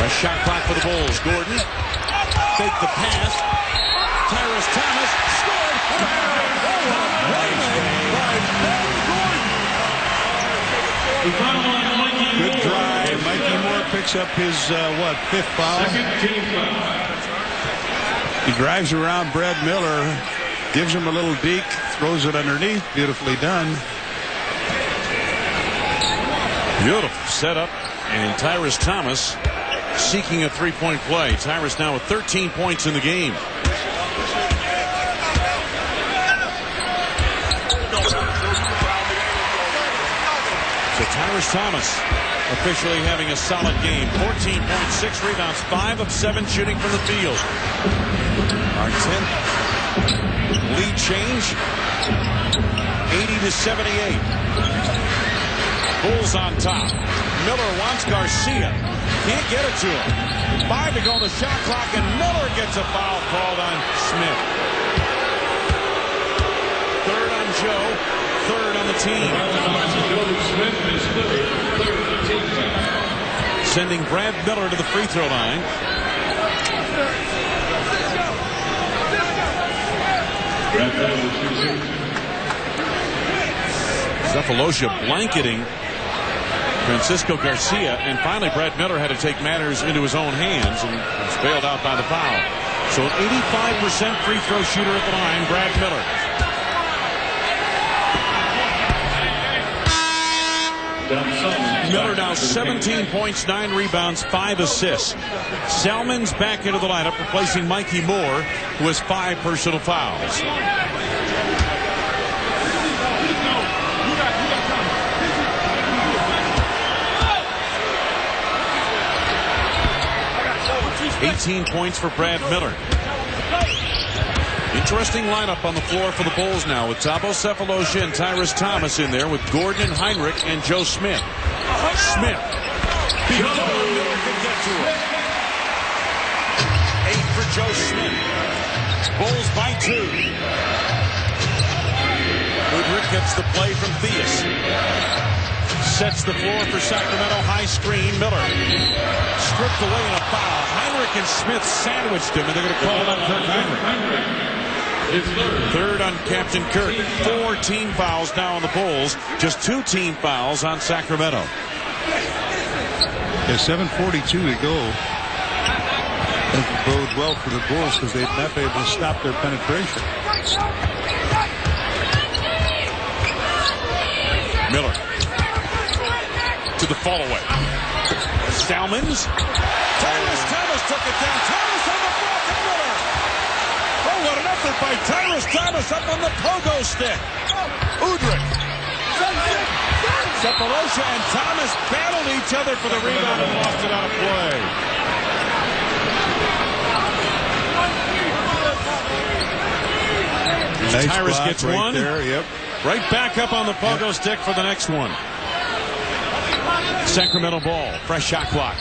A shot clock for the Bulls. Gordon, fake the pass. Tyrus Thomas scored. Oh, what a play by Ben Gordon. Good drive. Mikey Moore picks up his, 5th foul? He drives around Brad Miller, gives him a little deke, throws it underneath. Beautifully done. Beautiful setup. And Tyrus Thomas seeking a three-point play. Tyrus now with 13 points in the game. So Tyrus Thomas officially having a solid game. 14.6 rebounds, 5 of 7 shooting from the field. Our 10th lead change, 80-78. Bulls on top. Miller wants Garcia. Can't get it to him. 5 to go on the shot clock, and Miller gets a foul called on Smith. 3rd on Joe. 3rd on the team. Sending Brad Miller to the free throw line. Cephalosha blanketing Francisco Garcia, and finally Brad Miller had to take matters into his own hands and was bailed out by the foul. So an 85% free throw shooter at the line, Brad Miller. Miller now 17 points, 9 rebounds, 5 assists. Salmon's back into the lineup, replacing Mikey Moore, who has 5 personal fouls. 18 points for Brad Miller. Interesting lineup on the floor for the Bulls now, with Thabo Sefolosha and Tyrus Thomas in there, with Gordon and Heinrich and Joe Smith. Smith, before Miller could get to him. 8 for Joe Smith. Bulls by 2. Udrich gets the play from Theus. Sets the floor for Sacramento. High screen. Miller stripped away in a foul. Heinrich and Smith sandwiched him, and they're going to call it on Kirk Heinrich. Third on Captain Kirk. 4 team fouls now on the Bulls. Just 2 team fouls on Sacramento. There's 7:42 to go. Doesn't bode well for the Bulls because they've not been able to stop their penetration. Miller to the fall away. Salmons. Tyrus Thomas took it down. Thomas on the block and Miller. Oh, what an effort by Tyrus Thomas up on the pogo stick. Udrich. Sefolosha and Thomas battled each other for the rebound and lost it out of play. Nice Tyrus gets right one. there, yep. Right back up on the pogo stick for the next one. Sacramento ball. Fresh shot clock.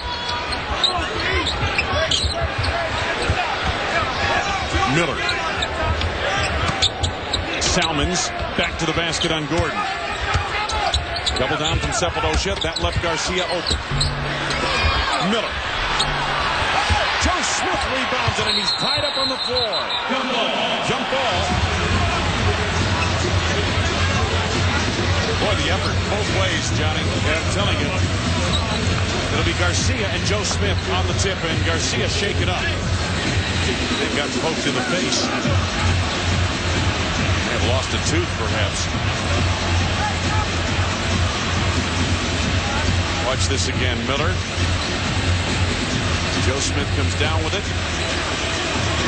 Miller. Salmons back to the basket on Gordon. Double down from Sefolosha. That left Garcia open. Miller. Joe Smith rebounds it, and he's tied up on the floor. Jump ball. Boy, the effort both ways, Johnny. Yeah, I'm telling you. It'll be Garcia and Joe Smith on the tip, and Garcia shaken up. They've got poked in the face. They've lost a tooth, perhaps. Watch this again. Miller. Joe Smith comes down with it.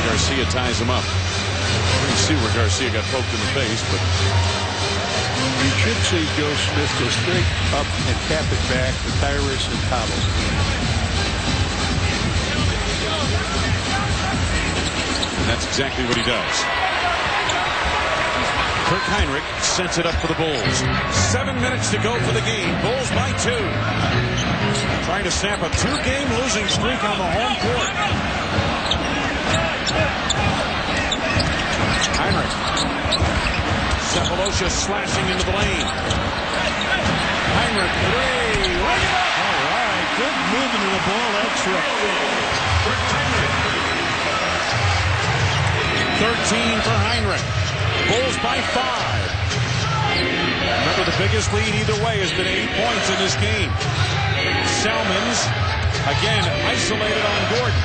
Garcia ties him up. You can see where Garcia got poked in the face, but you should see Joe Smith go straight up and tap it back to Tyrus and Thabo. And that's exactly what he does. Kirk Heinrich sets it up for the Bulls. 7 minutes to go for the game. Bulls by 2. Trying to snap a 2-game losing streak on the home court. Heinrich. Sefolosha slashing into the lane. Heinrich, 3. All right, good movement of the ball. Extra. 13 for Heinrich. Bulls by 5. Remember, the biggest lead either way has been 8 points in this game. Salmons, again, isolated on Gordon.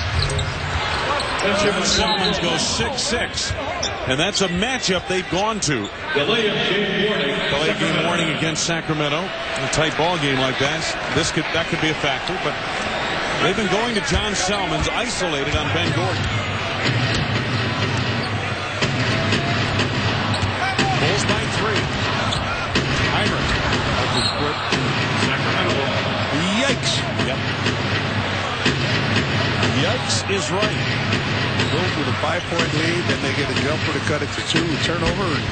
John Salmons goes 6-6. And that's a matchup they've gone to. Delay game warning against Sacramento. A tight ball game like that. That could be a factor, but they've been going to John Salmons isolated on Ben Gordon. Bulls by 3. Heinrich. Sacramento. Yikes. Yep. Yikes is right. Bulls with a 5-point lead, then they get a jumper to cut it to 2. Turnover, and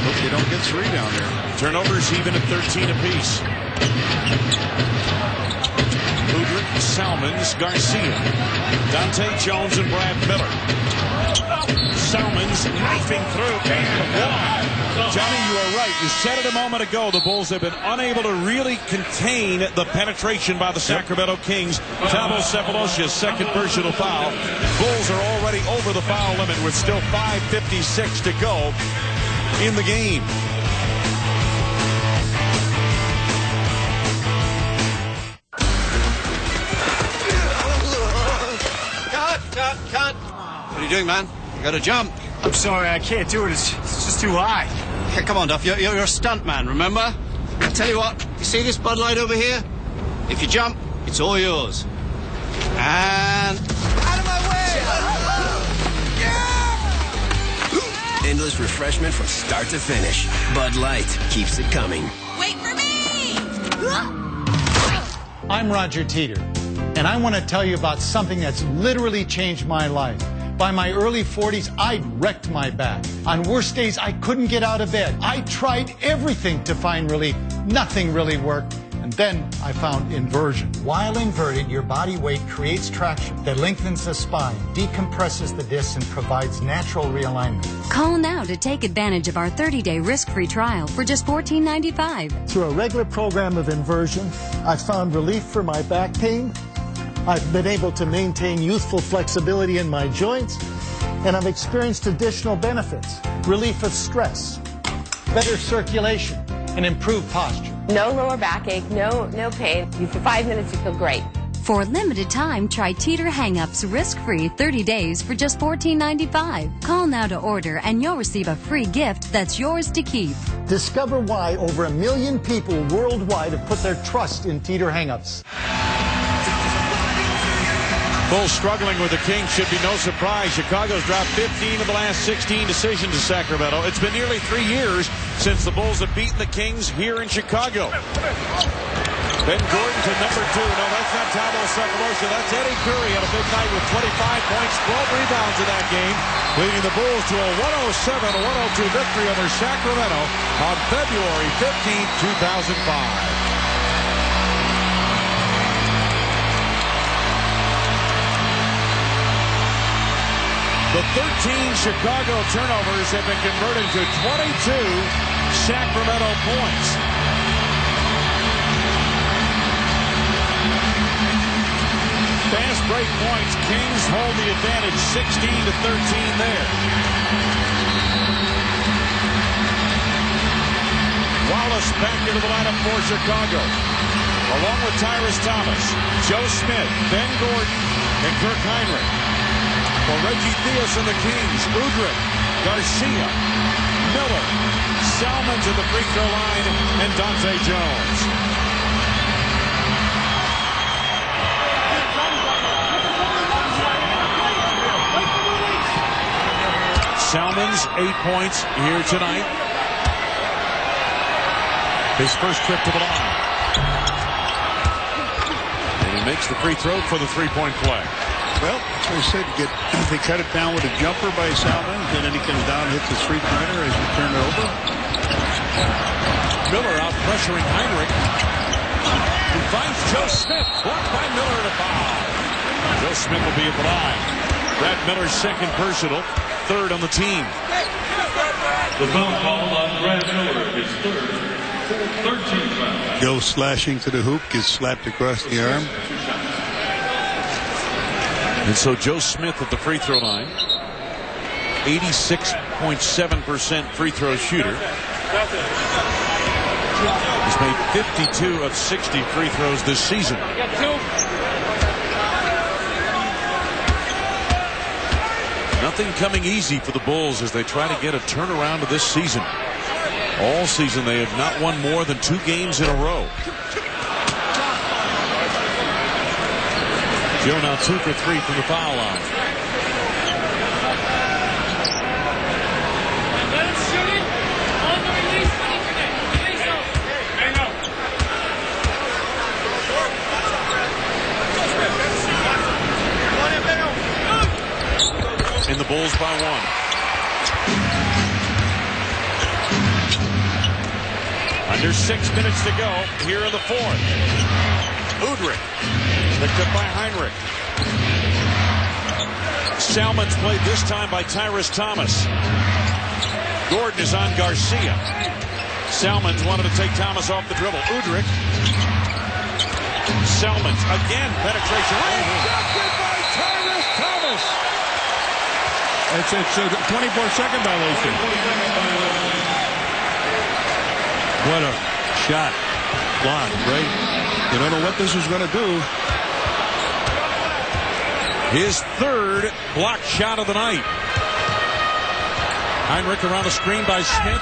hope they don't get 3 down there. Turnovers even at 13 apiece. Udrich, Salmons, Garcia, Dante Jones, and Brad Miller. Salmons knifing through and one. Johnny, you are right. You said it a moment ago. The Bulls have been unable to really contain the penetration by the Sacramento Kings. Thabo Sefolosha's second personal foul. Bulls are already over the foul limit with still 5:56 to go in the game. Cut. What are you doing, man? You got to jump. I'm sorry, I can't do it. It's just too high. Okay, come on, Duff. You're a stunt man, remember? I'll tell you what. You see this Bud Light over here? If you jump, it's all yours. And... out of my way! Yeah! Endless refreshment from start to finish. Bud Light keeps it coming. Wait for me! I'm Roger Teeter, and I want to tell you about something that's literally changed my life. By my early 40s, I'd wrecked my back. On worst days, I couldn't get out of bed. I tried everything to find relief. Nothing really worked. And then I found inversion. While inverted, your body weight creates traction that lengthens the spine, decompresses the discs, and provides natural realignment. Call now to take advantage of our 30-day risk-free trial for just $14.95. Through a regular program of inversion, I found relief for my back pain. I've been able to maintain youthful flexibility in my joints, and I've experienced additional benefits. Relief of stress, better circulation, and improved posture. No lower backache, no pain. For 5 minutes, you feel great. For a limited time, try Teeter Hang-Ups risk-free 30 days for just $14.95. Call now to order, and you'll receive a free gift that's yours to keep. Discover why over 1 million people worldwide have put their trust in Teeter Hang-Ups. Bulls struggling with the Kings should be no surprise. Chicago's dropped 15 of the last 16 decisions to Sacramento. It's been nearly 3 years since the Bulls have beaten the Kings here in Chicago. Ben Gordon to number 2. No, that's not Thabo Sefolosha. That's Eddie Curry on a big night with 25 points, 12 rebounds in that game, leading the Bulls to a 107-102 victory over Sacramento on February 15, 2005. The 13 Chicago turnovers have been converted to 22 Sacramento points. Fast break points. Kings hold the advantage 16-13 there. Wallace back into the lineup for Chicago. Along with Tyrus Thomas, Joe Smith, Ben Gordon, and Kirk Heinrich. For Reggie Theus and the Kings, Udrih, Garcia, Miller, Salmons at the free throw line, and Dante Jones. Salmons, 8 points here tonight. His first trip to the line. And he makes the free throw for the three-point play. Well, as I said, they cut it down with a jumper by Salmons, and then he comes down and hits his three-pointer as he turns it over. Miller out pressuring Heinrich. He finds Joe Smith. Blocked by Miller and a foul. Joe Smith will be at the line. Brad Miller's second personal, third on the team. The foul call on Brad Miller is third. 13 foul. Joe slashing to the hoop, gets slapped across the arm. And so Joe Smith at the free throw line, 86.7% free throw shooter. He's made 52 of 60 free throws this season. Nothing coming easy for the Bulls as they try to get a turnaround of this season. All season they have not won more than 2 games in a row. Joe now 2 for 3 from the foul line. And the Bulls by 1. Under 6 minutes to go here in the fourth. Udrih picked up by Heinrich. Salmons played this time by Tyrus Thomas. Gordon is on Garcia. Salmons wanted to take Thomas off the dribble. Udrih. Salmons again. Penetration. Rejected by Tyrus Thomas. It's a 24-second violation. What a shot. Block, right? You don't know what this is going to do. His third block shot of the night. Heinrich around the screen by Smith.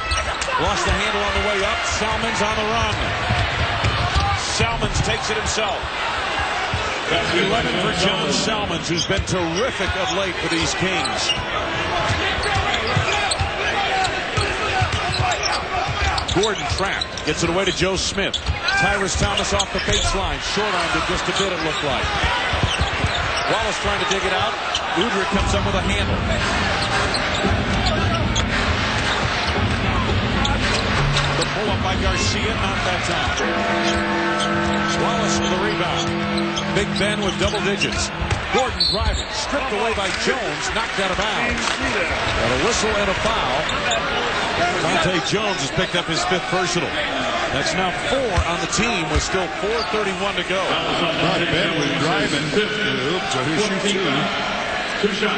Lost the handle on the way up. Salmons on the run. Salmons takes it himself. 11 for John Salmons, who's been terrific of late for these Kings. Gordon trapped. Gets it away to Joe Smith. Tyrus Thomas off the baseline. Short-armed it just a bit, it looked like. Wallace trying to dig it out. Udrich comes up with a handle. The pull-up by Garcia, not that time. Wallace with the rebound. Big Ben with double digits. Gordon driving, stripped away by Jones, knocked out of bounds. Got a whistle and a foul. Monte Jones has picked up his 5th personal. That's now 4 on the team with still 4:31 to go. Ben was driving. Oops, so he shoots 2. 2 shots.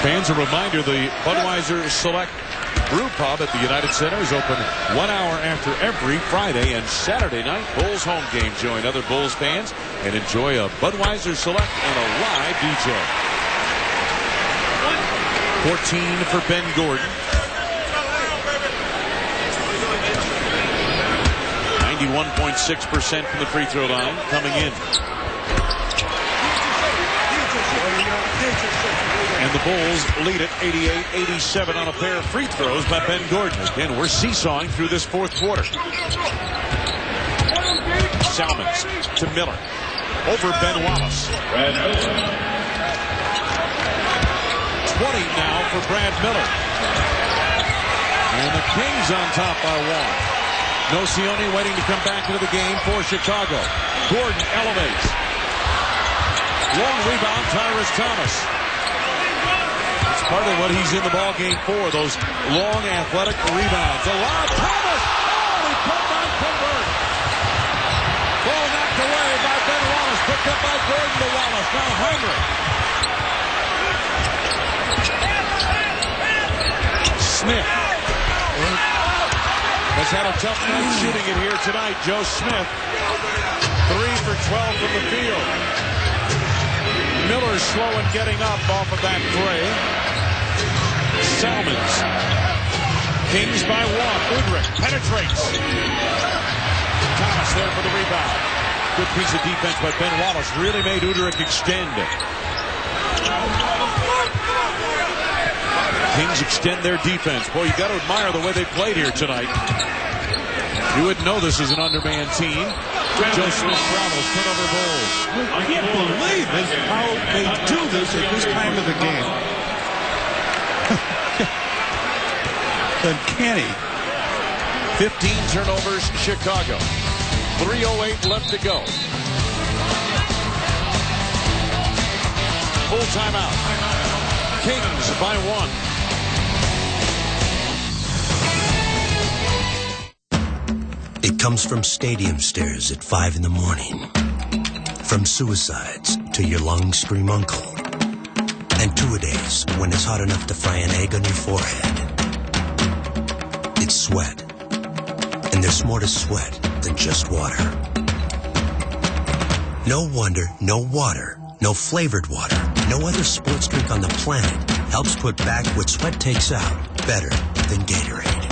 Fans, a reminder, the Budweiser Select Brew Pub at the United Center is open 1 hour after every Friday and Saturday night Bulls home game. Join other Bulls fans and enjoy a Budweiser Select and a live DJ. 14 for Ben Gordon. 91.6% from the free throw line coming in. And the Bulls lead it 88-87 on a pair of free throws by Ben Gordon. Again, we're seesawing through this 4th quarter. Salmons to Miller. Over Ben Wallace. 20 now for Brad Miller. And the Kings on top by 1. Nocioni waiting to come back into the game for Chicago. Gordon elevates. Long rebound, Tyrus Thomas. It's part of what he's in the ball game for, those long athletic rebounds. A lot. Thomas! Oh, he could not convert. Ball knocked away by Ben Wallace. Picked up by Gordon to Wallace. Now Heinrich. Smith has had a tough night shooting it here tonight. Joe Smith, 3 for 12 from the field. Miller slow in getting up off of that fray. Salmons. Kings by 1. Udrich penetrates. Thomas there for the rebound. Good piece of defense by Ben Wallace. Really made Udrich extend. Kings extend their defense. Boy, you got to admire the way they played here tonight. You wouldn't know this is an underman team. Joe Smith travels, turnover Bulls. I can't believe it, how they do this at this time of the game. Uncanny. 15 turnovers, Chicago. 3:08 left to go. Full timeout. Kings by 1. It comes from stadium stairs at 5 in the morning. From suicides to your long-scream uncle. And two-a-days when it's hot enough to fry an egg on your forehead. It's sweat. And there's more to sweat than just water. No wonder, no water, no flavored water, no other sports drink on the planet helps put back what sweat takes out better than Gatorade.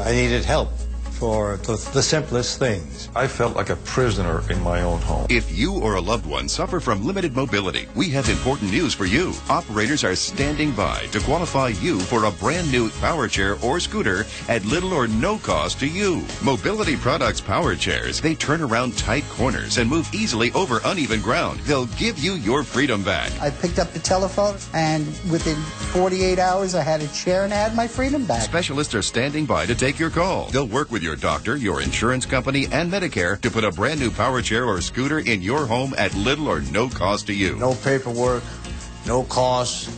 I needed help for the simplest things. I felt like a prisoner in my own home. If you or a loved one suffer from limited mobility, we have important news for you. Operators are standing by to qualify you for a brand new power chair or scooter at little or no cost to you. Mobility Products power chairs, they turn around tight corners and move easily over uneven ground. They'll give you your freedom back. I picked up the telephone, and within 48 hours, I had a chair and I had my freedom back. Specialists are standing by to take your call. They'll work with your doctor, your insurance company, and Medicare to put a brand new power chair or scooter in your home at little or no cost to you. No paperwork, no cost,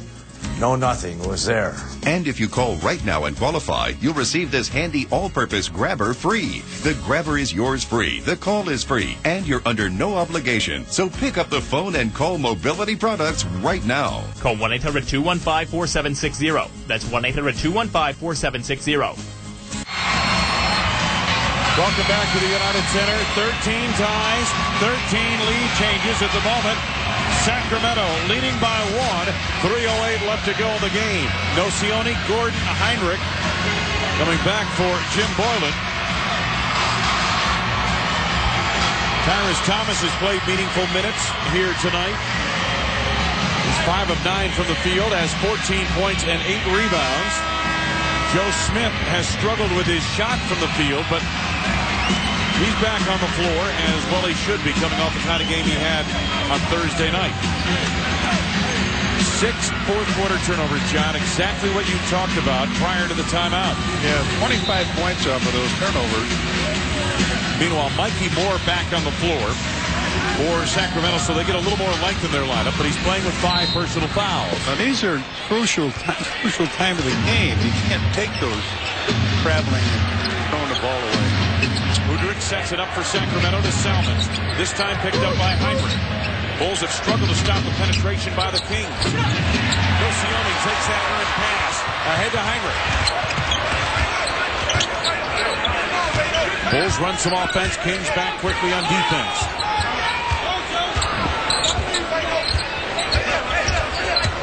no nothing. It was there. And if you call right now and qualify, you'll receive this handy all-purpose grabber free. The grabber is yours free, the call is free, and you're under no obligation. So pick up the phone and call Mobility Products right now. Call 1-800-215-4760. That's 1-800-215-4760. Welcome back to the United Center. 13 ties, 13 lead changes at the moment. Sacramento leading by 1. 3:08 left to go in the game. Nocioni, Gordon, Heinrich coming back for Jim Boylan. Tyrus Thomas has played meaningful minutes here tonight. He's 5 of 9 from the field, has 14 points and 8 rebounds. Joe Smith has struggled with his shot from the field, but he's back on the floor, as well he should be, coming off the kind of game he had on Thursday night. 6 fourth-quarter turnovers, John. Exactly what you talked about prior to the timeout. Yeah, 25 points off of those turnovers. Meanwhile, Mikey Moore back on the floor for Sacramento, so they get a little more length in their lineup, but he's playing with 5 personal fouls. Now, these are crucial time of the game. You can't take those traveling and throwing the ball away. Udrich sets it up for Sacramento to Salmons. This time picked up by Heinrich. Bulls have struggled to stop the penetration by the Kings. Nocioni takes that errant pass. Ahead to Heinrich. Bulls run some offense. Kings back quickly on defense.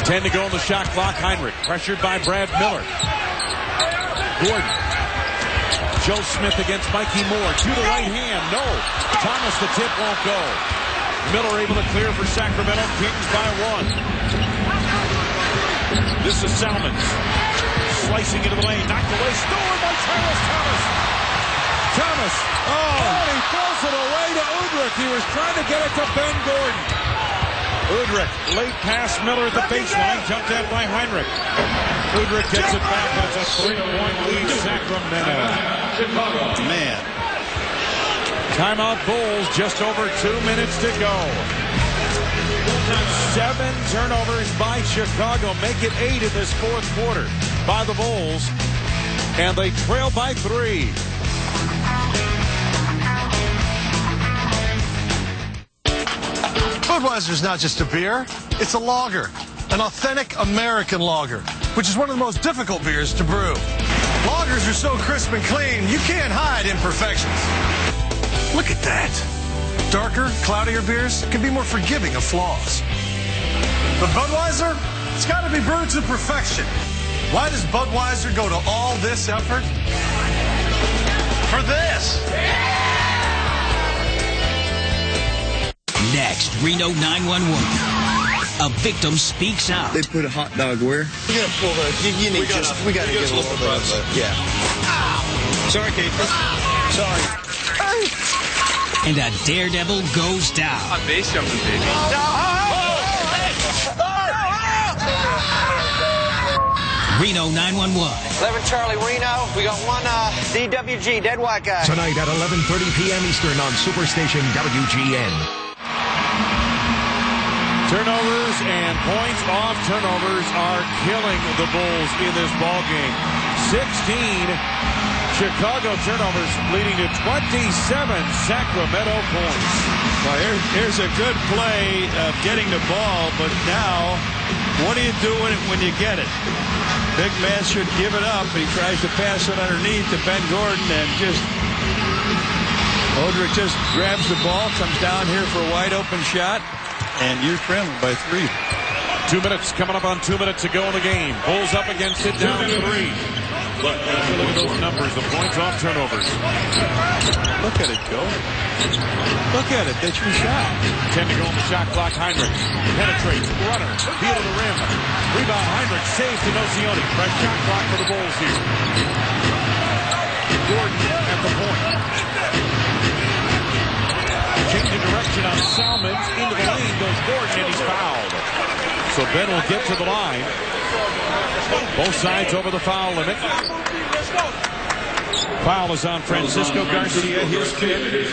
Ten to go on the shot clock. Heinrich pressured by Brad Miller. Gordon. Joe Smith against Mikey Moore. To the right hand. No. Thomas, the tip won't go. Miller able to clear for Sacramento. Kings by 1. This is Salmons. Slicing into the lane. Knocked away. Stolen by Tyrus Thomas. Thomas. Oh, and he throws it away to Udrich. He was trying to get it to Ben Gordon. Udrich, late pass Miller at the baseline. Jumped out by Heinrich. Udrich gets it back, and it's a 3-point lead, Sacramento. Man. Timeout Bulls, just over 2 minutes to go. 7 turnovers by Chicago. Make it 8 in this fourth quarter by the Bulls. And they trail by 3. Budweiser's not just a beer, it's a lager. An authentic American lager, which is one of the most difficult beers to brew. Lagers are so crisp and clean, you can't hide imperfections. Look at that. Darker, cloudier beers can be more forgiving of flaws. But Budweiser, it's got to be brewed to perfection. Why does Budweiser go to all this effort? For this. Next, Reno 911. A victim speaks out. They put a hot dog where? We're going to pull the... We got to get a little bit of it. Yeah. Sorry, Kate. Sorry. And a daredevil goes down. I'm base jumping, baby. Reno 911. 11 Charlie Reno. We got one DWG, dead white guy. Tonight at 11:30 p.m. Eastern on Superstation WGN. Turnovers and points off turnovers are killing the Bulls in this ballgame. 16 Chicago turnovers leading to 27 Sacramento points. Well, here's a good play of getting the ball, but now what do you do when you get it? Big man should give it up. He tries to pass it underneath to Ben Gordon, and Udrich just grabs the ball, comes down here for a wide open shot, and you're trailing by 3. 2 minutes coming up on 2 minutes to go in the game. Bulls up against it, down 3. Look at those numbers, the points off turnovers. Look at it go. Look at it. That's your shot. 10 to go on the shot clock. Heinrich penetrates. Runner. Heel to the rim. Rebound. Heinrich saves to Nocioni. Fresh shot clock for the Bulls here. Gordon at the point. Changing direction on Salmons. Into the lane goes Gordon, and he's fouled. So Ben will get to the line. Both sides over the foul limit. Foul is on Francisco Garcia. His fifth.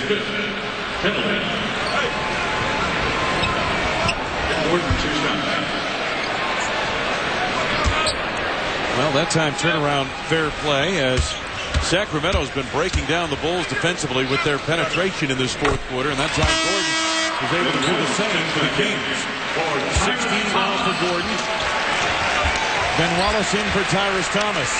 Well, that time turnaround fair play, as Sacramento's been breaking down the Bulls defensively with their penetration in this fourth quarter, and that's how Gordon was able to do the same for the Kings. 16 now for Gordon. Ben Wallace in for Tyrus Thomas.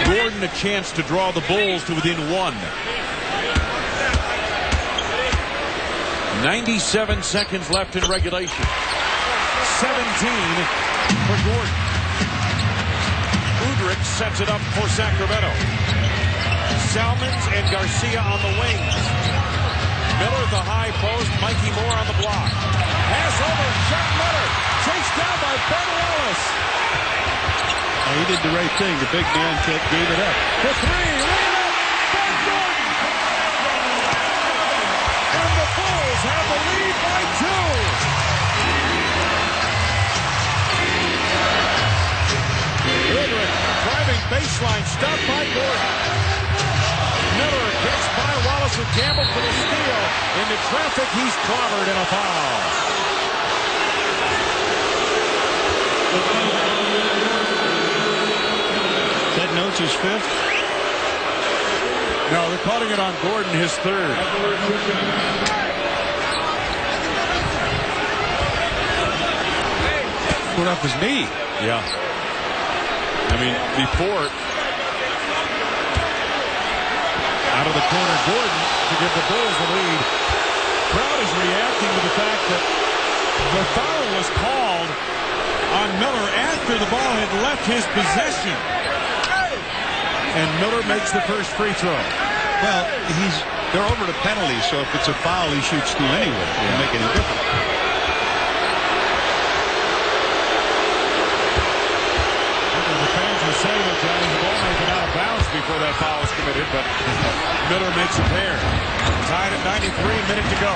Gordon a chance to draw the Bulls to within 1. 97 seconds left in regulation. 17 for Gordon. Udrich sets it up for Sacramento. Salmons and Garcia on the wings. Miller at the high post. Mikey Moore on the block. Pass over. Shot Miller. Chased down by Ben Wallace. He did the right thing. The big man gave it up. For 3. Rebound. Ben Gordon. And the Bulls have the lead by 2. Udrich driving baseline. Stopped by Gordon. Miller gets by Wallace and Campbell for the steal. Into traffic, he's clobbered and a foul. That notes his 5th? No, they're calling it on Gordon, his 3rd. Put up his knee. Yeah. I mean, before... Out of the corner, Gordon to give the Bulls the lead. Crowd is reacting to the fact that the foul was called on Miller after the ball had left his possession. And Miller makes the first free throw. Well, they're over the penalty, so if it's a foul, he shoots 2 anyway. It doesn't make any difference. The fans were saying that the ball may have been out of bounds before that foul was committed, but Miller makes a pair. Tied at 93, minute to go.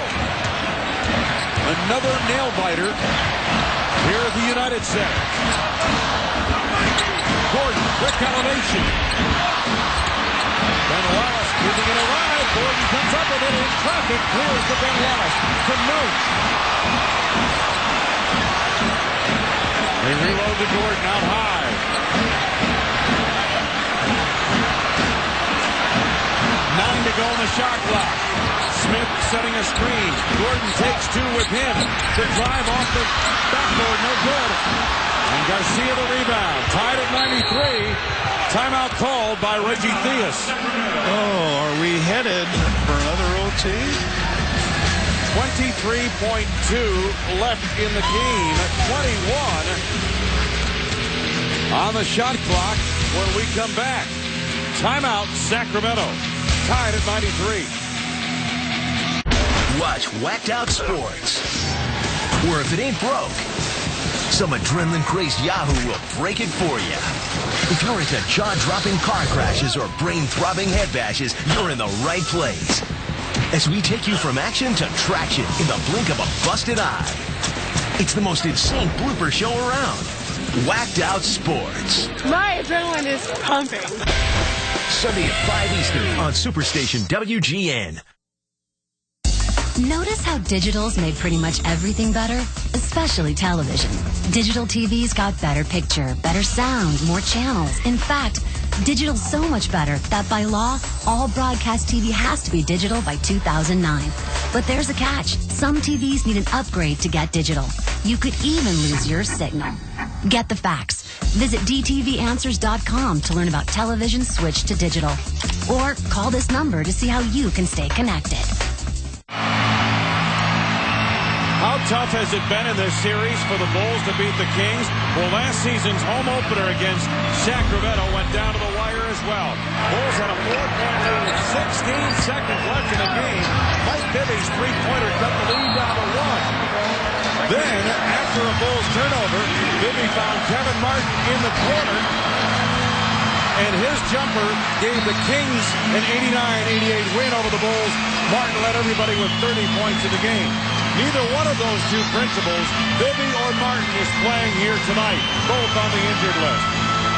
Another nail-biter here at the United Center. Gordon, quick elevation. Ben Wallace giving it a ride. Gordon comes up with it in traffic. Clears to Ben Wallace. To Note. They reload to Gordon out high. 9 to go on the shot clock. Smith setting a screen. Gordon takes 2 with him. The drive off the backboard, no good. And Garcia the rebound. Tied at 93. Timeout called by Reggie Theus. Oh, are we headed for another OT? 23.2 left in the game. 21 on the shot clock when we come back. Timeout, Sacramento. Tied at 93. Watch Whacked Out Sports. Or if it ain't broke, some adrenaline-crazed Yahoo will break it for you. If you're into jaw-dropping car crashes or brain-throbbing head bashes, you're in the right place. As we take you from action to traction in the blink of a busted eye. It's the most insane blooper show around. Whacked Out Sports. My adrenaline is pumping. Sunday at 5 Eastern on Superstation WGN. Notice how digital's made pretty much everything better, especially television. Digital TV's got better picture, better sound, more channels. In fact, digital's so much better that by law, all broadcast TV has to be digital by 2009. But there's a catch. Some TVs need an upgrade to get digital. You could even lose your signal. Get the facts. Visit dtvanswers.com to learn about television switch to digital. Or call this number to see how you can stay connected. How tough has it been in this series for the Bulls to beat the Kings? Well, last season's home opener against Sacramento went down to the wire as well. Bulls had a 4-point lead with 16 seconds left in the game. Mike Bibby's three-pointer cut the lead down to 1. Then, after a Bulls turnover, Bibby found Kevin Martin in the corner, and his jumper gave the Kings an 89-88 win over the Bulls. Martin led everybody with 30 points in the game. Neither one of those two principals, Bibby or Martin, is playing here tonight, both on the injured list.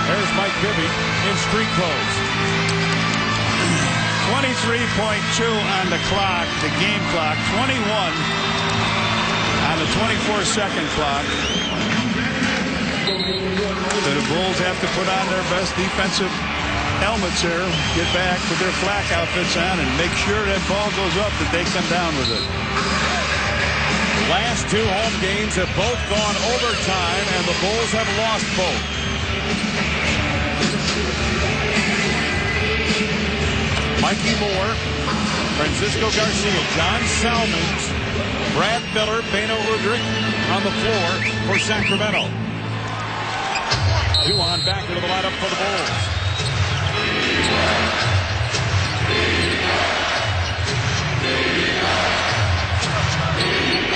There's Mike Bibby in street clothes. 23.2 on the clock, the game clock. 21 on the 24-second clock. So the Bulls have to put on their best defensive helmets here, get back with their flak outfits on, and make sure that ball goes up, that they come down with it. Last two home games have both gone overtime, and the Bulls have lost both. Mikey Moore, Francisco Garcia, John Salmons, Brad Miller, Beno Udrich on the floor for Sacramento. Duhon back into the lineup for the Bulls.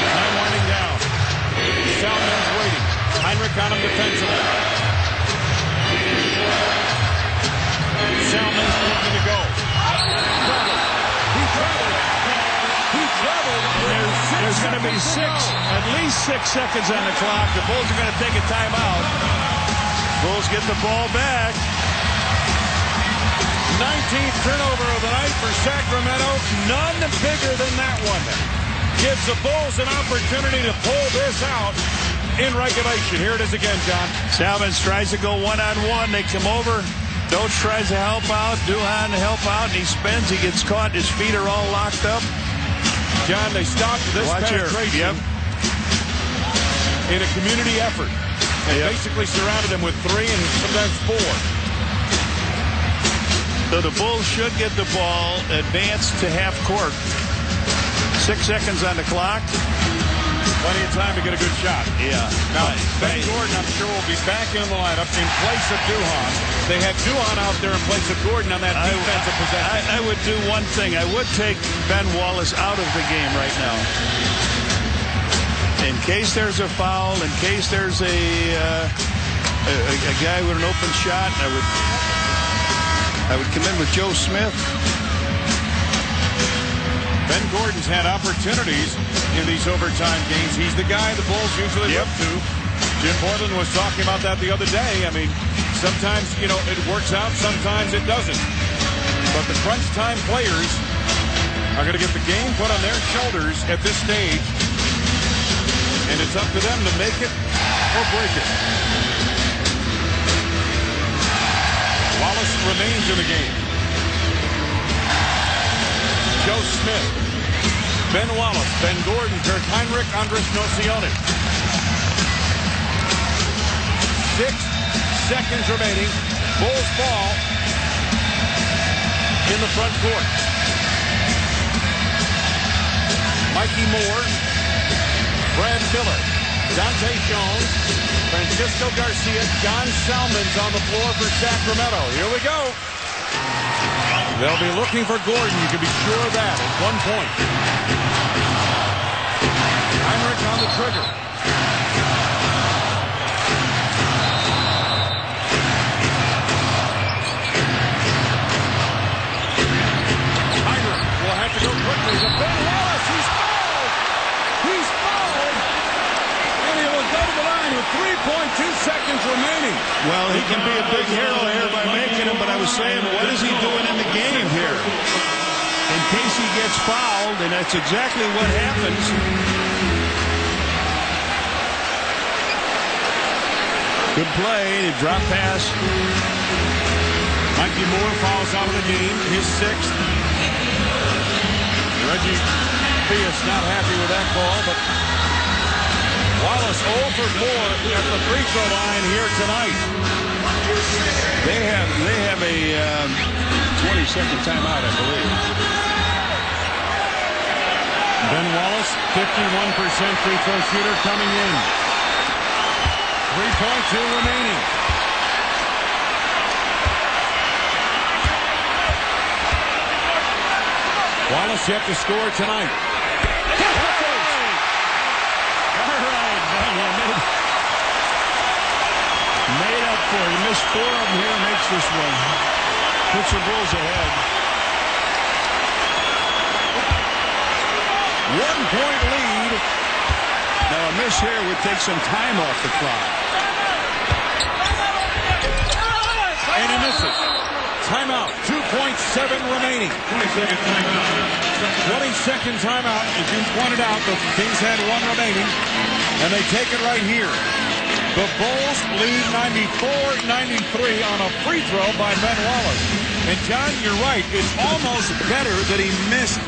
Time winding down. Salmons waiting. Heinrich on him defensively. Salmons looking to go. He traveled. There's going to be at least 6 seconds on the clock. The Bulls are going to take a timeout. Bulls get the ball back. 19th turnover of the night for Sacramento. None bigger than that one. Gives the Bulls an opportunity to pull this out in regulation. Here it is again, John. Salmons tries to go one-on-one. They come over. Doach tries to help out. Duhon to help out. And he spins. He gets caught. His feet are all locked up. John, they stopped this penetration in a community effort. They basically surrounded him with 3 and sometimes 4. So the Bulls should get the ball advanced to half court. 6 seconds on the clock. Plenty of time to get a good shot. Yeah. Now, Ben Gordon, I'm sure, will be back in the lineup in place of Duhon. They had Duhon out there in place of Gordon on that defensive possession. I would do one thing. I would take Ben Wallace out of the game right now. In case there's a foul, in case there's a guy with an open shot, I would come in with Joe Smith. Ben Gordon's had opportunities in these overtime games. He's the guy the Bulls usually look to. Jim Portland was talking about that the other day. I mean, sometimes, it works out, sometimes it doesn't. But the crunch time players are going to get the game put on their shoulders at this stage. And it's up to them to make it or break it. Wallace remains in the game. Joe Smith, Ben Wallace, Ben Gordon, Kirk Heinrich, Andres Nocioni. 6 seconds remaining. Bulls ball in the front court. Mikey Moore, Brad Miller, Dante Jones, Francisco Garcia, John Salmons on the floor for Sacramento. Here we go. They'll be looking for Gordon. You can be sure of that at one point. Heinrich on the trigger. Heinrich will have to go quickly to Ben Wallace. He's fouled. He's fouled. And he will go to the line with 3.2 seconds remaining. Well, he can be a big hero here by making him, but I was saying, what is he doing in the game here? In case he gets fouled, and that's exactly what happens. Good play, the drop pass. Mikey Moore fouls out of the game, his 6th. Reggie Theus not happy with that call, but Wallace 0 for 4 at the free throw line here tonight. They have a 20-second timeout, I believe. Ben Wallace, 51% free throw shooter coming in. 3.2 remaining. Wallace yet to score tonight. Made up for it. He missed 4 of them here, makes this one. Puts the Bulls ahead. 1-point lead. Now a miss here would take some time off the clock. And he misses. Timeout. 2.7 remaining. 20-second timeout. 20-second timeout. As you pointed out, the Kings had 1 remaining. And they take it right here. The Bulls lead 94-93 on a free throw by Ben Wallace. And John, you're right. It's almost better that he missed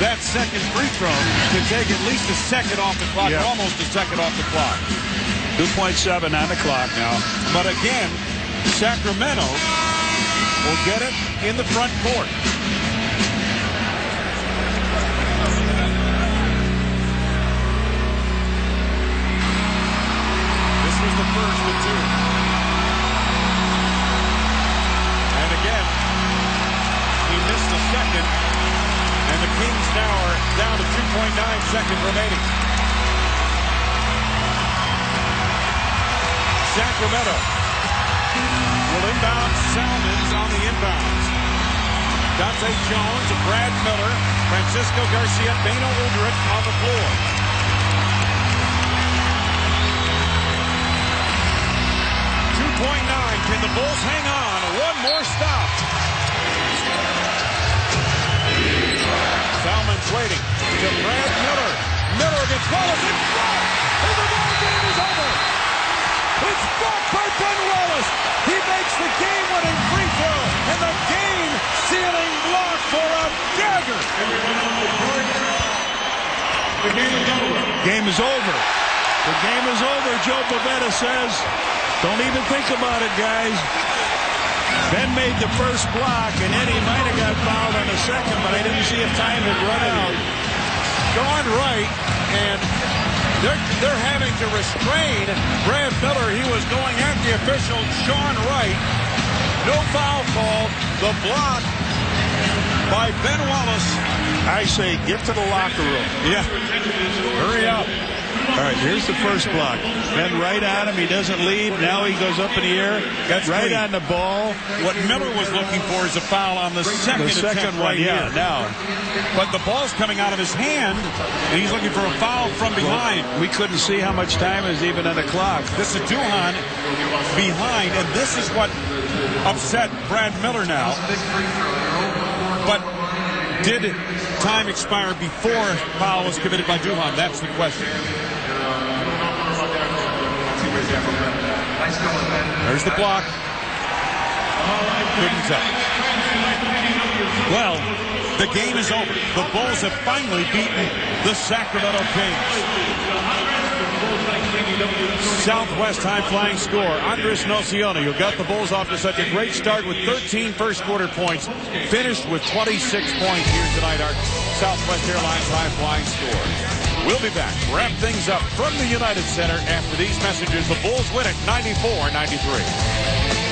that second free throw to take at least a second off the clock, or almost a second off the clock. 2.7 on the clock now. But again, Sacramento will get it in the front court. seconds remaining. Sacramento will inbound Salmons on the inbounds. Dante Jones, Brad Miller, Francisco Garcia, Beno Udrich on the floor. Can the Bulls hang on? One more stop. Salmons waiting to Brad Miller. Miller against Wallace. It's blocked. And the ball game is over. It's blocked by Ben Wallace. He makes the game-winning free throw. And the game-sealing block for a dagger. The game is over. Game is over. The game is over, Joe Pavetta says. Don't even think about it, guys. Ben made the first block, and Eddie might have got fouled on the second, but I didn't see if time had run out. Sean Wright, and they're having to restrain Brad Miller. He was going at the official, Sean Wright. No foul call. The block by Ben Wallace. I say, get to the locker room. Yeah. Hurry up. All right, here's the first block. Ben right on him. He doesn't lead. Now he goes up in the air. That's right clean. on the ball. What Miller was looking for is a foul on the second attempt one, right yeah, here. now. But the ball's coming out of his hand, and he's looking for a foul from behind. Well, we couldn't see how much time is even on the clock. This is Duhan behind, and this is what upset Brad Miller now. But did time expire before foul was committed by Duhan? That's the question. There's the block. Couldn't tell. Well, the game is over. The Bulls have finally beaten the Sacramento Kings. Southwest high-flying score. Andres Nocioni, who got the Bulls off to such a great start with 13 first-quarter points, finished with 26 points here tonight. Our Southwest Airlines high-flying score. We'll be back. Wrap things up from the United Center after these messages. The Bulls win it 94-93.